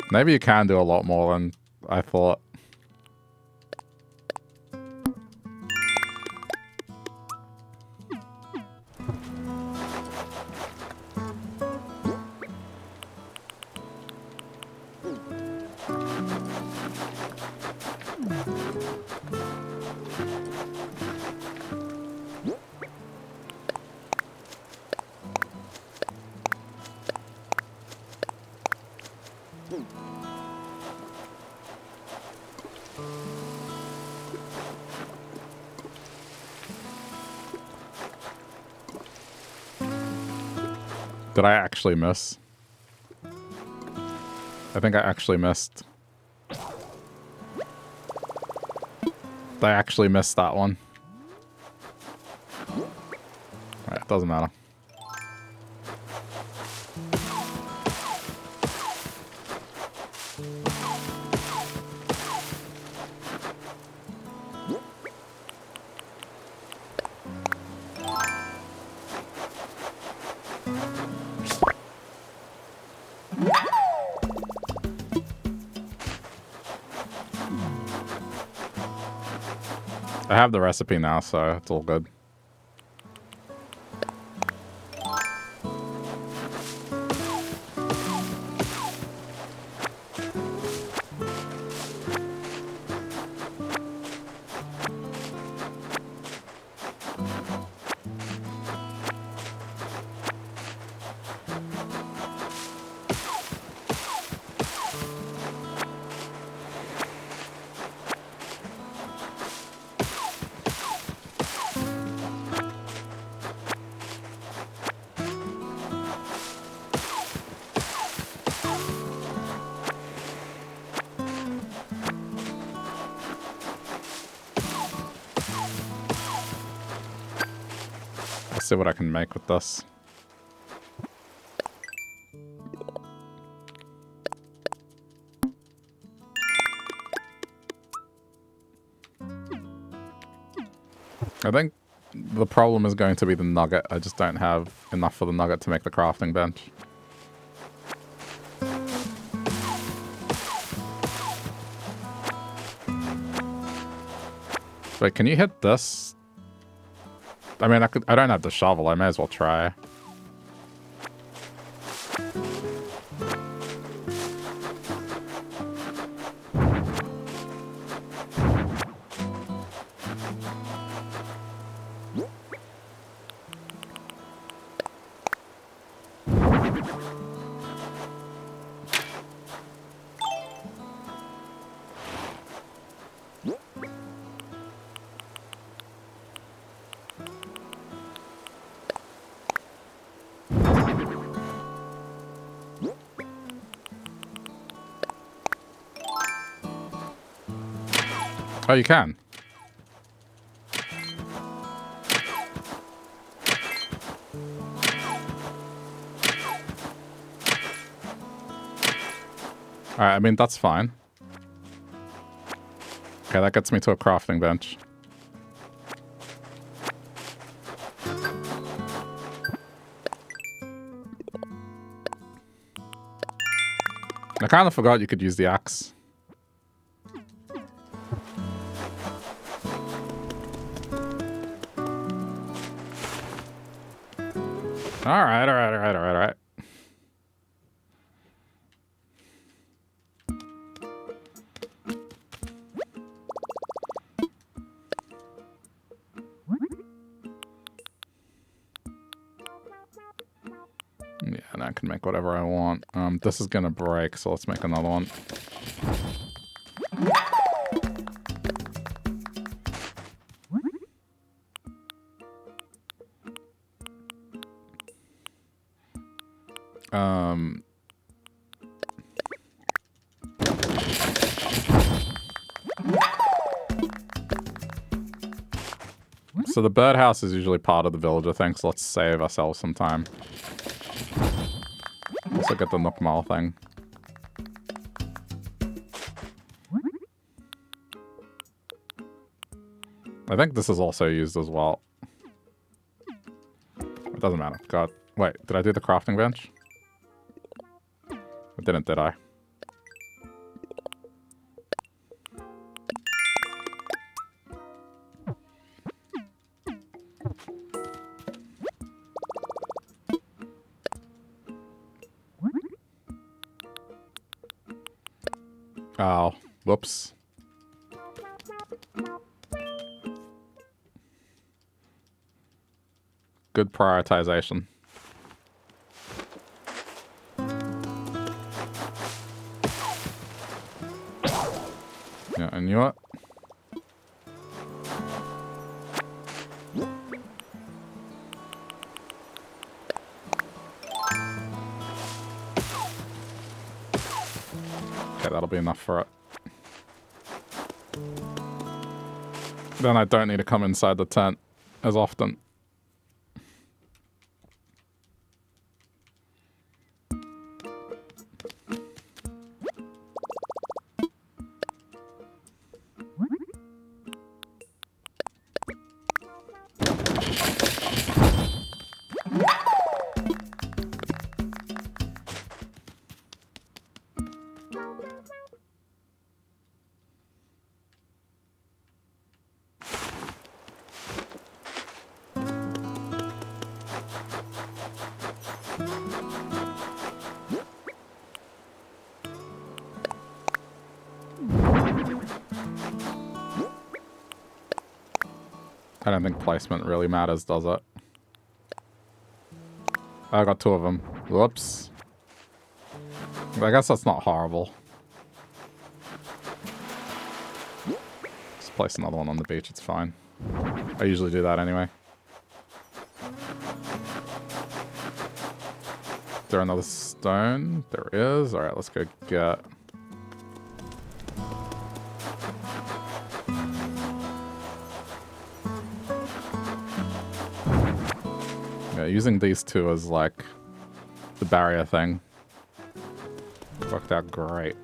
Maybe you can do a lot more than I thought. Did I actually miss? I think I actually missed. I actually missed that one. Alright, it doesn't matter. I have the recipe now, so it's all good. See what I can make with this. I think the problem is going to be the nugget. I just don't have enough for the nugget to make the crafting bench. Wait, can you hit this? I mean, I don't have the shovel. I may as well try. Oh, you can. Alright, I mean, that's fine. Okay, that gets me to a crafting bench. I kind of forgot you could use the axe. Alright. can make whatever I want. This is gonna break, so let's make another one. So the birdhouse is usually part of the villager thing, so let's save ourselves some time. Also get the Nook Mall thing. I think this is also used as well. It doesn't matter. God. Wait, did I do the crafting bench? I didn't, did I? Oh, whoops. Good prioritization. Yeah, I knew it. Okay, that'll be enough for it. Then I don't need to come inside the tent as often. I don't think placement really matters, does it? I got two of them. Whoops. I guess that's not horrible. Just place another one on the beach, it's fine. I usually do that anyway. Is there another stone? There is. Alright, let's go get... Yeah, using these two as like the barrier thing worked out great.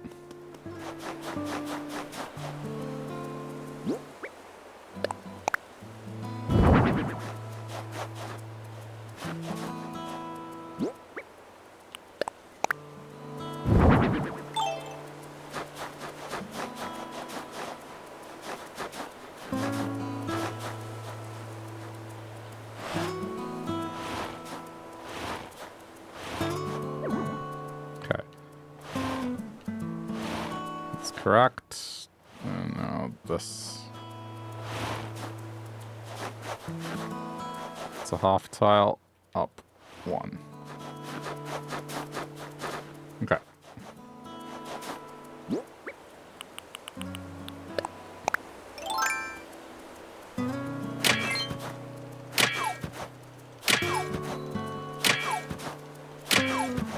Correct. And now this. It's a half tile up one. Okay.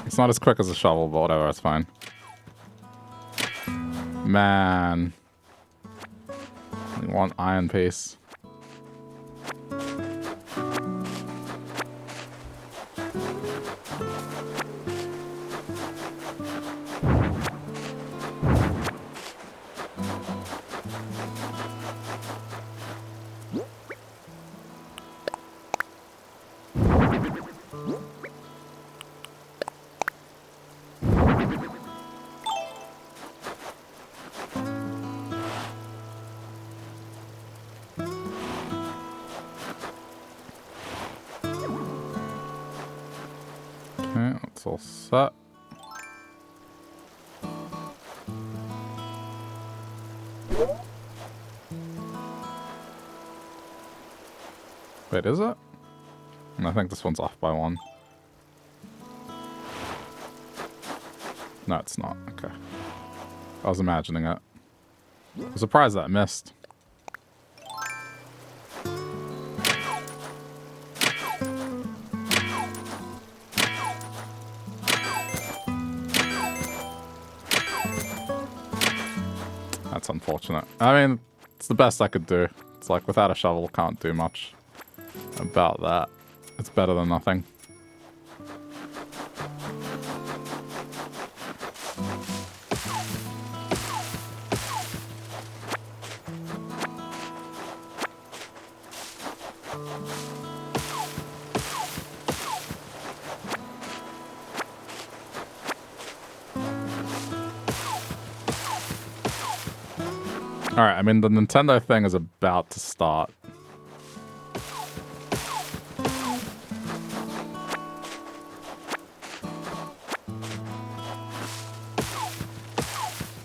It's not as quick as a shovel, but whatever, it's fine. Man. Only one iron piece. All set. Wait, is it? I think this one's off by one. No, it's not. Okay. I was imagining it. I'm surprised that missed. That's unfortunate. I mean, it's the best I could do. It's like without a shovel, can't do much about that. It's better than nothing. Alright, I mean, the Nintendo thing is about to start.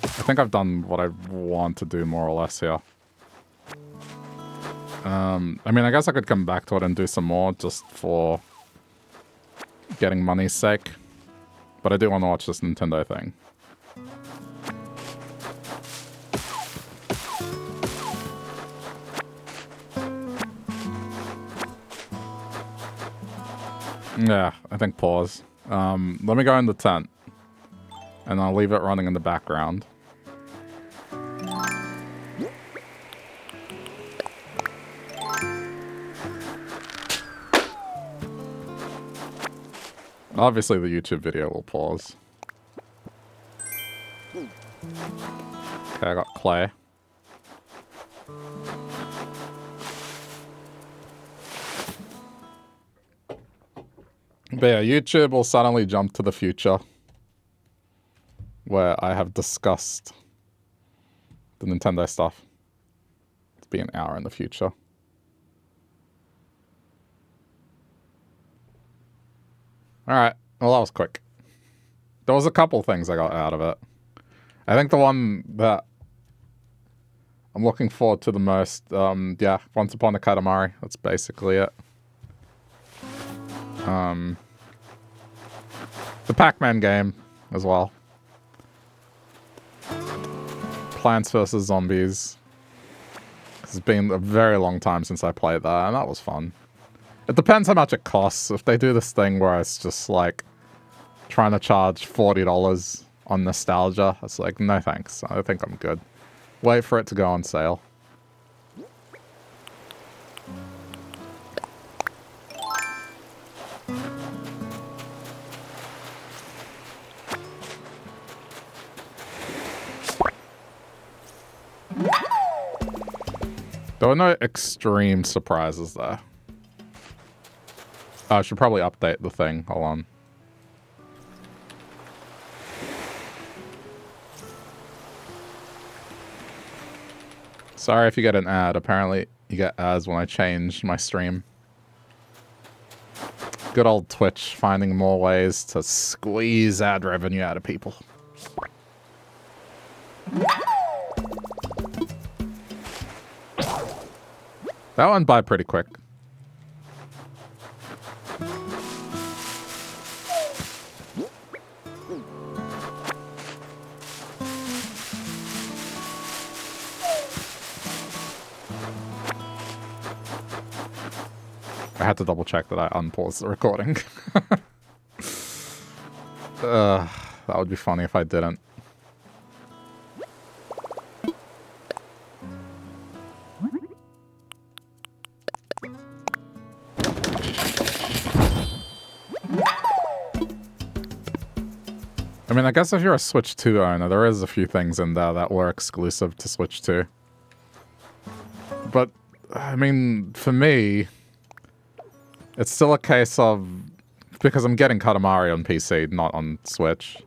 I think I've done what I want to do more or less here. I mean, I guess I could come back to it and do some more just for getting money's sake. But I do want to watch this Nintendo thing. Yeah, I think pause. Let me go in the tent. And I'll leave it running in the background. Obviously the YouTube video will pause. Okay, I got clay. But yeah, YouTube will suddenly jump to the future where I have discussed the Nintendo stuff. It'll be an hour in the future. Alright, well that was quick. There was a couple things I got out of it. I think the one that I'm looking forward to the most, yeah, Once Upon a Katamari. That's basically it. The Pac-Man game as well. Plants vs. Zombies. It's been a very long time since I played that, and that was fun. It depends how much it costs. If they do this thing where it's just like trying to charge $40 on nostalgia, it's like, no thanks. I think I'm good. Wait for it to go on sale. There were no extreme surprises there. Oh, I should probably update the thing. Hold on. Sorry if you get an ad. Apparently you get ads when I change my stream. Good old Twitch finding more ways to squeeze ad revenue out of people. That went by pretty quick. I had to double check that I unpaused the recording. That would be funny if I didn't. I mean, I guess if you're a Switch 2 owner, there is a few things in there that were exclusive to Switch 2. But, I mean, for me, it's still a case of... Because I'm getting Katamari on PC, not on Switch.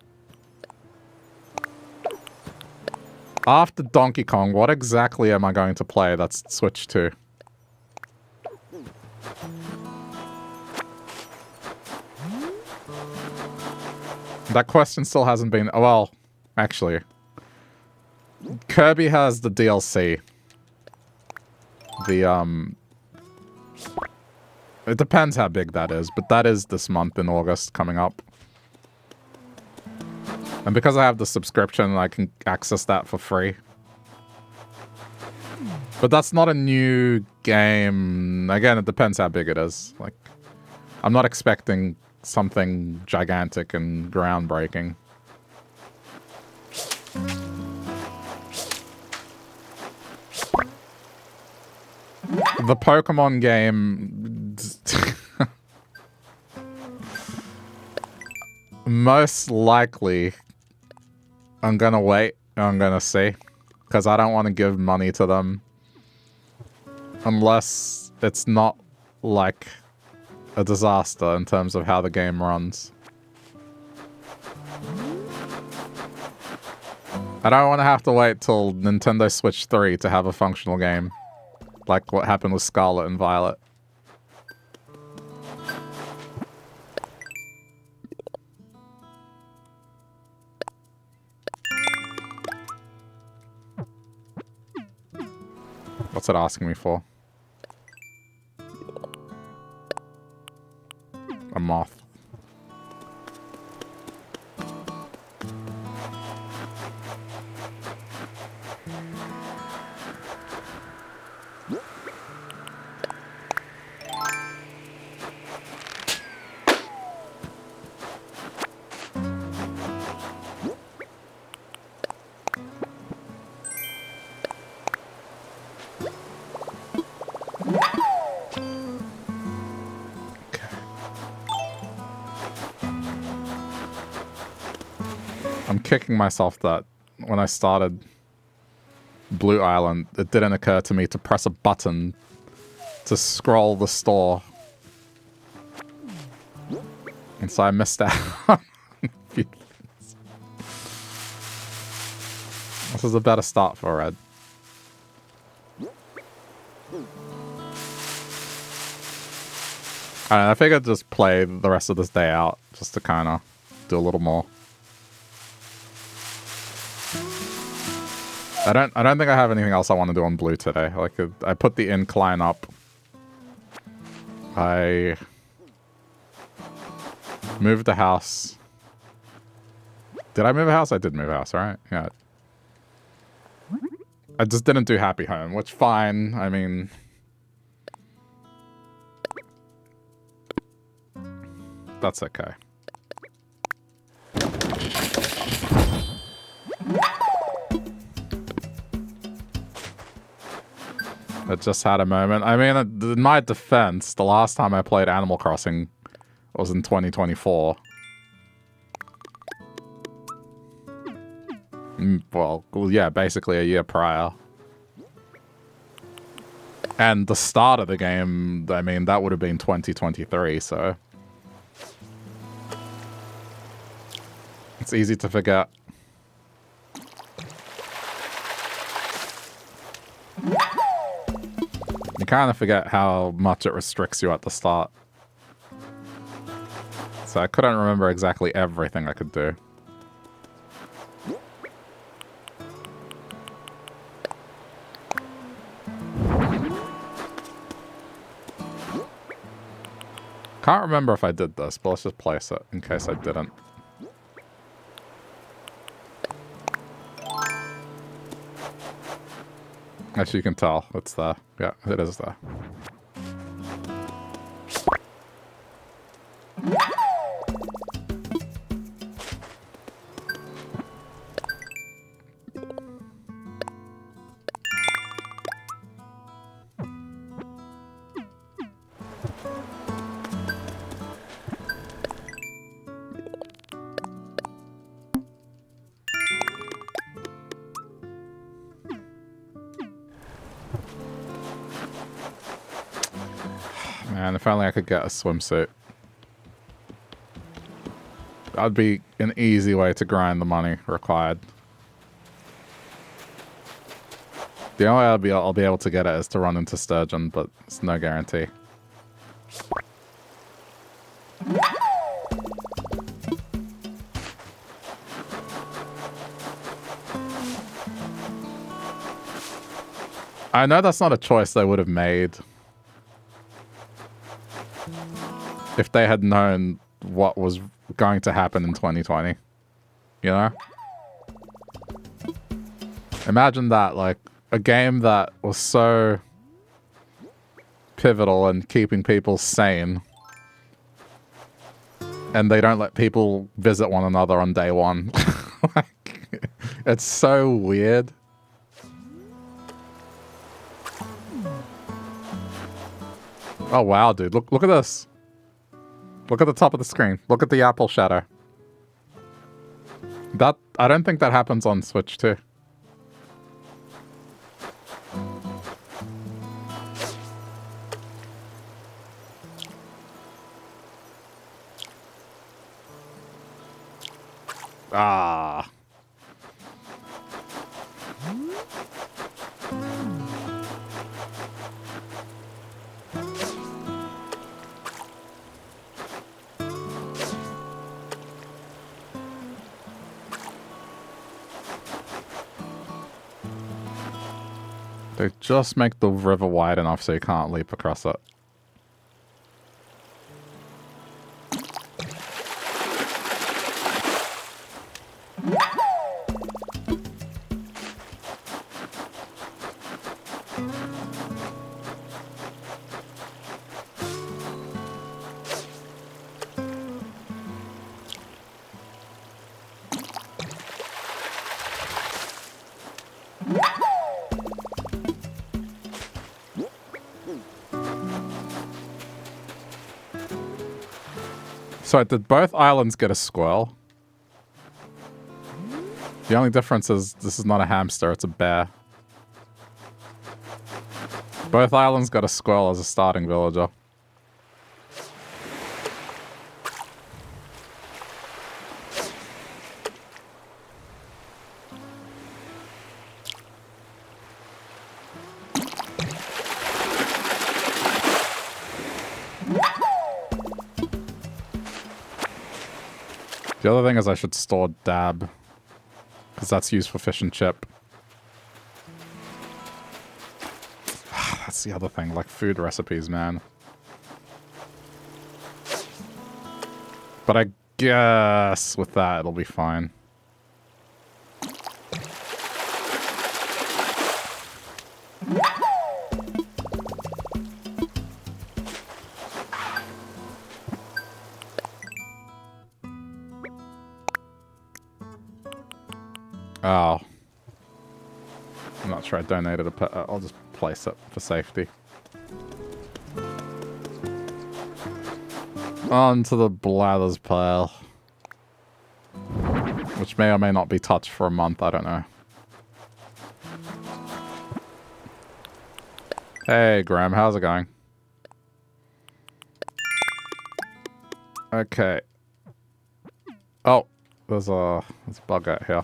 After Donkey Kong, what exactly am I going to play that's Switch 2? That question still hasn't been... Well, actually. Kirby has the DLC. It depends how big that is, but that is this month in August coming up. And because I have the subscription, I can access that for free. But that's not a new game. Again, it depends how big it is. Like, I'm not expecting something gigantic and groundbreaking. The Pokemon game... most likely, I'm gonna wait. I'm gonna see. Because I don't want to give money to them. Unless it's not, like, a disaster in terms of how the game runs. I don't want to have to wait till Nintendo Switch 3 to have a functional game. Like what happened with Scarlet and Violet. What's it asking me for? A moth. Kicking myself that when I started Blue Island, it didn't occur to me to press a button to scroll the store. And so I missed out on a few things. This is a better start for Red. I figured just play the rest of this day out just to kind of do a little more. I don't think I have anything else I want to do on Blue today. Like, I put the incline up. I moved the house. Did I move a house? I did move a house, right? Yeah. I just didn't do Happy Home, which fine. I mean, that's okay. It just had a moment. I mean, in my defense, the last time I played Animal Crossing was in 2024. Well, yeah, basically a year prior. And the start of the game, I mean, that would have been 2023, so... it's easy to forget. You kind of forget how much it restricts you at the start. So I couldn't remember exactly everything I could do. Can't remember if I did this, but let's just place it in case I didn't. As you can tell, it's there. Yeah, it is there. Man, if only I could get a swimsuit. That'd be an easy way to grind the money required. The only way I'll be able to get it is to run into Sturgeon, but it's no guarantee. I know that's not a choice they would have made if they had known what was going to happen in 2020. you know? Imagine that, like, a game that was so pivotal in keeping people sane, and they don't let people visit one another on day one. Like, it's so weird. Oh wow, dude. Look at this. Look at the top of the screen. Look at the apple shadow. That, I don't think that happens on Switch too. Ah. They just make the river wide enough so you can't leap across it. So did both islands get a squirrel? The only difference is this is not a hamster, it's a bear. Both islands got a squirrel as a starting villager. The other thing is I should store dab, because that's used for fish and chip. That's the other thing, like food recipes, man. But I guess with that it'll be fine. Oh. I'm not sure I donated a pet. I'll just place it for safety. Onto the blathers pile. Which may or may not be touched for a month, I don't know. Hey Graham, how's it going? Okay. Oh, there's a bug out here.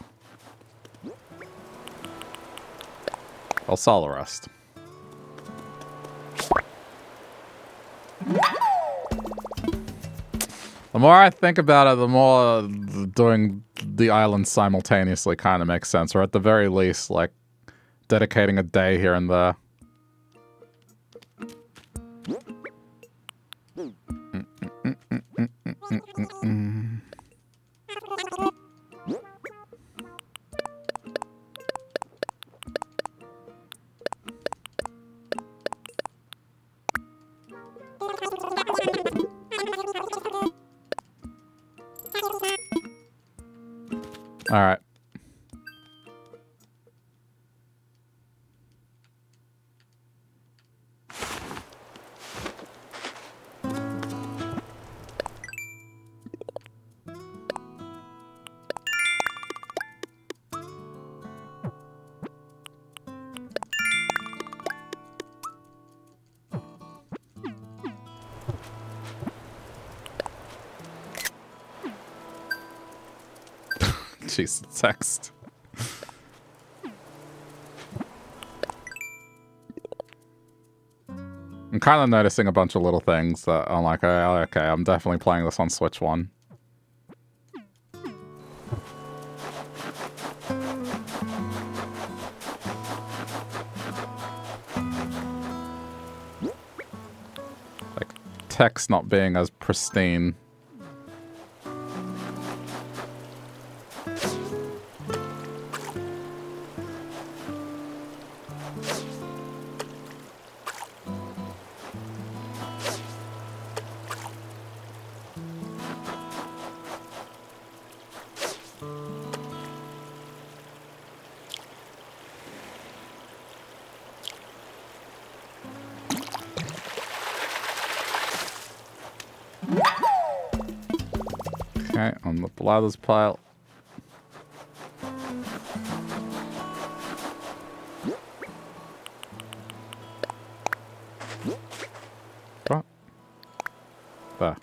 I'll sell the rest. The more I think about it, the more doing the island simultaneously kind of makes sense. Or at the very least, like, dedicating a day here and there. All right. Jeez, text. I'm kind of noticing a bunch of little things that I'm like, oh, okay, I'm definitely playing this on Switch 1. Like, text not being as pristine. Okay, on the blathers pile. What? There.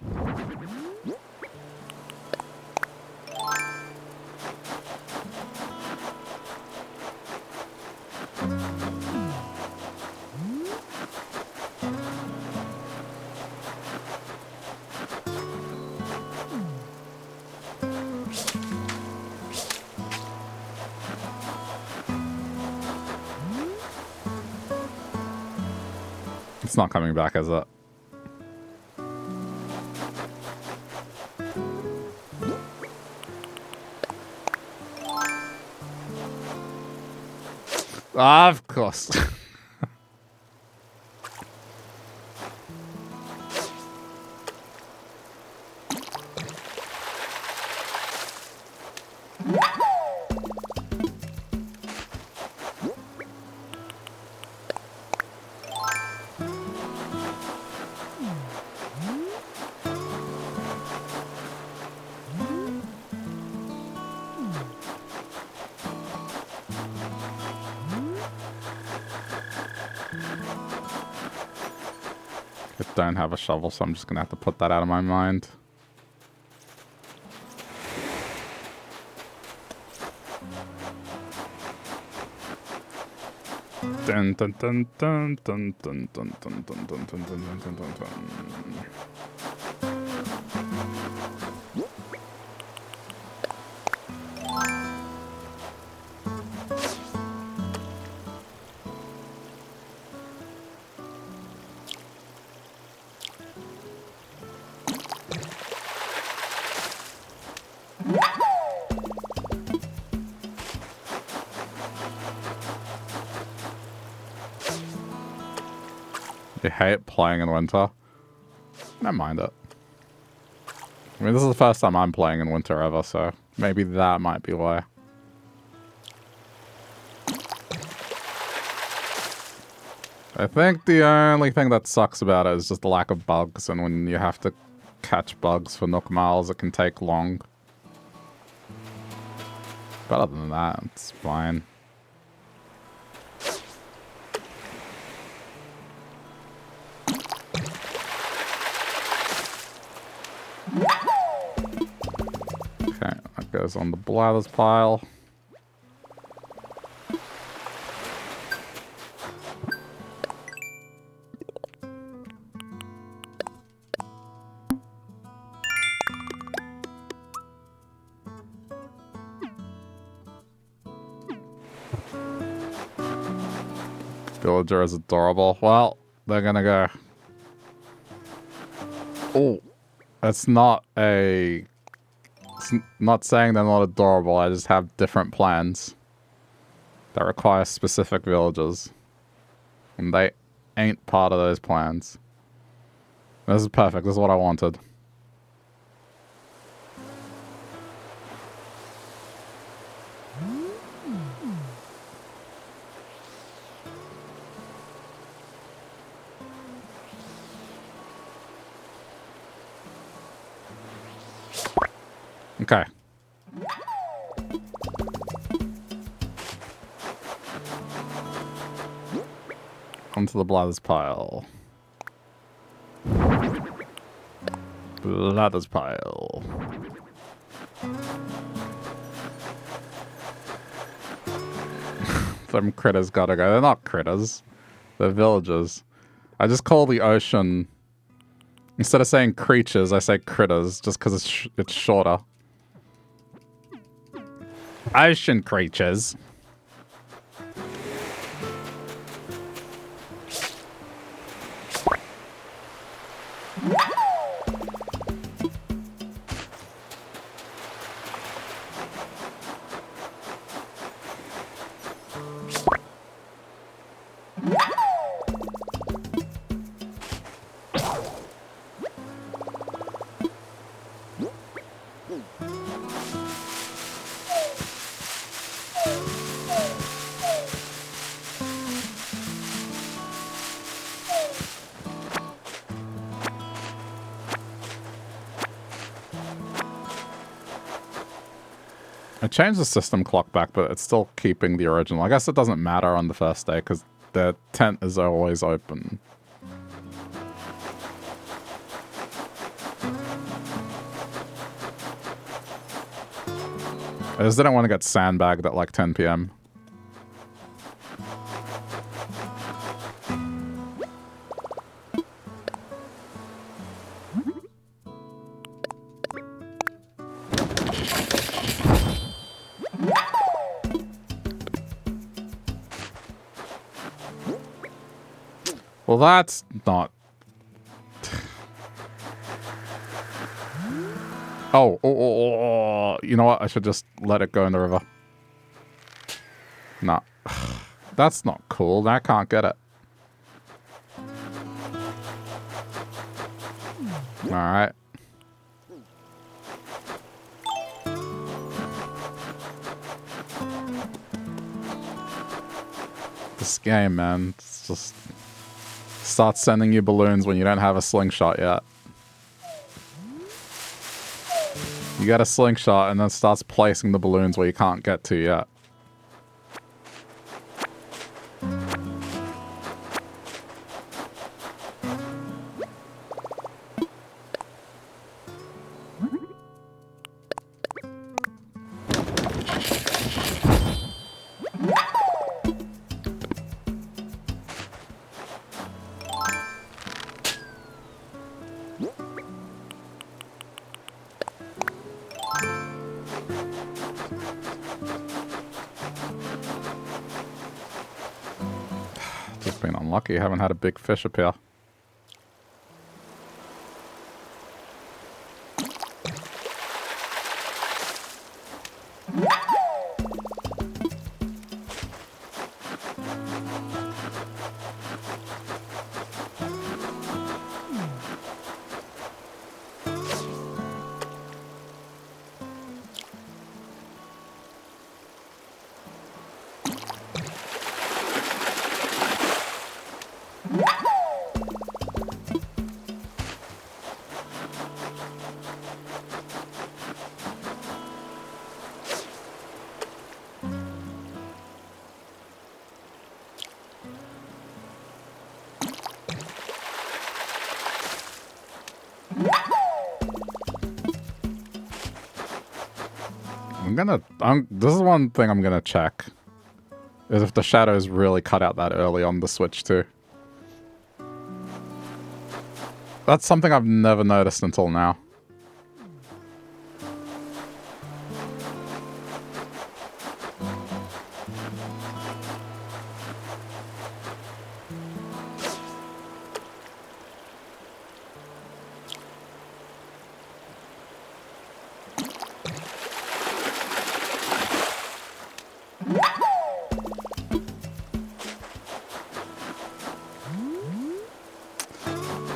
It's not coming back, is it? Of course. Don't have a shovel, so I'm just gonna have to put that out of my mind. Dun dun dun dun dun dun dun dun dun dun dun dun dun dun dun. You hate playing in winter? I don't mind it. I mean, this is the first time I'm playing in winter ever, so maybe that might be why. I think the only thing that sucks about it is just the lack of bugs, and when you have to catch bugs for Nook Miles, it can take long. But other than that, it's fine. Okay, that goes on the blathers pile. Villager is adorable. Well, they're gonna go. Oh, it's not a. It's not saying they're not adorable. I just have different plans that require specific villagers, and they ain't part of those plans. This is perfect. This is what I wanted. Okay. Onto the blathers pile. Blathers pile. Some critters gotta go. They're not critters. They're villagers. I just call the ocean... Instead of saying creatures, I say critters, just because it's shorter. Ocean creatures. I changed the system clock back, but it's still keeping the original. I guess it doesn't matter on the first day because the tent is always open. I just didn't want to get sandbagged at like 10 p.m. Well, that's not... Oh, you know what? I should just let it go in the river. Nah. That's not cool. I can't get it. Alright. This game, man. It's just... starts sending you balloons when you don't have a slingshot yet. You get a slingshot and then starts placing the balloons where you can't get to yet. Just been unlucky. Haven't had a big fish appear. This is one thing I'm gonna check. Is if the shadows really cut out that early on the Switch too. That's something I've never noticed until now.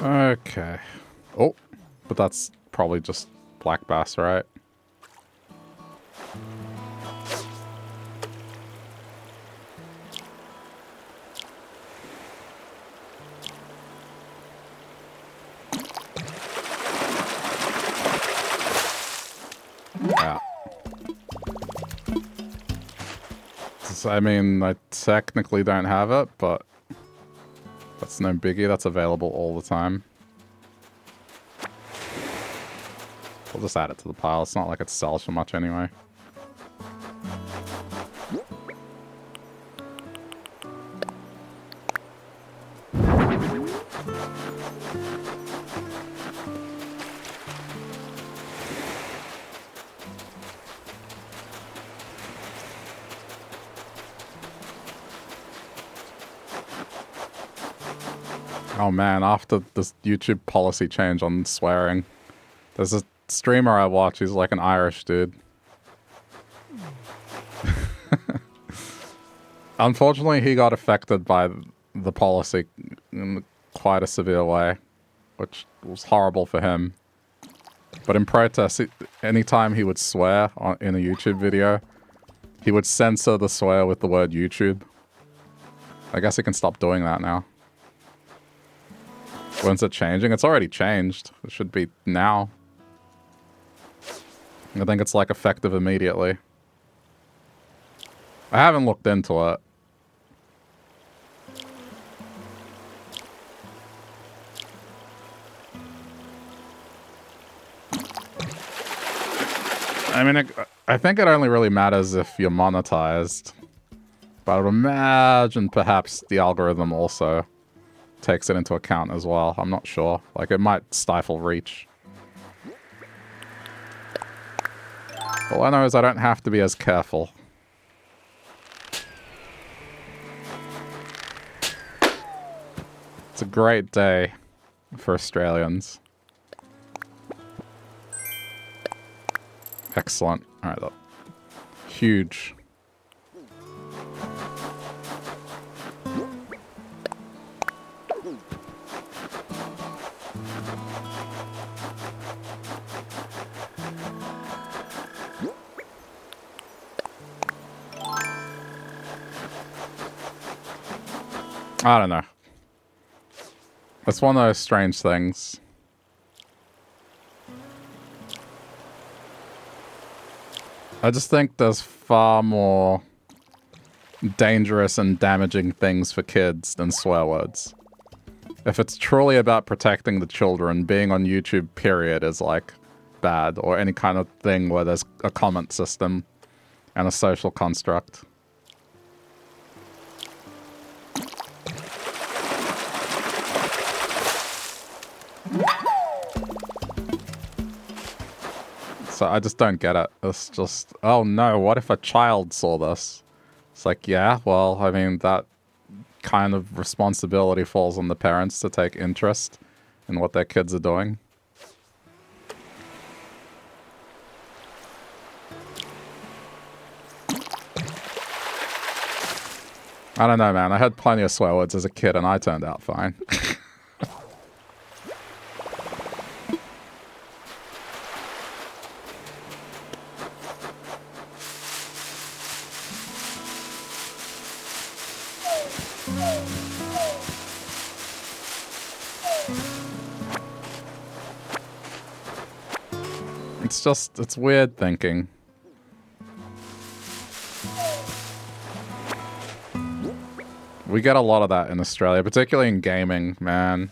Okay. Oh, but that's probably just black bass, right? Yeah. I mean, I technically don't have it, but that's no biggie. That's available all the time. We'll just add it to the pile. It's not like it sells for much anyway. Oh man, after this YouTube policy change on swearing, there's a streamer I watch, he's like an Irish dude. Unfortunately, he got affected by the policy in quite a severe way, which was horrible for him. But in protest, anytime he would swear in a YouTube video, he would censor the swear with the word YouTube. I guess he can stop doing that now. When's it changing? It's already changed. It should be now. I think it's like effective immediately. I haven't looked into it. I mean, I think it only really matters if you're monetized. But I would imagine perhaps the algorithm also takes it into account as well. I'm not sure. Like, it might stifle reach. All I know is I don't have to be as careful. It's a great day for Australians. Excellent. All right, huge. I don't know. It's one of those strange things. I just think there's far more dangerous and damaging things for kids than swear words. If it's truly about protecting the children, being on YouTube, period, is like bad, or any kind of thing where there's a comment system and a social construct. So I just don't get it. It's just, oh no, what if a child saw this? It's like, yeah, well, I mean, that kind of responsibility falls on the parents to take interest in what their kids are doing. I don't know, man. I had plenty of swear words as a kid and I turned out fine. It's weird thinking. We get a lot of that in Australia, particularly in gaming, man.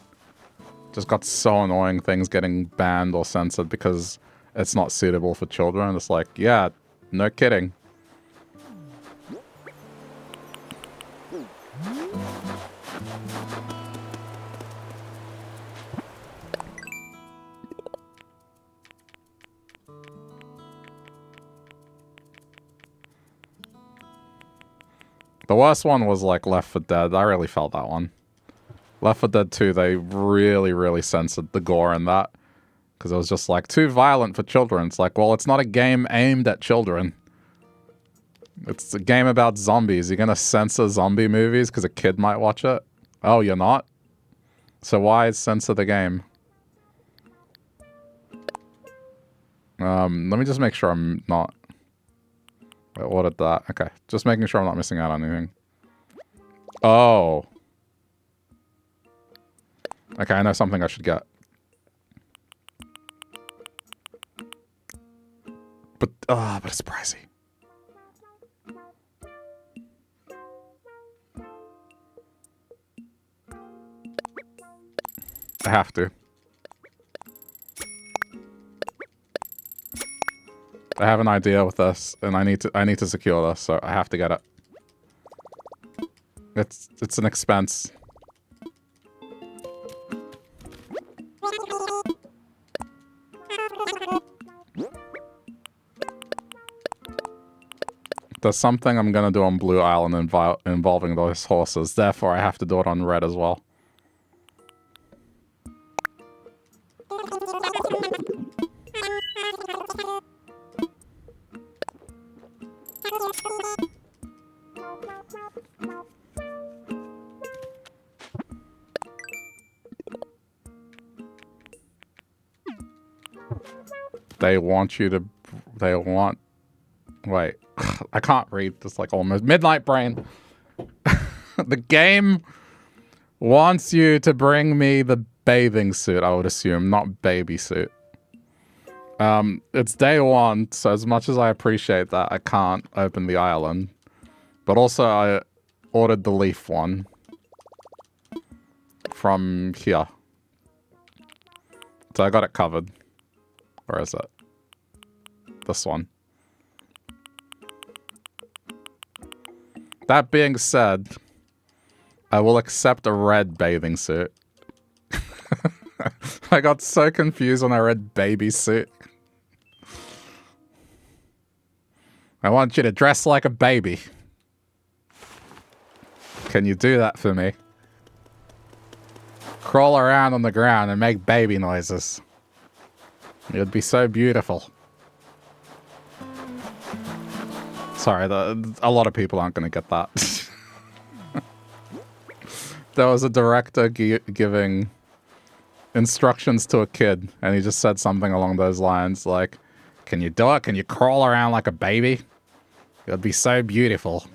Just got so annoying things getting banned or censored because it's not suitable for children. It's like, yeah, no kidding. The worst one was like Left 4 Dead. I really felt that one. Left 4 Dead 2, they really, really censored the gore in that. Because it was just like, too violent for children. It's like, well, it's not a game aimed at children. It's a game about zombies. You're going to censor zombie movies because a kid might watch it? Oh, you're not? So why censor the game? Let me just make sure I'm not... I ordered that. Okay. Just making sure I'm not missing out on anything. Oh. Okay, I know something I should get. But it's pricey. I have to. I have an idea with this, and I need to secure this, so I have to get it. It's an expense. There's something I'm gonna do on Blue Island involving those horses, therefore I have to do it on Red as well. Wait, I can't read this, like, almost midnight brain. The game wants you to bring me the bathing suit, I would assume, not baby suit. It's day one, so as much as I appreciate that, I can't open the island. But also I ordered the leaf one from here. So I got it covered. Where is it? This one. That being said, I will accept a red bathing suit. I got so confused when I read baby suit. I want you to dress like a baby. Can you do that for me? Crawl around on the ground and make baby noises. It would be so beautiful. Sorry, a lot of people aren't going to get that. There was a director giving instructions to a kid, and he just said something along those lines, like, can you do it? Can you crawl around like a baby? It would be so beautiful.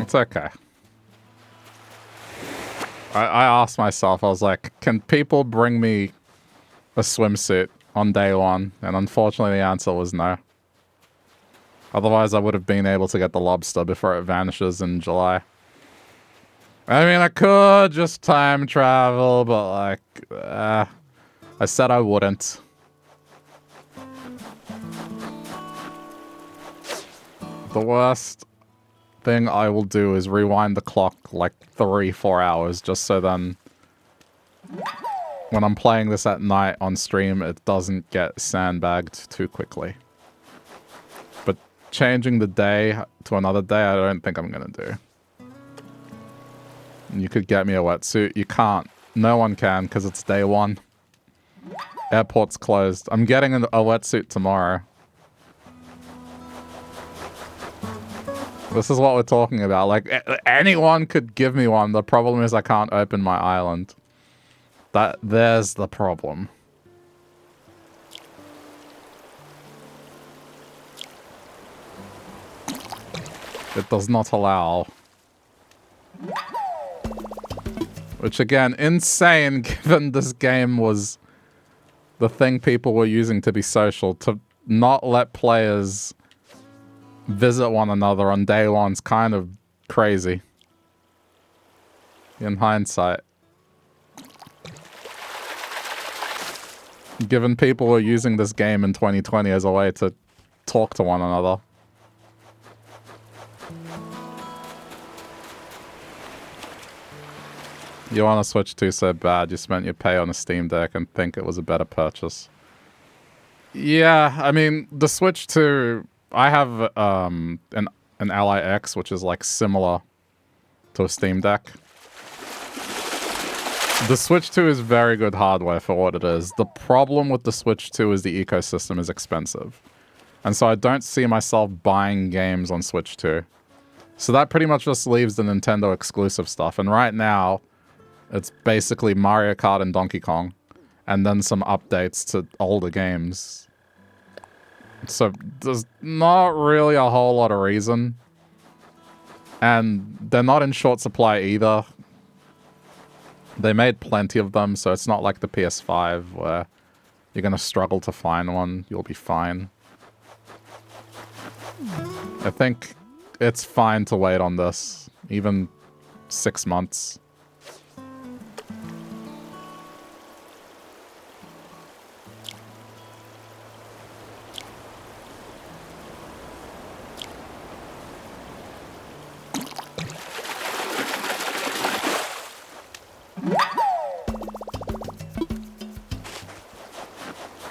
It's okay. I asked myself, I was like, can people bring me a swimsuit on day one? And unfortunately the answer was no. Otherwise I would have been able to get the lobster before it vanishes in July. I mean, I could just time travel, but like, I said I wouldn't. The worst thing I will do is rewind the clock like 3-4 hours, just so then when I'm playing this at night on stream, it doesn't get sandbagged too quickly. But changing the day to another day, I don't think I'm gonna do. You could get me a wetsuit. You can't. No one can, because it's day one. Airport's closed. I'm getting a wetsuit tomorrow. This is what we're talking about. Like, anyone could give me one. The problem is I can't open my island. There's the problem. It does not allow. Which, again, insane, given this game was the thing people were using to be social. To not let players visit one another on day one's kind of crazy. In hindsight. Given people were using this game in 2020 as a way to talk to one another. You want to Switch 2 so bad, you spent your pay on a Steam Deck and think it was a better purchase. Yeah, I mean, the Switch 2... I have an Ally X, which is like similar to a Steam Deck. The Switch 2 is very good hardware for what it is. The problem with the Switch 2 is the ecosystem is expensive. And so I don't see myself buying games on Switch 2. So that pretty much just leaves the Nintendo exclusive stuff. And right now, it's basically Mario Kart and Donkey Kong. And then some updates to older games. So there's not really a whole lot of reason. And they're not in short supply either. They made plenty of them, so it's not like the PS5 where you're going to struggle to find one. You'll be fine. I think it's fine to wait on this. Even 6 months.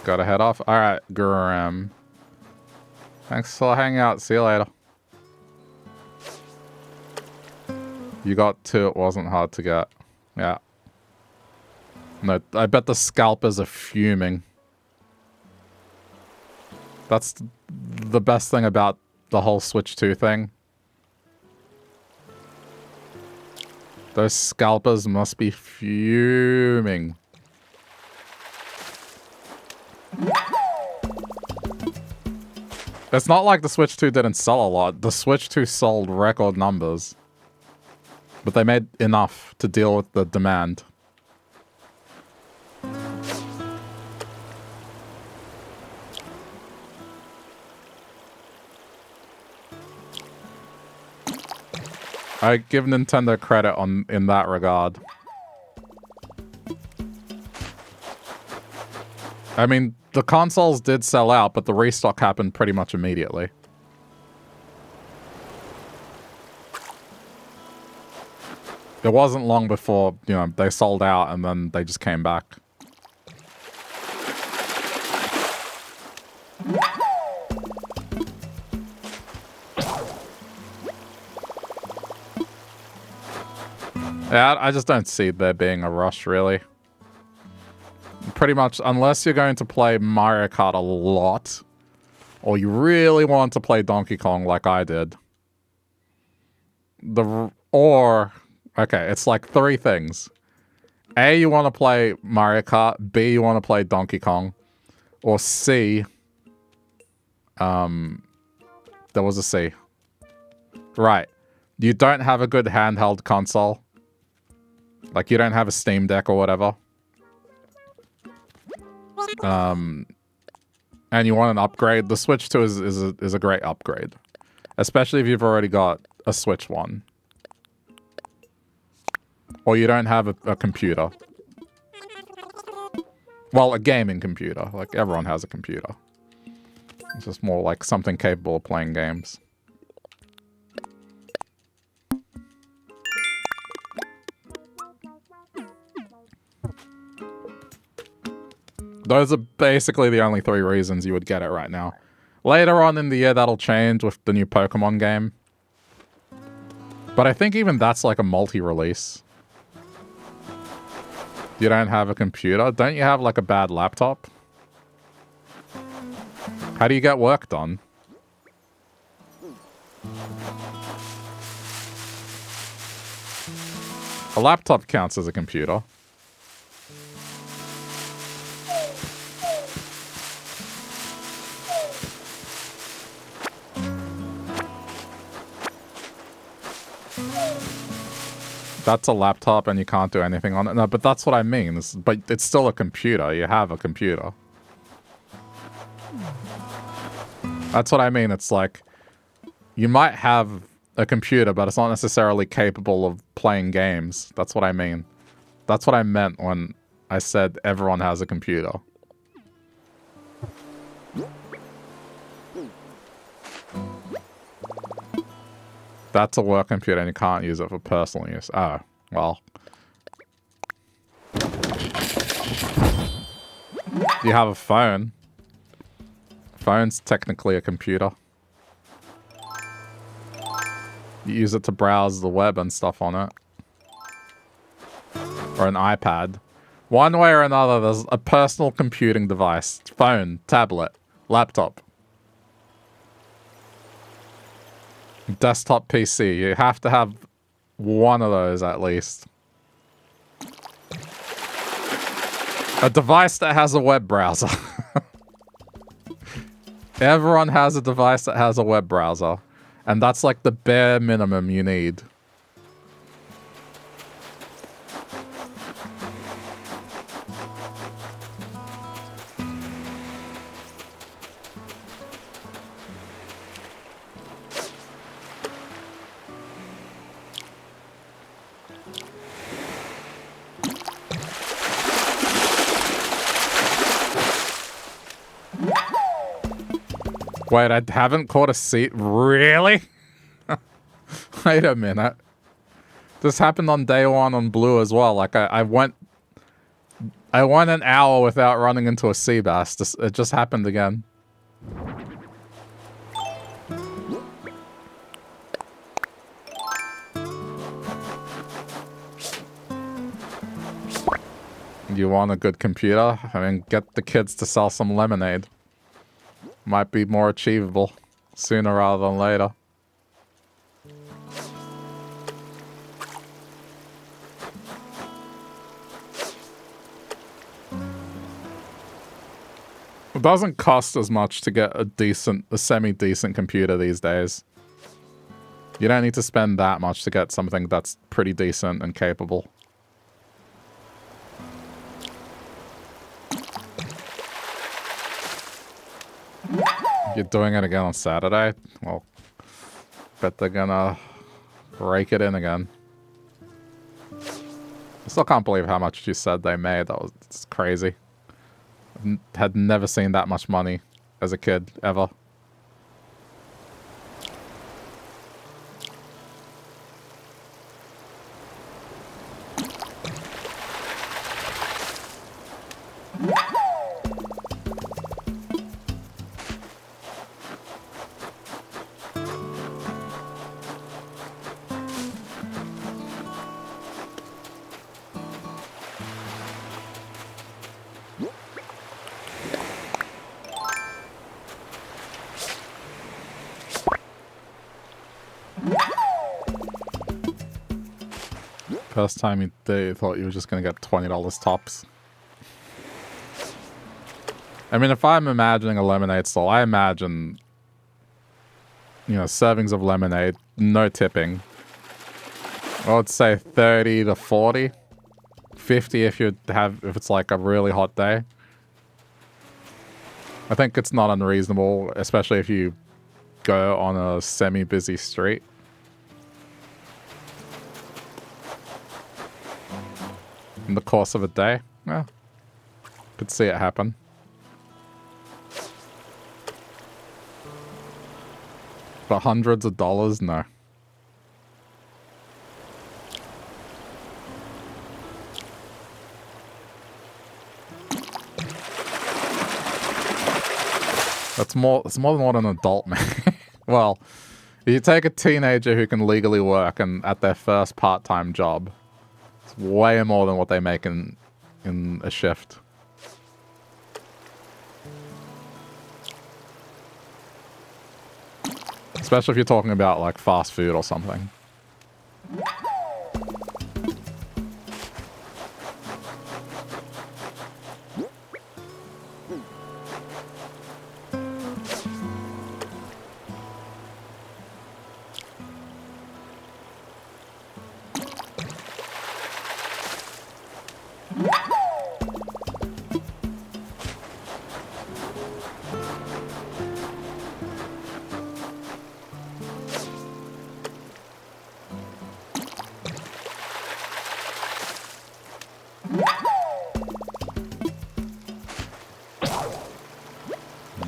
Gotta head off. Alright, Grim. Thanks for hanging out. See you later. You got 2. It wasn't hard to get. Yeah. No, I bet the scalpers are fuming. That's the best thing about the whole Switch 2 thing. Those scalpers must be fuming. It's not like the Switch 2 didn't sell a lot. The Switch 2 sold record numbers. But they made enough to deal with the demand. I give Nintendo credit in that regard. I mean, the consoles did sell out, but the restock happened pretty much immediately. It wasn't long before, you know, they sold out and then they just came back. Yeah, I just don't see there being a rush, really. Pretty much, unless you're going to play Mario Kart a lot, or you really want to play Donkey Kong like I did. Okay, it's like three things. A, you want to play Mario Kart. B, you want to play Donkey Kong. Or C, there was a C. Right. You don't have a good handheld console. Like, you don't have a Steam Deck or whatever. And you want an upgrade. The Switch 2 is a great upgrade. Especially if you've already got a Switch 1. Or you don't have a computer. Well, a gaming computer. Like, everyone has a computer. It's just more like something capable of playing games. Those are basically the only three reasons you would get it right now. Later on in the year, that'll change with the new Pokemon game. But I think even that's like a multi-release. You don't have a computer? Don't you have like a bad laptop? How do you get work done? A laptop counts as a computer. That's a laptop and you can't do anything on it. No, but that's what I mean. But it's still a computer. You have a computer. That's what I mean. It's like, you might have a computer, but it's not necessarily capable of playing games. That's what I mean. That's what I meant when I said everyone has a computer. That's a work computer and you can't use it for personal use. Oh, well. You have a phone. Phone's technically a computer. You use it to browse the web and stuff on it. Or an iPad. One way or another, there's a personal computing device. Phone, tablet, laptop. Desktop PC. You have to have one of those at least. A device that has a web browser. Everyone has a device that has a web browser. And that's like the bare minimum you need. Wait, I haven't caught a seat? Really? Wait a minute. This happened on day one on Blue as well. Like, I went an hour without running into a sea bass. It just happened again. You want a good computer? I mean, get the kids to sell some lemonade. Might be more achievable sooner rather than later. It doesn't cost as much to get a semi-decent computer these days. You don't need to spend that much to get something that's pretty decent and capable. You're doing it again on Saturday? Well, bet they're gonna rake it in again. I still can't believe how much you said they made. That's crazy. Had never seen that much money as a kid, ever. First time you did, you thought you were just going to get $20 tops. I mean, if I'm imagining a lemonade stall, I imagine, you know, servings of lemonade, no tipping. I would say 30 to 40. 50 if it's like a really hot day. I think it's not unreasonable, especially if you go on a semi-busy street. In the course of a day, yeah, could see it happen. But hundreds of dollars, no. It's more than what an adult makes. Well, if you take a teenager who can legally work and at their first part-time job, it's way more than what they make in a shift. Especially if you're talking about like fast food or something.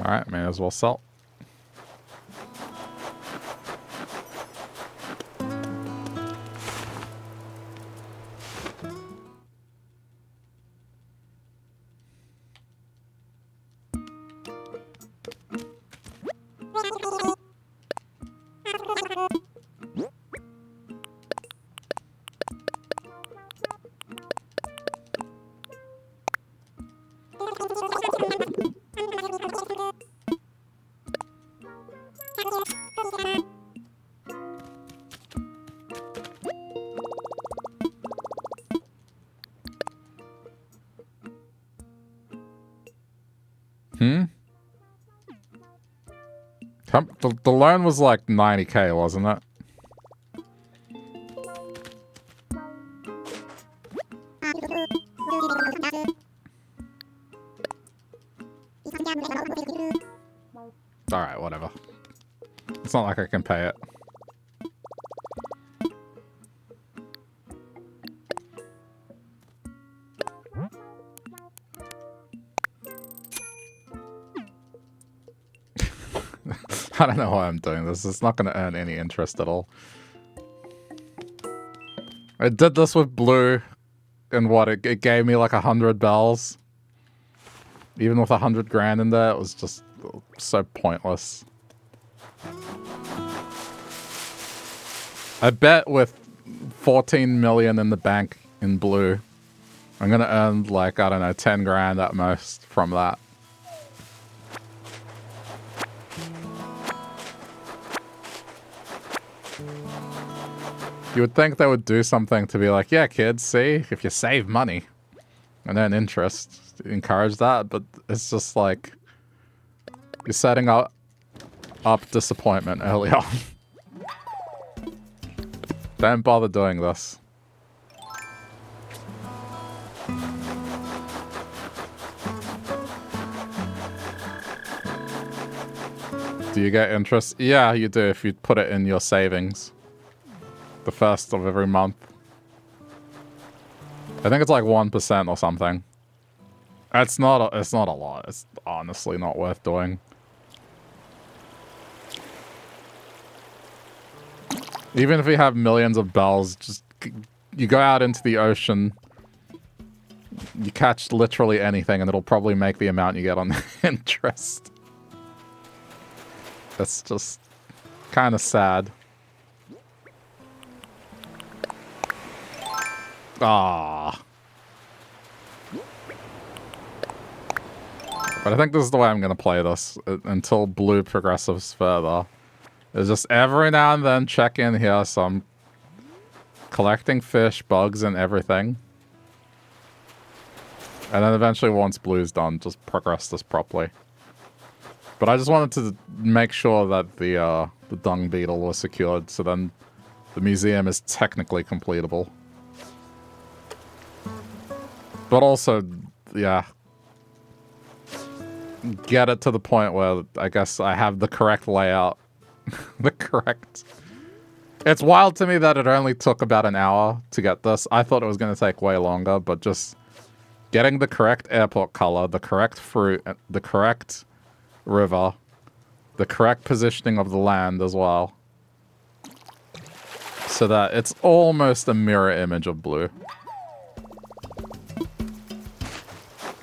Alright, may as well sell. The loan was like 90k, wasn't it? Alright, whatever. It's not like I can pay it. I don't know why I'm doing this. It's not going to earn any interest at all. I did this with Blue, and what, it gave me like 100 bells. Even with 100 grand in there, it was just so pointless. I bet with 14 million in the bank in Blue, I'm going to earn like, I don't know, 10 grand at most from that. You would think they would do something to be like, yeah, kids, see, if you save money and earn interest, encourage that, but it's just like, You're setting up disappointment early on. Don't bother doing this. Do you get interest? Yeah, you do if you put it in your savings. The first of every month. I think it's like 1% or something. It's not a lot. It's honestly not worth doing. Even if you have millions of bells, just you go out into the ocean, you catch literally anything, and it'll probably make the amount you get on the interest. That's just kind of sad. Ah. But I think this is the way I'm going to play this until blue progresses further. It's just every now and then check in here, so I'm collecting fish, bugs, and everything. And then eventually, once blue's done, just progress this properly. But I just wanted to make sure that the dung beetle was secured, so then the museum is technically completable. But also, yeah, get it to the point where I guess I have the correct layout. The correct... It's wild to me that it only took about an hour to get this. I thought it was going to take way longer, but just getting the correct airport color, the correct fruit, the correct river, the correct positioning of the land as well, so that it's almost a mirror image of blue.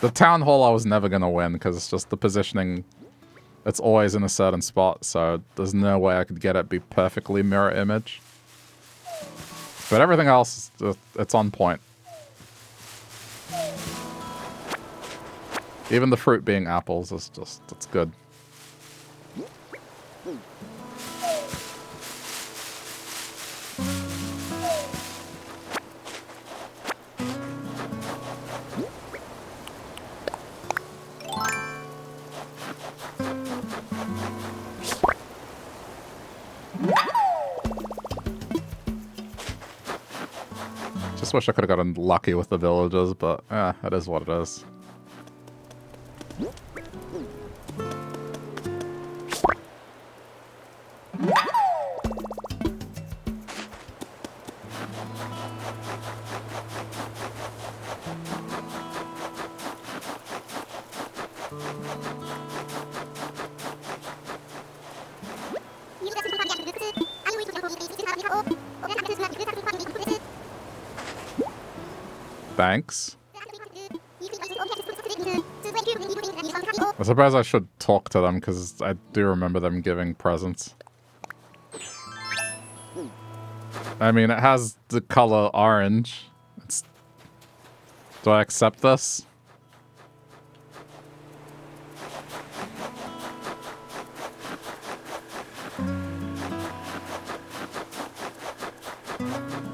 The town hall I was never going to win because it's just the positioning. It's always in a certain spot, so there's no way I could get it be perfectly mirror image. But everything else, it's on point. Even the fruit being apples is just, it's good. Just wish I could have gotten lucky with the villagers, but it is what it is. Thanks. I suppose I should talk to them because I do remember them giving presents. I mean, it has the color orange. Do I accept this?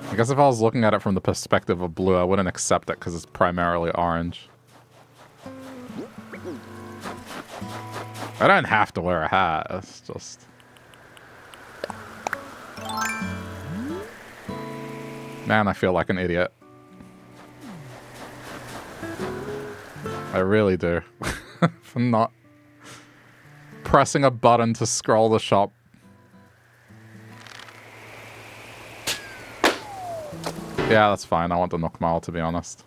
I guess if I was looking at it from the perspective of blue, I wouldn't accept it because it's primarily orange. I don't have to wear a hat, it's just... Man, I feel like an idiot. I really do. For not pressing a button to scroll the shop. Yeah, that's fine. I want the Nook Mile, to be honest.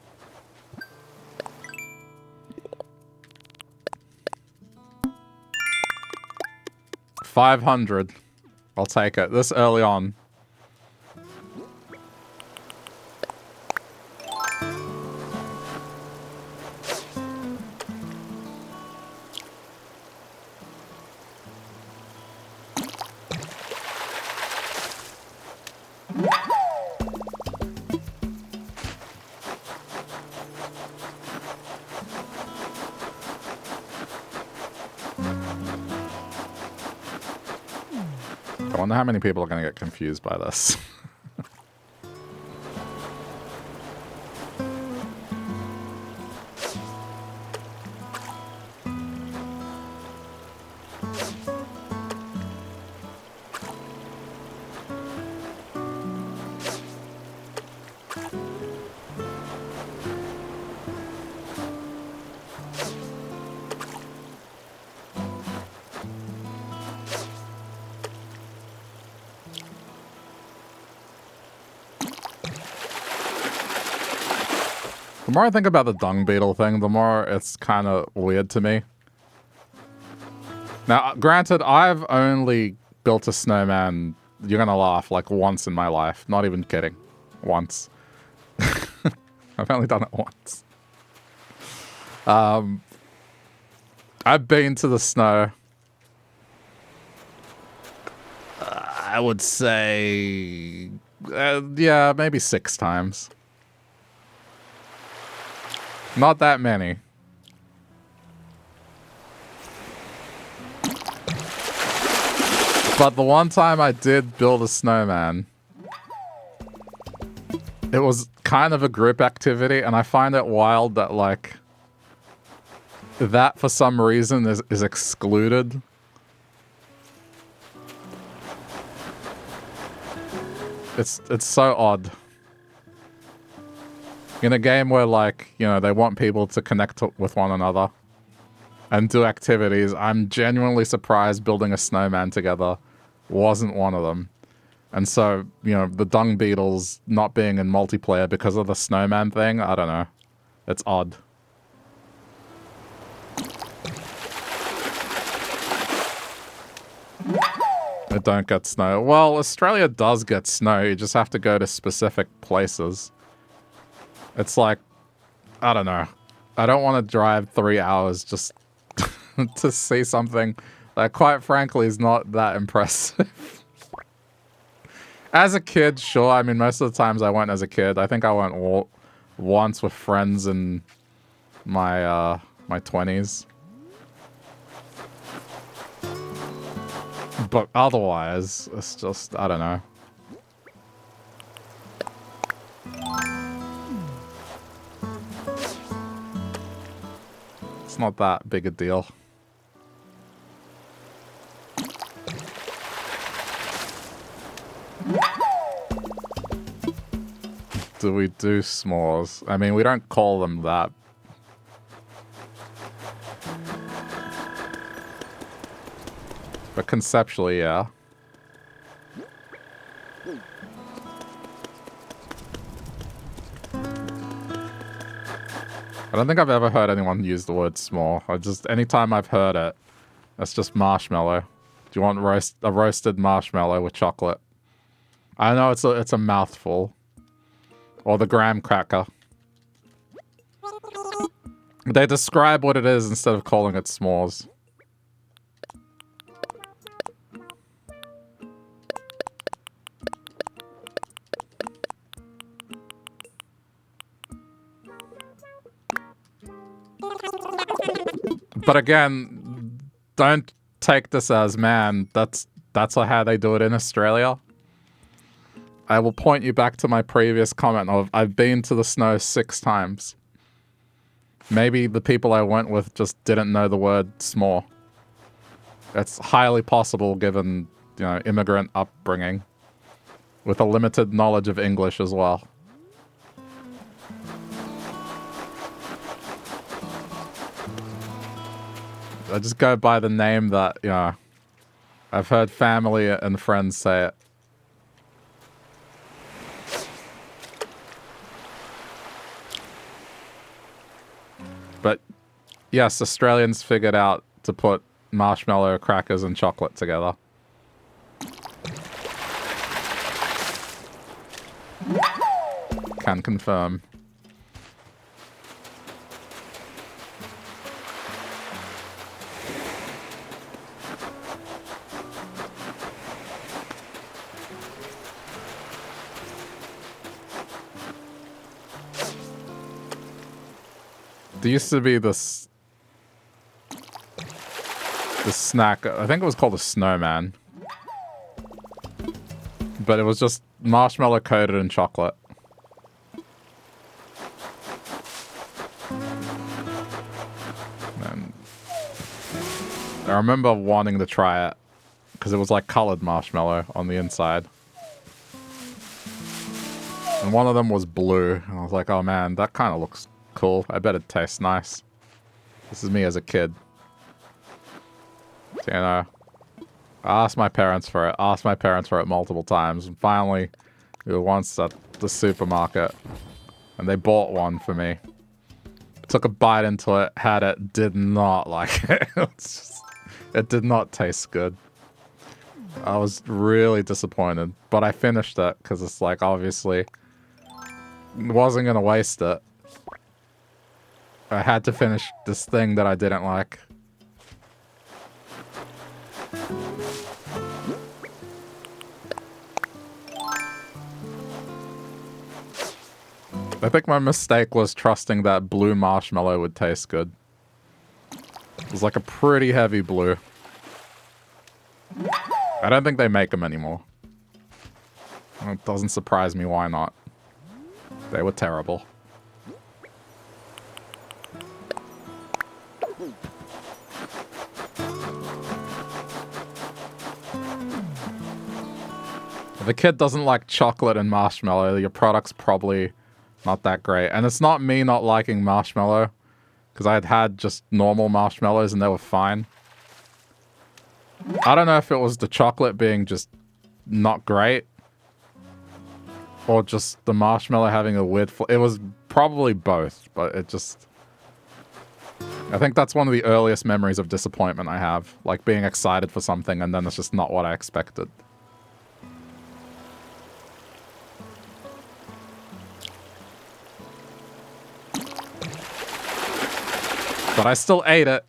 $500. I'll take it. This early on. I wonder how many people are going to get confused by this. The more I think about the dung beetle thing, the more it's kind of weird to me. Now, granted, I've only built a snowman, you're gonna laugh, like once in my life. Not even kidding. Once. I've only done it once. I've been to the snow. I would say... yeah, maybe 6 times. Not that many. But the one time I did build a snowman, it was kind of a group activity, and I find it wild that, like, that for some reason is excluded. It's so odd. In a game where, like, you know, they want people to connect with one another and do activities, I'm genuinely surprised building a snowman together wasn't one of them. And so, you know, the dung beetles not being in multiplayer because of the snowman thing, I don't know. It's odd. It don't get snow. Well, Australia does get snow. You just have to go to specific places. It's like, I don't know. I don't want to drive 3 hours just to see something that, quite frankly, is not that impressive. As a kid, sure. I mean, most of the times I went as a kid. I think I went once with friends in my my 20s. But otherwise, it's just, I don't know. It's not that big a deal. Do we do s'mores? I mean, we don't call them that. But conceptually, yeah. I don't think I've ever heard anyone use the word s'more. Anytime I've heard it, that's just marshmallow. Do you want a roasted marshmallow with chocolate? I know it's a mouthful. Or the graham cracker. They describe what it is instead of calling it s'mores. But again, don't take this as, man, that's how they do it in Australia. I will point you back to my previous comment of I've been to the snow 6 times. Maybe the people I went with just didn't know the word s'more. It's highly possible given, you know, immigrant upbringing with a limited knowledge of English as well. I just go by the name that, you know, I've heard family and friends say it. But yes, Australians figured out to put marshmallow, crackers, and chocolate together. Can confirm. There used to be this snack, I think it was called a snowman. But it was just marshmallow coated in chocolate. And I remember wanting to try it because it was like colored marshmallow on the inside. And one of them was blue. And I was like, oh man, that kind of looks cool. I bet it tastes nice. This is me as a kid. So, you know, I asked my parents for it multiple times. And finally, we were once at the supermarket. And they bought one for me. Took a bite into it, had it, did not like it. It did not taste good. I was really disappointed, but I finished it because it's like, obviously, wasn't going to waste it. I had to finish this thing that I didn't like. I think my mistake was trusting that blue marshmallow would taste good. It was like a pretty heavy blue. I don't think they make them anymore. It doesn't surprise me why not. They were terrible. If a kid doesn't like chocolate and marshmallow, your product's probably not that great. And it's not me not liking marshmallow, because I had just normal marshmallows and they were fine. I don't know if it was the chocolate being just not great, or just the marshmallow having a weird flavor. It was probably both, but it just... I think that's one of the earliest memories of disappointment I have. Like being excited for something and then it's just not what I expected. But I still ate it.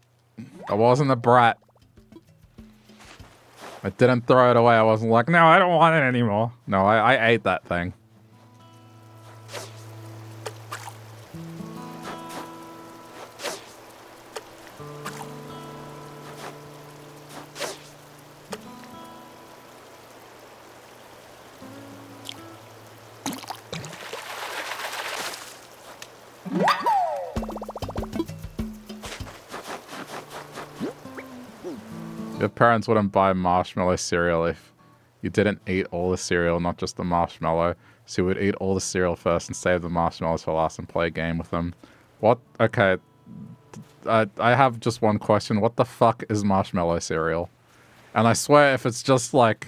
I wasn't a brat. I didn't throw it away. I wasn't like, no, I don't want it anymore. No, I ate that thing. Your parents wouldn't buy marshmallow cereal if you didn't eat all the cereal, not just the marshmallow. So you would eat all the cereal first and save the marshmallows for last and play a game with them. What? Okay. I have just one question. What the fuck is marshmallow cereal? And I swear if it's just like...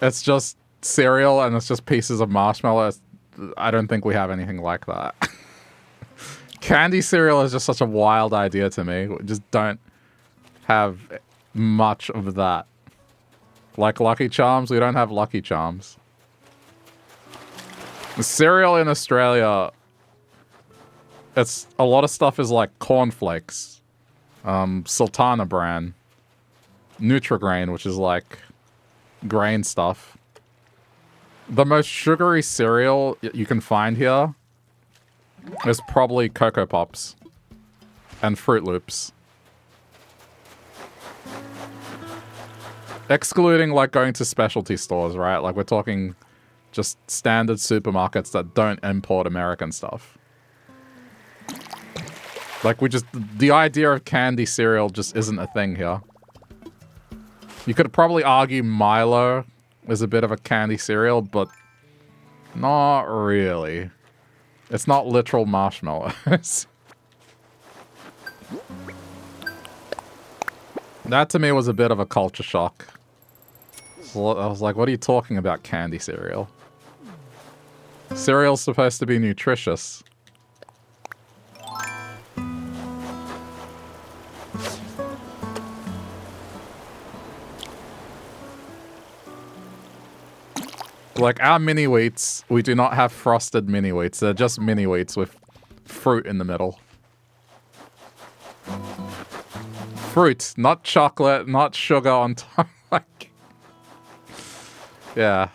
It's just cereal and it's just pieces of marshmallow, I don't think we have anything like that. Candy cereal is just such a wild idea to me. We just don't have much of that. Like Lucky Charms, we don't have Lucky Charms. The cereal in Australia, it's a lot of stuff is like cornflakes, Sultana bran, Nutrigrain, which is like grain stuff. The most sugary cereal you can find here is probably Cocoa Pops and Fruit Loops. Excluding like going to specialty stores, right? Like we're talking just standard supermarkets that don't import American stuff. Like the idea of candy cereal just isn't a thing here. You could probably argue Milo is a bit of a candy cereal, but not really. It's not literal marshmallows. That to me was a bit of a culture shock. So I was like, what are you talking about, candy cereal? Cereal's supposed to be nutritious. Like our mini wheats, we do not have frosted mini wheats. They're just mini wheats with fruit in the middle. Fruit, not chocolate, not sugar on top. Like, yeah.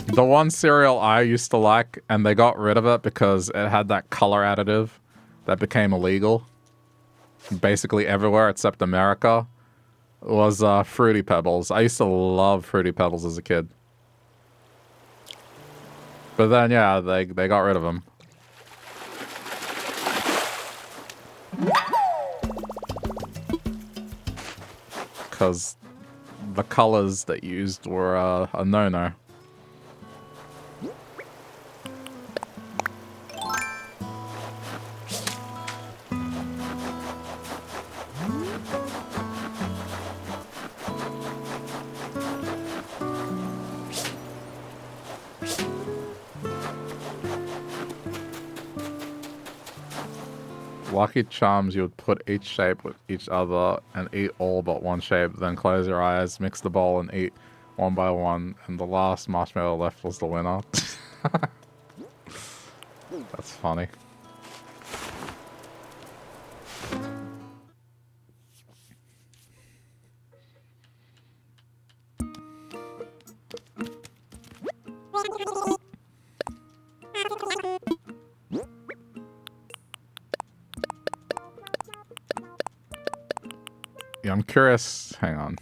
The one cereal I used to like, and they got rid of it because it had that color additive that became illegal. Basically everywhere except America, was Fruity Pebbles. I used to love Fruity Pebbles as a kid. But then, yeah, they got rid of them. Because the colors they used were a no-no. Lucky Charms, you would put each shape with each other and eat all but one shape, then close your eyes, mix the bowl, and eat one by one, and the last marshmallow left was the winner. That's funny. Yeah, I'm curious. Hang on.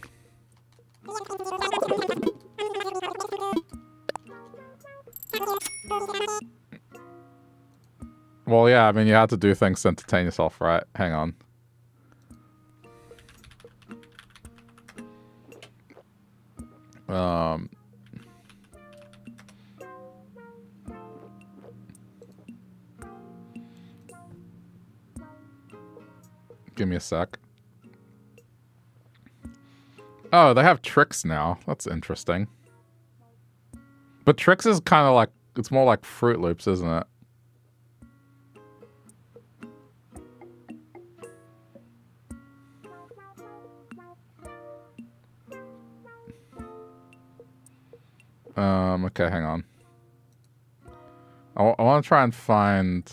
Well, yeah, I mean, you have to do things to entertain yourself, right? Hang on. Give me a sec. Oh, they have Tricks now. That's interesting. But Tricks is kind of like, it's more like Fruit Loops, isn't it? Okay, hang on. I want to try and find...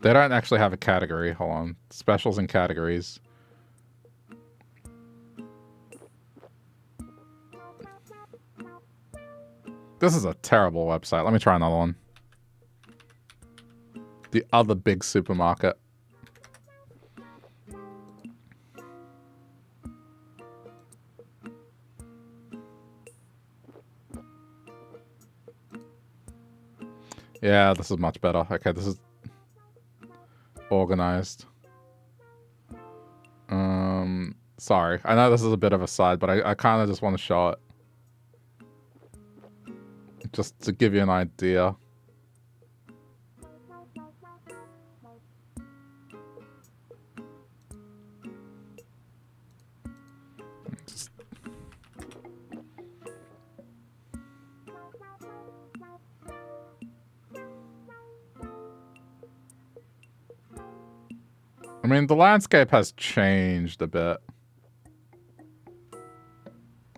They don't actually have a category. Hold on. Specials and categories. This is a terrible website. Let me try another one. The other big supermarket. Yeah, this is much better. Okay, this is organized. Sorry. I know this is a bit of a side, but I kind of just want to show it. Just to give you an idea. I mean, the landscape has changed a bit.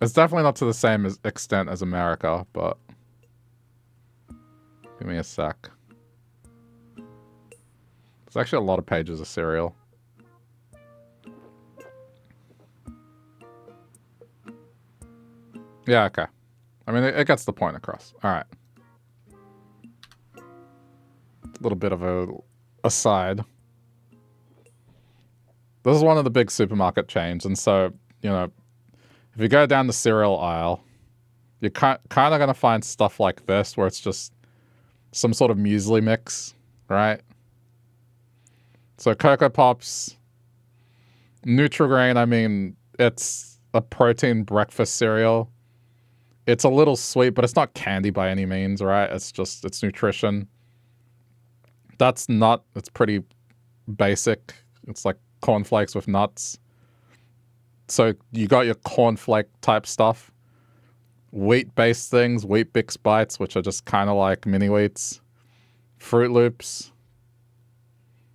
It's definitely not to the same extent as America, but... Give me a sec. There's actually a lot of pages of cereal. Yeah, okay. I mean, it gets the point across. Alright. A little bit of a aside. This is one of the big supermarket chains, and so, you know, if you go down the cereal aisle, you're kind of going to find stuff like this, where it's just some sort of muesli mix, right? So Cocoa Pops, Nutri-Grain, I mean, it's a protein breakfast cereal. It's a little sweet, but it's not candy by any means, right? It's nutrition. It's pretty basic. It's like cornflakes with nuts. So you got your cornflake type stuff. Wheat-based things, Wheat Bix Bites, which are just kind of like mini wheats. Fruit Loops.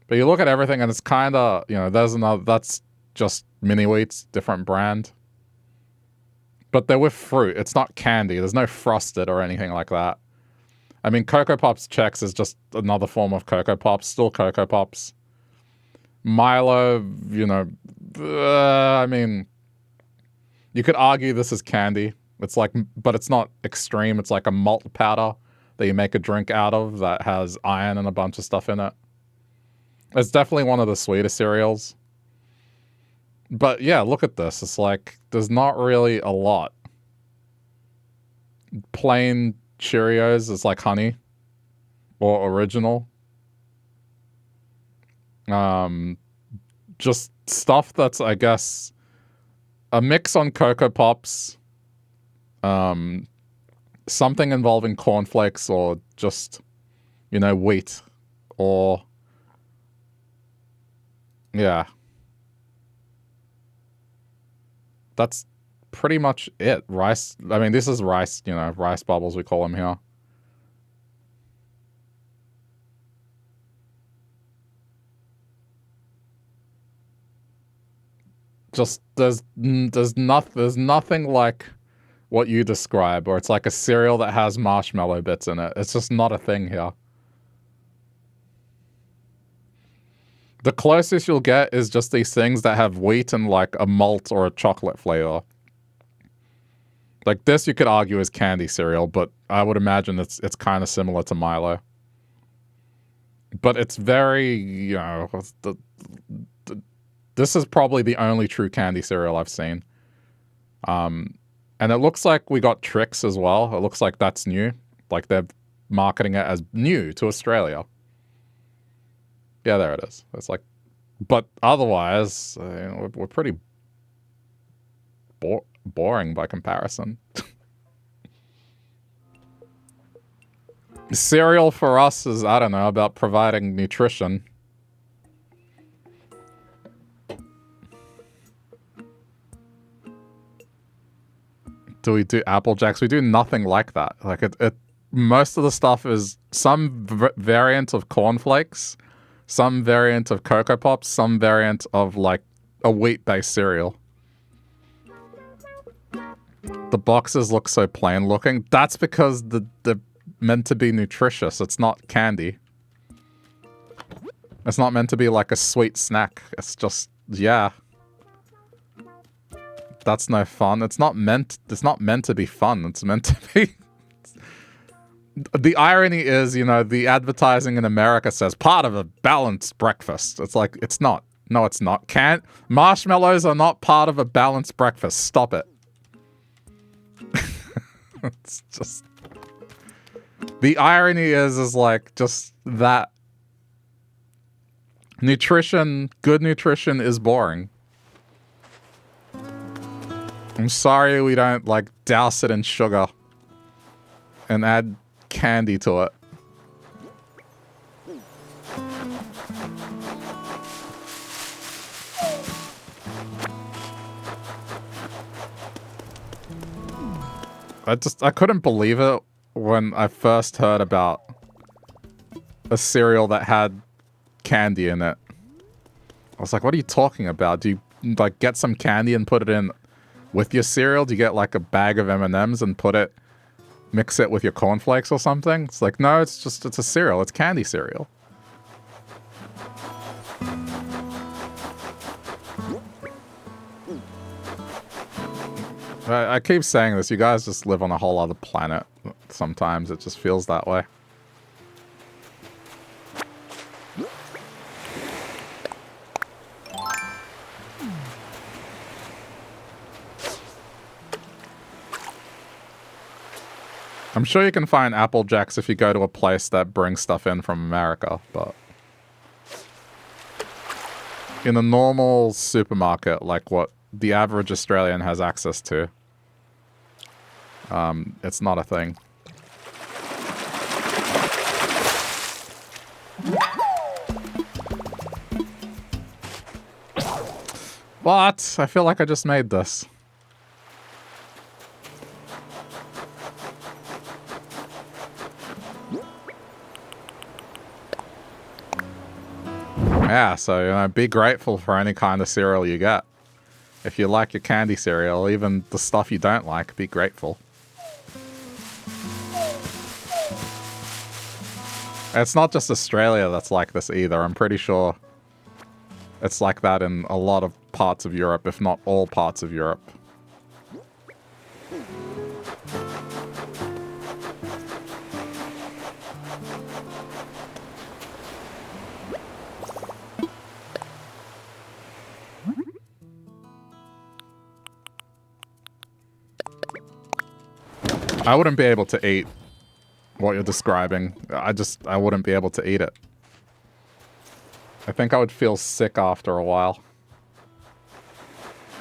But you look at everything and it's kind of, you know, that's just mini wheats, different brand. But they're with fruit. It's not candy. There's no frosted or anything like that. I mean, Cocoa Pops Chex is just another form of Cocoa Pops, still Cocoa Pops. Milo, you know, I mean, you could argue this is candy. It's like, but it's not extreme. It's like a malt powder that you make a drink out of that has iron and a bunch of stuff in it. It's definitely one of the sweeter cereals. But yeah, look at this. It's like, there's not really a lot. Plain Cheerios is like honey or original. Just stuff that's, I guess, a mix on Cocoa Pops, something involving cornflakes or just, you know, wheat or, yeah. That's pretty much it. Rice, I mean, this is rice, you know, rice bubbles, we call them here. just there's nothing like what you describe, or it's like a cereal that has marshmallow bits in it. It's just not a thing here. The closest you'll get is just these things that have wheat and like a malt or a chocolate flavor. Like this, you could argue is candy cereal, but I would imagine it's kind of similar to Milo. But it's very, you know, this is probably the only true candy cereal I've seen. And it looks like we got Trix as well. It looks like that's new. Like they're marketing it as new to Australia. Yeah, there it is. It's like, but otherwise, we're pretty boring by comparison. Cereal for us is, I don't know, about providing nutrition. Do we do Apple Jacks? We do nothing like that. Like most of the stuff is some variant of cornflakes, some variant of Cocoa Pops, some variant of like a wheat-based cereal. The boxes look so plain looking. That's because they're meant to be nutritious. It's not candy. It's not meant to be like a sweet snack. It's just, yeah. That's no fun. It's not meant to be fun. It's meant to be... The irony is, you know, the advertising in America says part of a balanced breakfast. It's like, it's not. No, it's not. Marshmallows are not part of a balanced breakfast. Stop it. It's just... The irony is like, just that nutrition, good nutrition is boring. I'm sorry we don't, like, douse it in sugar and add candy to it. I couldn't believe it when I first heard about a cereal that had candy in it. I was like, what are you talking about? Do you, like, get some candy and put it in with your cereal? Do you get, like, a bag of M&Ms and mix it with your cornflakes or something? It's like, no, it's a cereal. It's candy cereal. I keep saying this. You guys just live on a whole other planet. Sometimes it just feels that way. I'm sure you can find Apple Jacks if you go to a place that brings stuff in from America, but in a normal supermarket, like what the average Australian has access to, it's not a thing. What? I feel like I just made this. Yeah, so, you know, be grateful for any kind of cereal you get. If you like your candy cereal, even the stuff you don't like, be grateful. It's not just Australia that's like this either. I'm pretty sure it's like that in a lot of parts of Europe, if not all parts of Europe. I wouldn't be able to eat what you're describing. I wouldn't be able to eat it. I think I would feel sick after a while.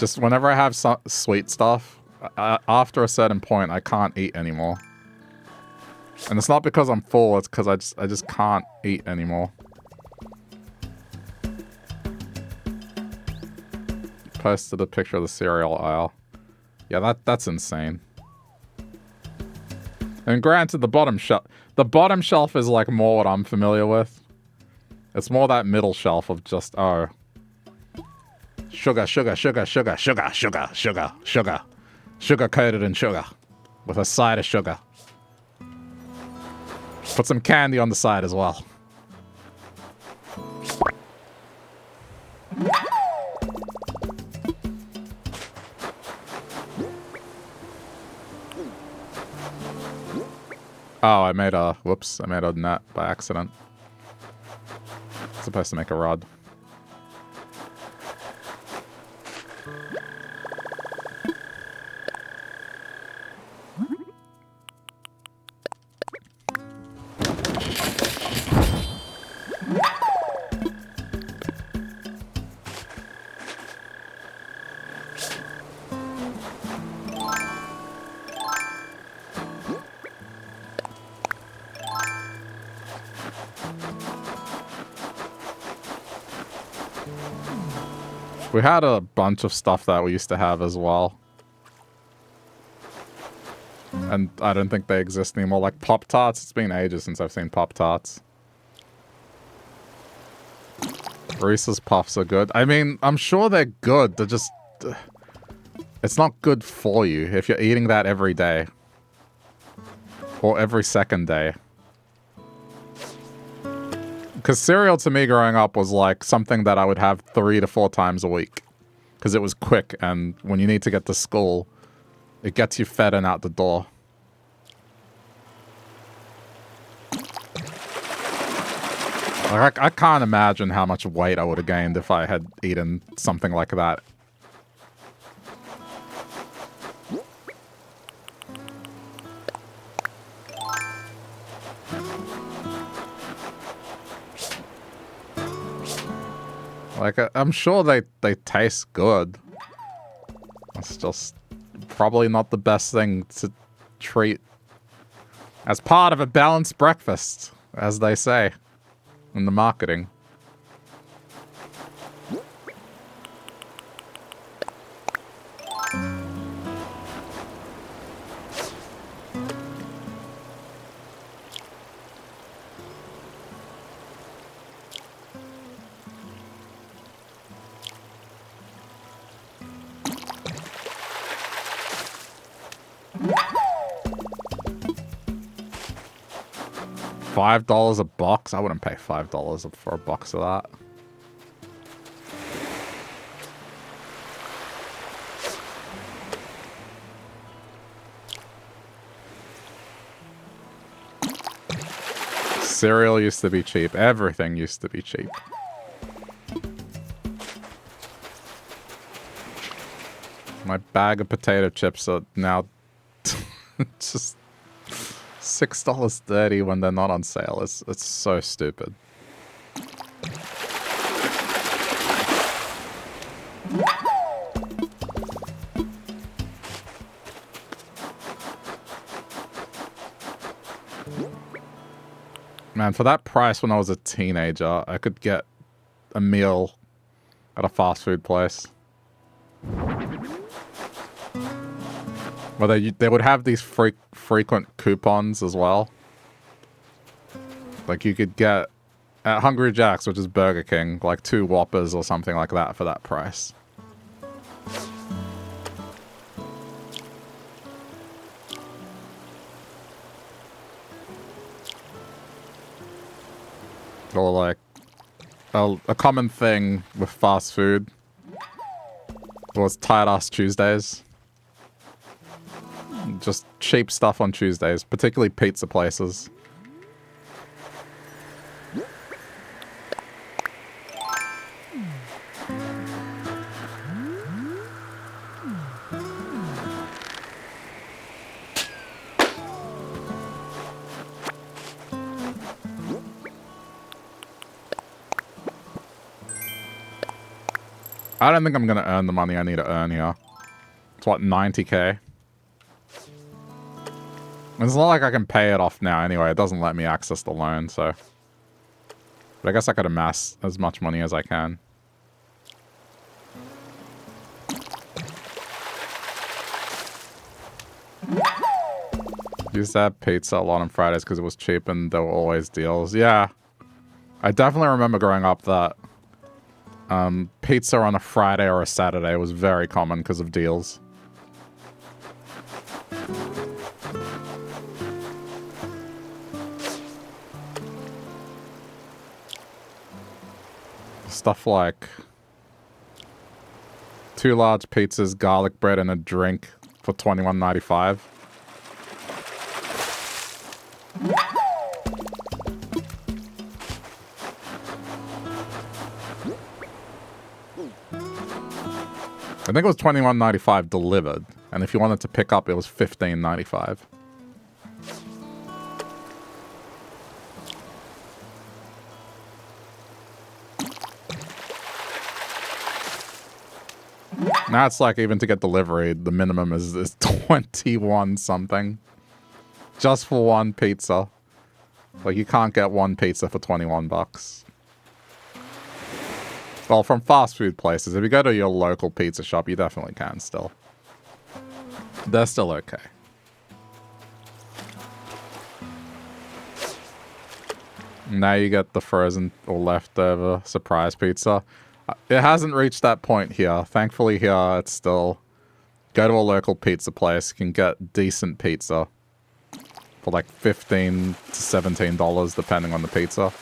Just whenever I have sweet stuff, after a certain point, I can't eat anymore. And it's not because I'm full, it's because I just can't eat anymore. Posted a picture of the cereal aisle. Yeah, that's insane. And granted, the bottom shelf is like more what I'm familiar with. It's more that middle shelf of just, oh, Sugar, sugar, sugar, sugar, sugar, sugar, sugar, sugar. Sugar coated in sugar. With a side of sugar. Put some candy on the side as well. Oh, I made a... Whoops, I made a net by accident. Supposed to make a rod. We had a bunch of stuff that we used to have as well. And I don't think they exist anymore. Like Pop-Tarts. It's been ages since I've seen Pop-Tarts. Reese's Puffs are good. I mean, I'm sure they're good. They're just... It's not good for you if you're eating that every day. Or every second day. Because cereal to me growing up was like something that I would have 3 to 4 times a week. Because it was quick, and when you need to get to school, it gets you fed and out the door. Like, I can't imagine how much weight I would have gained if I had eaten something like that. Like, I'm sure they taste good. It's just probably not the best thing to treat as part of a balanced breakfast, as they say in the marketing. $5 a box? I wouldn't pay $5 for a box of that. Cereal used to be cheap. Everything used to be cheap. My bag of potato chips are now just $6.30 when they're not on sale. It's so stupid. Man, for that price when I was a teenager, I could get a meal at a fast food place. Well, they would have these frequent coupons as well. Like you could get at Hungry Jack's, which is Burger King, like 2 Whoppers or something like that for that price. Or like a common thing with fast food was Tired Ass Tuesdays. Just cheap stuff on Tuesdays, particularly pizza places. I don't think I'm going to earn the money I need to earn here. It's what, 90k? It's not like I can pay it off now anyway. It doesn't let me access the loan, so... But I guess I could amass as much money as I can. Used to have pizza a lot on Fridays because it was cheap and there were always deals. Yeah. I definitely remember growing up that Pizza on a Friday or a Saturday was very common because of deals. Stuff like 2 large pizzas, garlic bread, and a drink for $21.95. I think it was $21.95 delivered, and if you wanted to pick up, it was $15.95. Now it's like even to get delivery, the minimum is 21 something. Just for one pizza. Like you can't get one pizza for 21 bucks. Well, from fast food places, if you go to your local pizza shop, you definitely can still. They're still okay. Now you get the frozen or leftover surprise pizza. It hasn't reached that point here. Thankfully here, it's still... Go to a local pizza place, you can get decent pizza for like $15 to $17 depending on the pizza.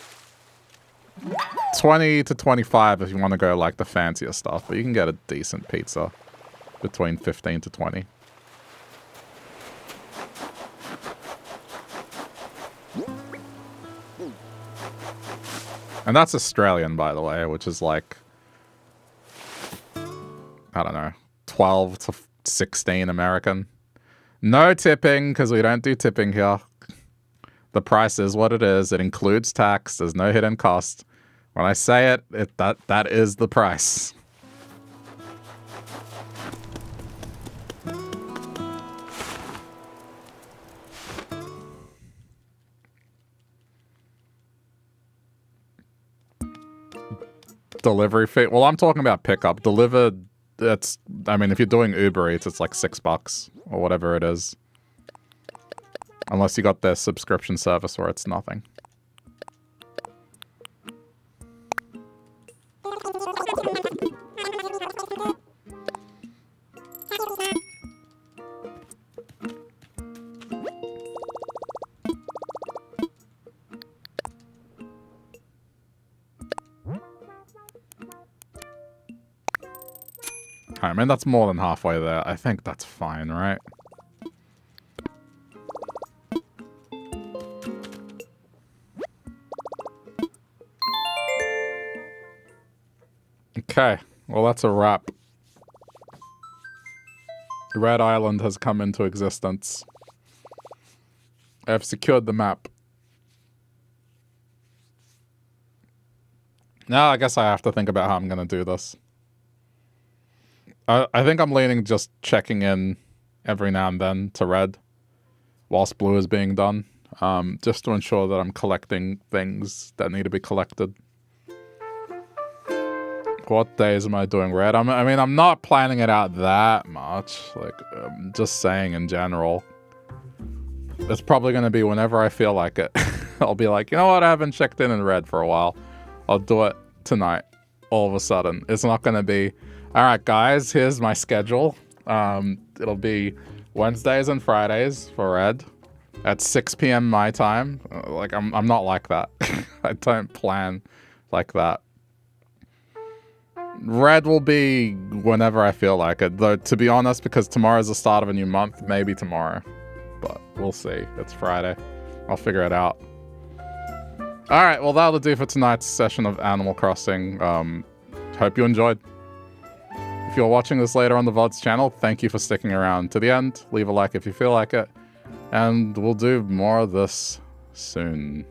20 to 25 if you want to go like the fancier stuff, but you can get a decent pizza between 15 to 20. And that's Australian, by the way, which is like, I don't know, 12 to 16 American. No tipping, because we don't do tipping here. The price is what it is. It includes tax. There's no hidden cost. When I say it, that is the price. Delivery fee. Well, I'm talking about pickup. Delivered, it's, I mean, if you're doing Uber Eats, it's like $6 or whatever it is. Unless you got their subscription service where it's nothing. I mean, that's more than halfway there. I think that's fine, right? Okay, well that's a wrap. Red Island has come into existence. I've secured the map. Now I guess I have to think about how I'm going to do this. I think I'm leaning just checking in every now and then to red whilst blue is being done. Just to ensure that I'm collecting things that need to be collected. What days am I doing red? I mean, I'm not planning it out that much. Like, I'm just saying in general. It's probably going to be whenever I feel like it. I'll be like, you know what? I haven't checked in red for a while. I'll do it tonight. All of a sudden. It's not going to be, all right, guys, here's my schedule. It'll be Wednesdays and Fridays for red at 6 p.m. my time. Like, I'm not like that. I don't plan like that. Red will be whenever I feel like it. Though, to be honest, because tomorrow's the start of a new month, maybe tomorrow. But we'll see. It's Friday. I'll figure it out. Alright, well that'll do for tonight's session of Animal Crossing. Hope you enjoyed. If you're watching this later on the VOD's channel, thank you for sticking around to the end. Leave a like if you feel like it. And we'll do more of this soon.